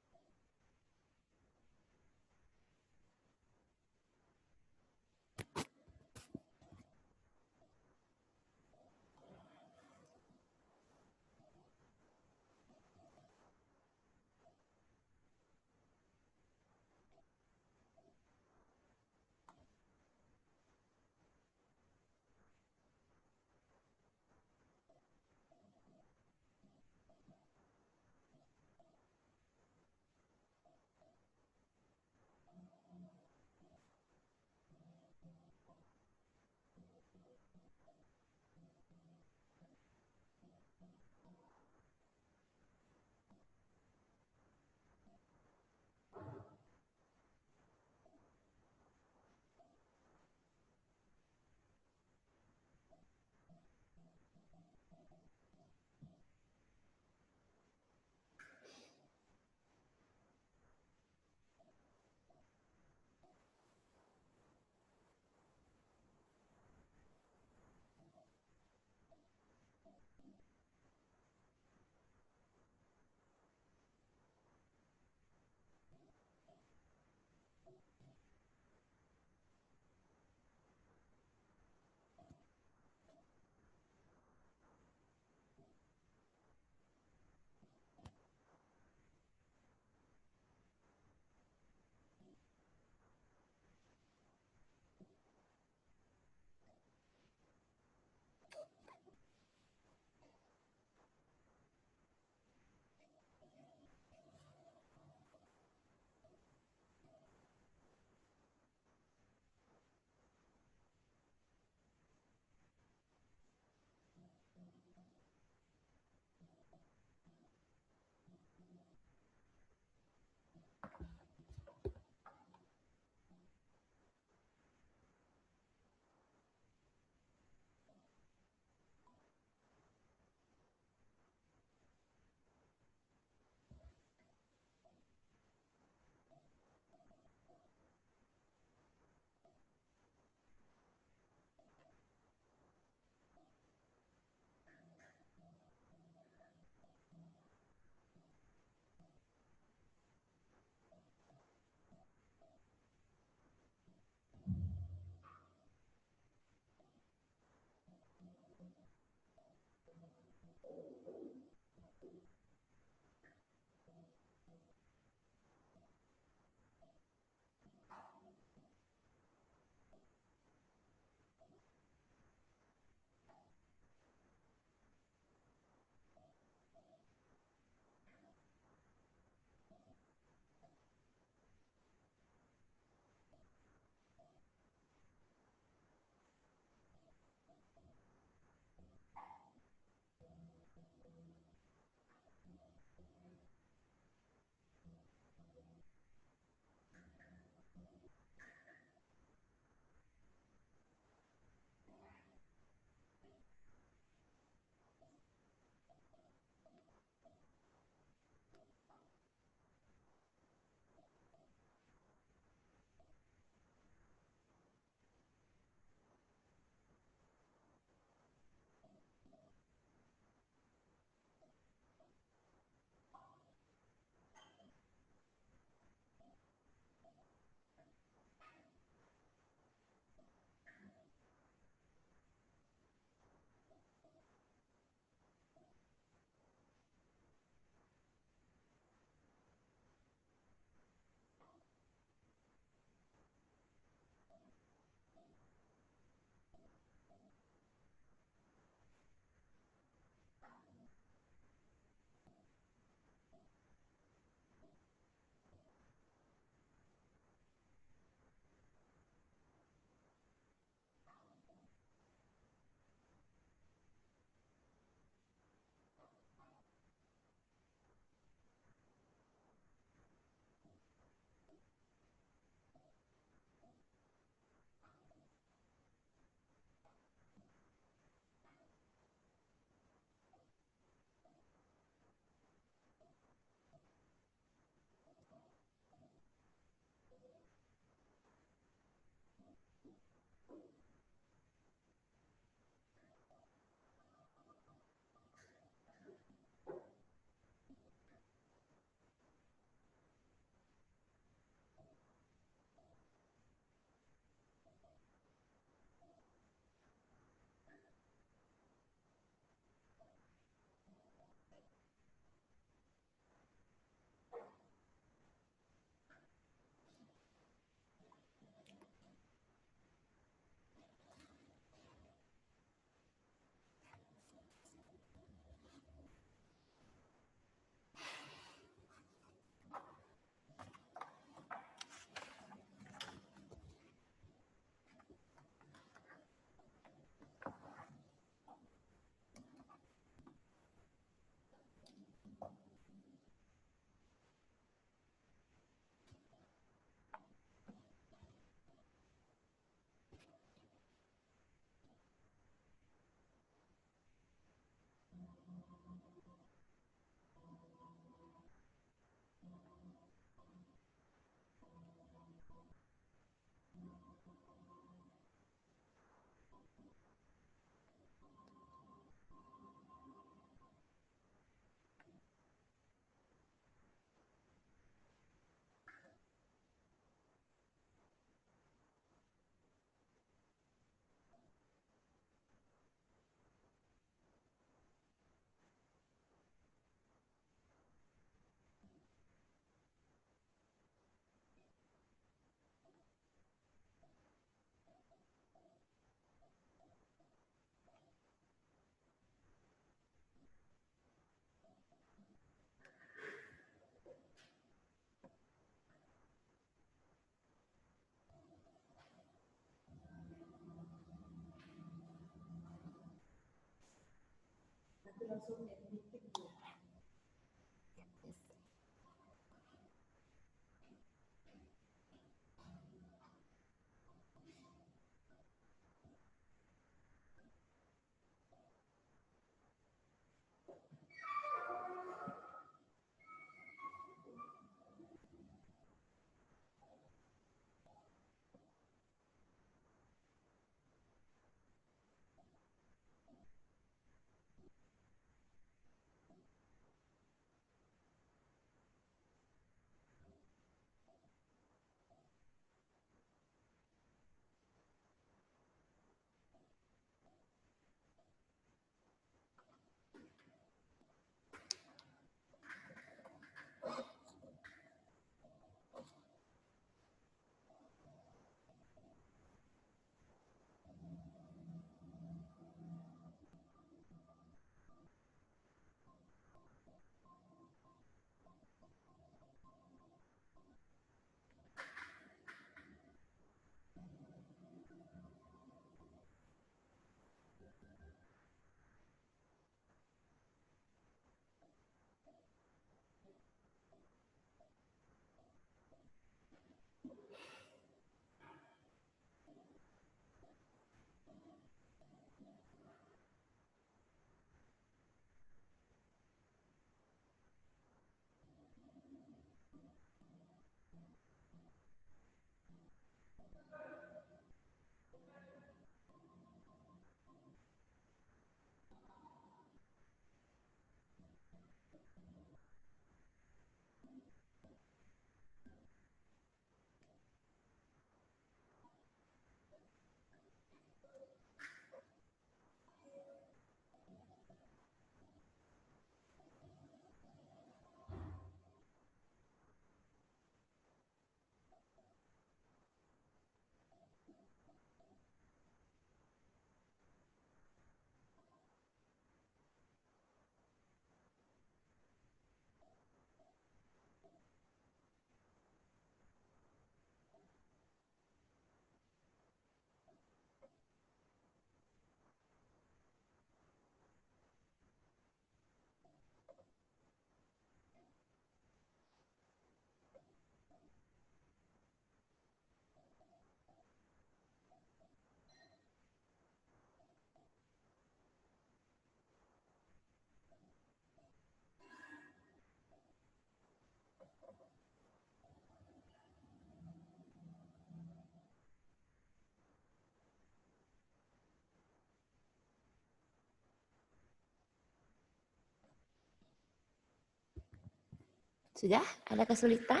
Sudah? Ada kesulitan?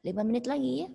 5 menit lagi ya.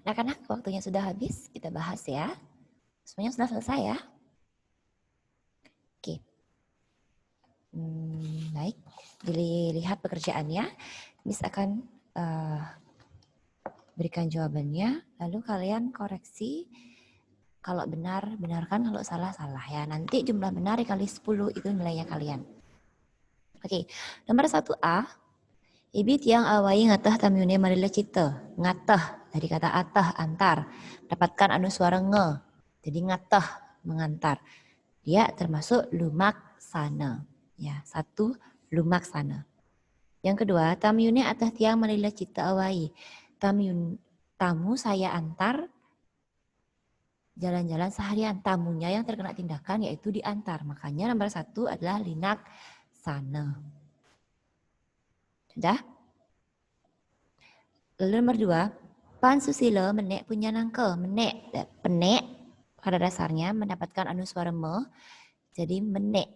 Anak-anak, waktunya sudah habis, kita bahas ya. Semuanya sudah selesai ya. Oke. Baik, dilihat pekerjaannya. Miss akan berikan jawabannya, lalu kalian koreksi. Kalau benar, benarkan. Kalau salah, salah ya. Nanti jumlah benar dikali 10 itu nilainya kalian. Oke, nomor 1A. Ibi tiang awai ngatah tamyune marila cita. Ngatah, dari kata atah, antar. Dapatkan anu suara nge. Jadi ngatah, mengantar. Dia termasuk lumak sana. Ya, 1 lumak sana. Yang kedua, tamyune atah tiang marila cita awai. Tamu saya antar jalan-jalan seharian. Tamunya yang terkena tindakan yaitu diantar. Makanya nomor 1 adalah linak sana. Sudah? Lalu nomor 2, pan susilo menek punya nangke. Menek, penek pada dasarnya mendapatkan anuswara me. Jadi menek.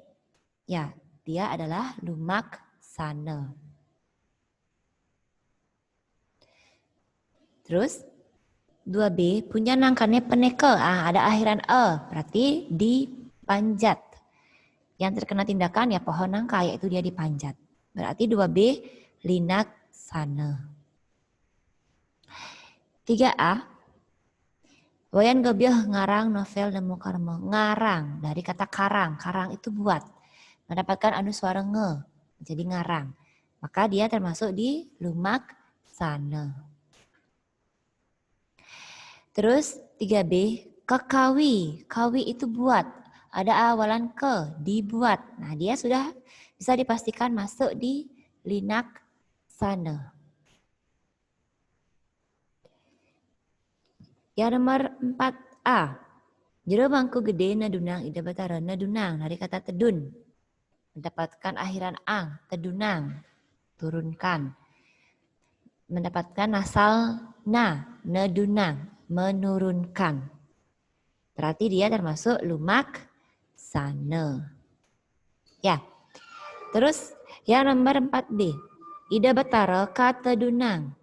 Ya, dia adalah lumak sana. Terus 2B punya nangkannya peneke. Ada akhiran e, berarti dipanjat. Yang terkena tindakan ya pohon nangka, yaitu dia dipanjat. Berarti 2B linak sana. 3A, Wayan Gobiah ngarang novel nemu karma. Ngarang, dari kata karang. Karang itu buat. Mendapatkan anuswara nge, jadi ngarang. Maka dia termasuk di lumak sana. Terus 3B, kekawi. Kawi itu buat. Ada awalan ke, dibuat. Nah, dia sudah bisa dipastikan masuk di linak sana. Yang nomor 4A. Jero bangku gede nadunang ida batara. Nadunang dari kata tedun. Mendapatkan akhiran ang, tedunang. Turunkan. Mendapatkan nasal na, nadunang. Menurunkan. Berarti dia termasuk lumak sana. Ya. Terus yang nomor 4B. Ida batara kata dunang.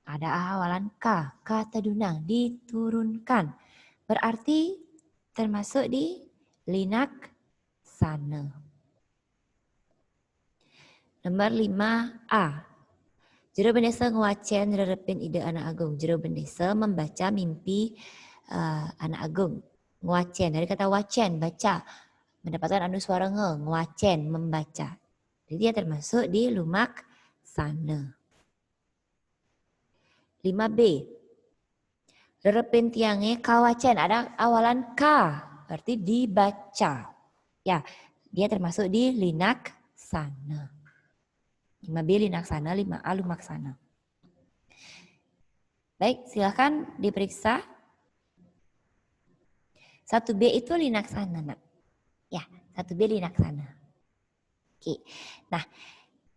Ada awalan K, kata dunang, diturunkan. Berarti termasuk di linak sana. Nomor 5A. Jero bendesa ngwacen rerepin ide anak agung. Jero bendesa membaca mimpi anak agung. Ngwacen, dari kata wacen, baca. Mendapatkan anuswara nge, ngwacen, membaca. Jadi dia termasuk di lumak sana. 5B. Rerepin tiangnya kawacen, ada awalan K, berarti dibaca. Ya, dia termasuk di linak sana. 5B linak sana, 5A lumak sana. Baik, silakan diperiksa. 1B itu linak sana, nak. Ya, 1B linak sana. Oke. Nah,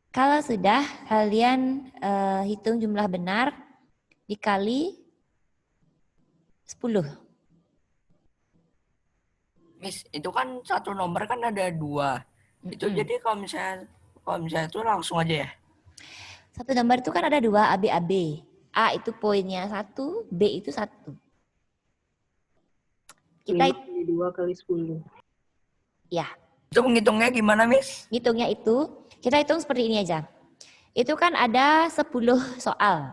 kalau sudah kalian hitung jumlah benar dikali 10. Miss, itu kan satu nomor kan ada 2. Itu jadi kalau misalnya itu langsung aja ya. Satu nomor itu kan ada 2 AB. A itu poinnya 1, B itu 1. Kita 2 kali 10. Ya. Itu menghitungnya gimana, Miss? Hitungnya itu, kita hitung seperti ini aja. Itu kan ada 10 soal.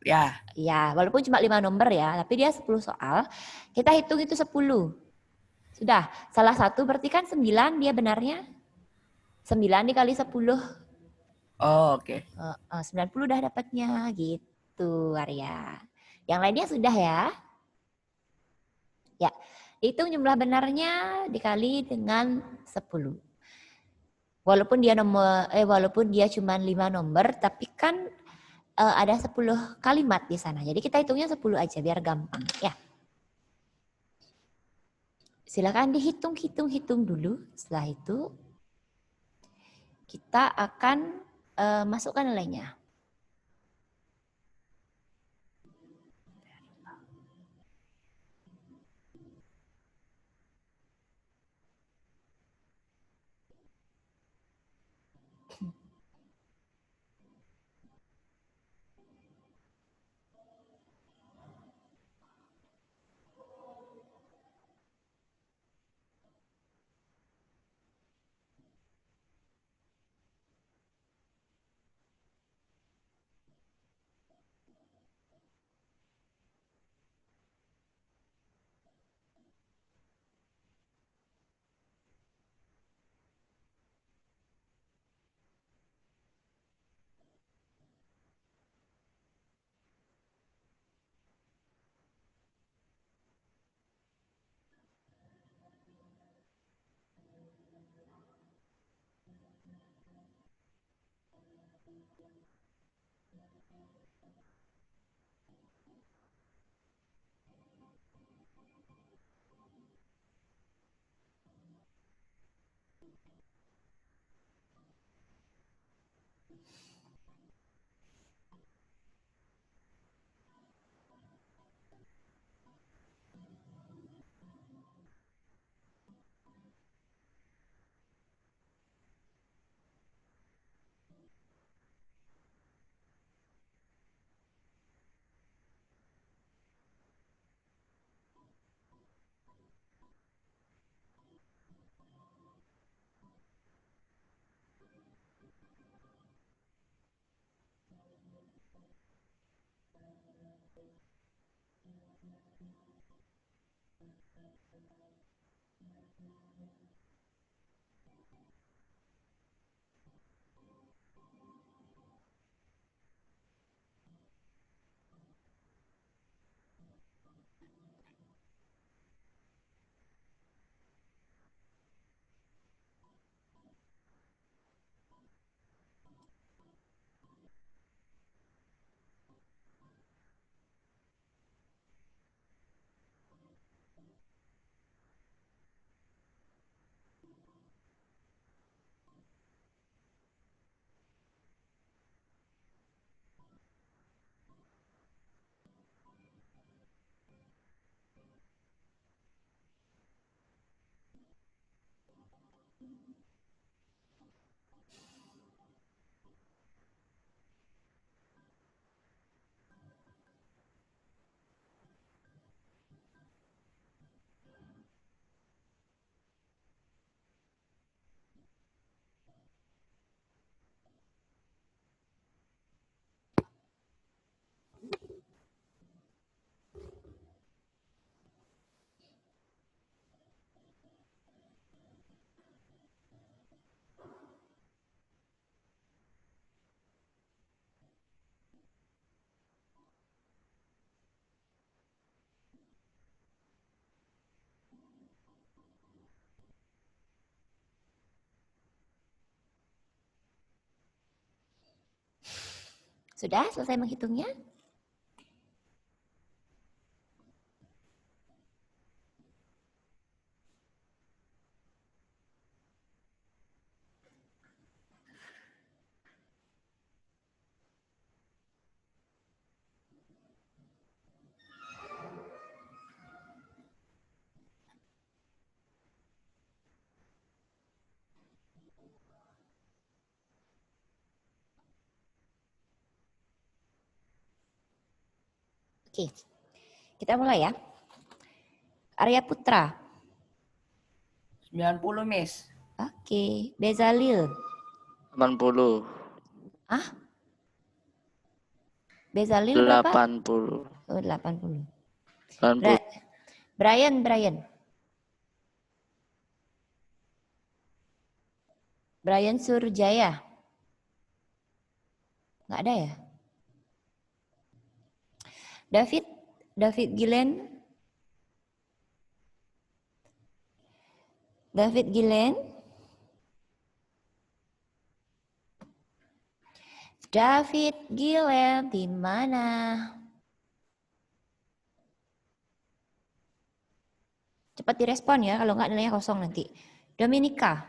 Ya. Ya, walaupun cuma 5 nomor ya, tapi dia 10 soal. Kita hitung itu 10. Sudah, salah satu berarti kan 9 dia benarnya. 9 dikali 10. Oh, oke. 90 udah dapatnya gitu, Arya. Yang lainnya sudah ya. Ya, hitung jumlah benarnya dikali dengan 10. Walaupun dia cuma 5 nomor, tapi kan ada 10 kalimat di sana. Jadi kita hitungnya 10 aja biar gampang ya. Silakan dihitung dulu. Setelah itu kita akan masukkan nilainya. Sudah selesai menghitungnya? Oke, kita mulai ya. Arya Putra. 90, Miss. Oke, Bezalil. 80. Bezalil berapa? 80. Oh, 80. 80. Brian. Brian Surjaya. Nggak ada ya? David Gilen. David Gilen di mana? Cepat direspon ya, kalau nggak nilainya kosong nanti. Dominika.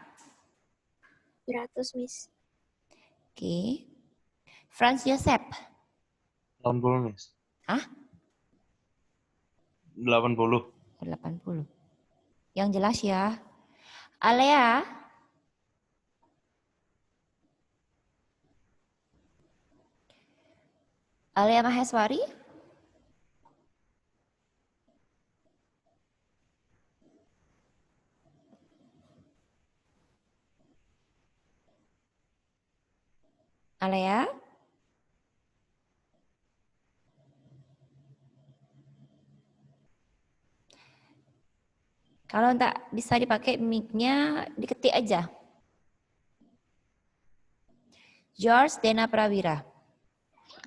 100, Miss. Oke. Franz Joseph. 80, Miss. 80. 80. Yang jelas ya. Alea. Alea Maheswari. Alea. Kalau tak bisa dipakai mic-nya, diketik aja. George Dena Prawira.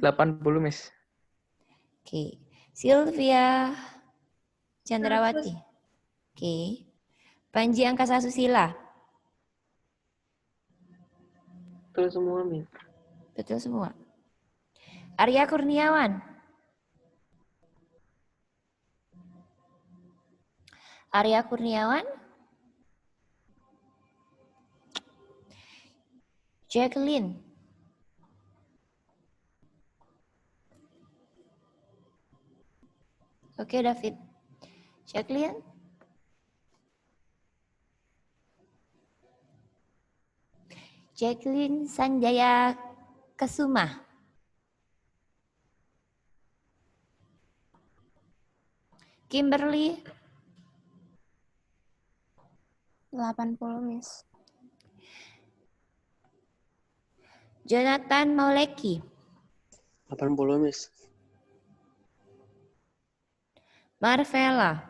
80, Miss. Oke. Sylvia Chandrawati. Oke. Panji Angkasa Susila. Betul semua, Miss. Betul semua. Arya Kurniawan. Arya Kurniawan. Jacqueline. Oke, David. Jacqueline. Jacqueline Sanjaya Kesuma. Kimberly. 80, Miss. Jonathan Mauleki. 80, Miss. Marvella.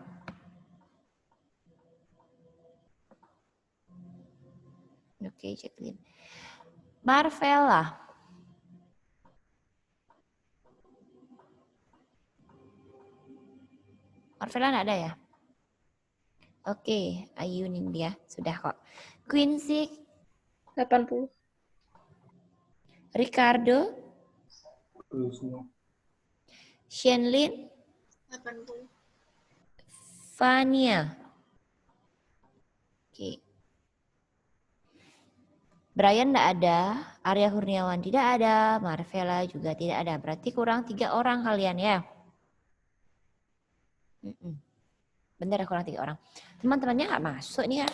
Oke, Jacqueline. Marvella. Marvella nggak ada ya? Oke, Ayu Nindya. Sudah kok. Quincy. 80. Ricardo. Shenlin. 80. Fania. Oke. Brian tidak ada, Arya Kurniawan tidak ada, Marvella juga tidak ada. Berarti kurang 3 orang kalian ya. Bener kurang 3 orang. Teman-temannya nggak masuk nih ya.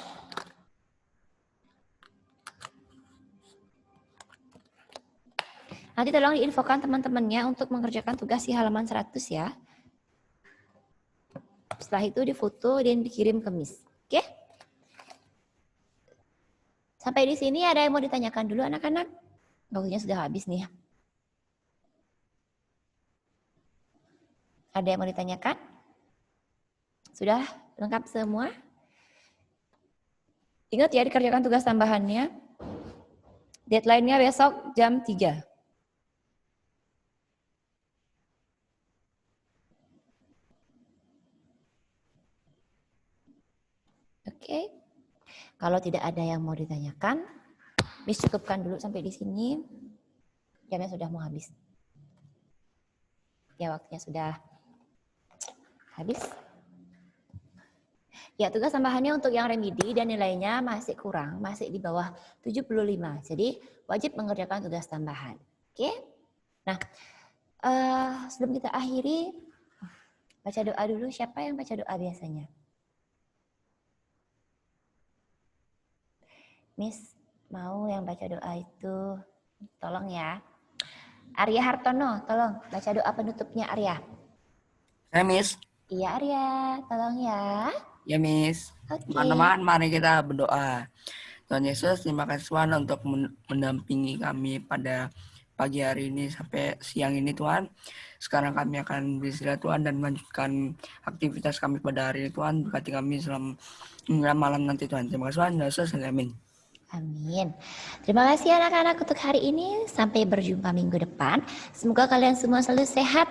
Nanti tolong diinfokan teman-temannya untuk mengerjakan tugas di halaman 100 ya. Setelah itu difoto dan dikirim ke Miss. Oke? Sampai di sini ada yang mau ditanyakan dulu anak-anak? Waktunya sudah habis nih. Ada yang mau ditanyakan? Sudah lengkap semua? Ingat ya dikerjakan tugas tambahannya. Deadline-nya besok jam 3. Oke. Kalau tidak ada yang mau ditanyakan, Miss cukupkan dulu sampai di sini. Jamnya sudah mau habis. Ya, waktunya sudah habis. Ya, tugas tambahannya untuk yang remedi dan nilainya masih kurang, masih di bawah 75. Jadi, wajib mengerjakan tugas tambahan. Oke? Nah, sebelum kita akhiri, baca doa dulu. Siapa yang baca doa biasanya? Miss, mau yang baca doa itu, tolong ya. Arya Hartono, tolong baca doa penutupnya Arya. Saya Miss. Iya Arya, tolong ya. Ya Miss. Teman-teman, mari kita berdoa. Tuhan Yesus, terima kasih Tuhan untuk mendampingi kami pada pagi hari ini sampai siang ini Tuhan. Sekarang kami akan beristirahat Tuhan dan melanjutkan aktivitas kami pada hari ini Tuhan. Berkati kami selama malam nanti Tuhan. Terima kasih Tuhan. Yesus, amin. Amin. Terima kasih anak-anak untuk hari ini. Sampai berjumpa minggu depan. Semoga kalian semua selalu sehat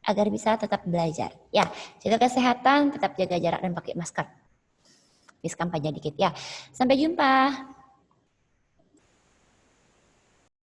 agar bisa tetap belajar. Ya, jaga kesehatan, tetap jaga jarak dan pakai masker. Miss kampanye dikit ya. Sampai jumpa.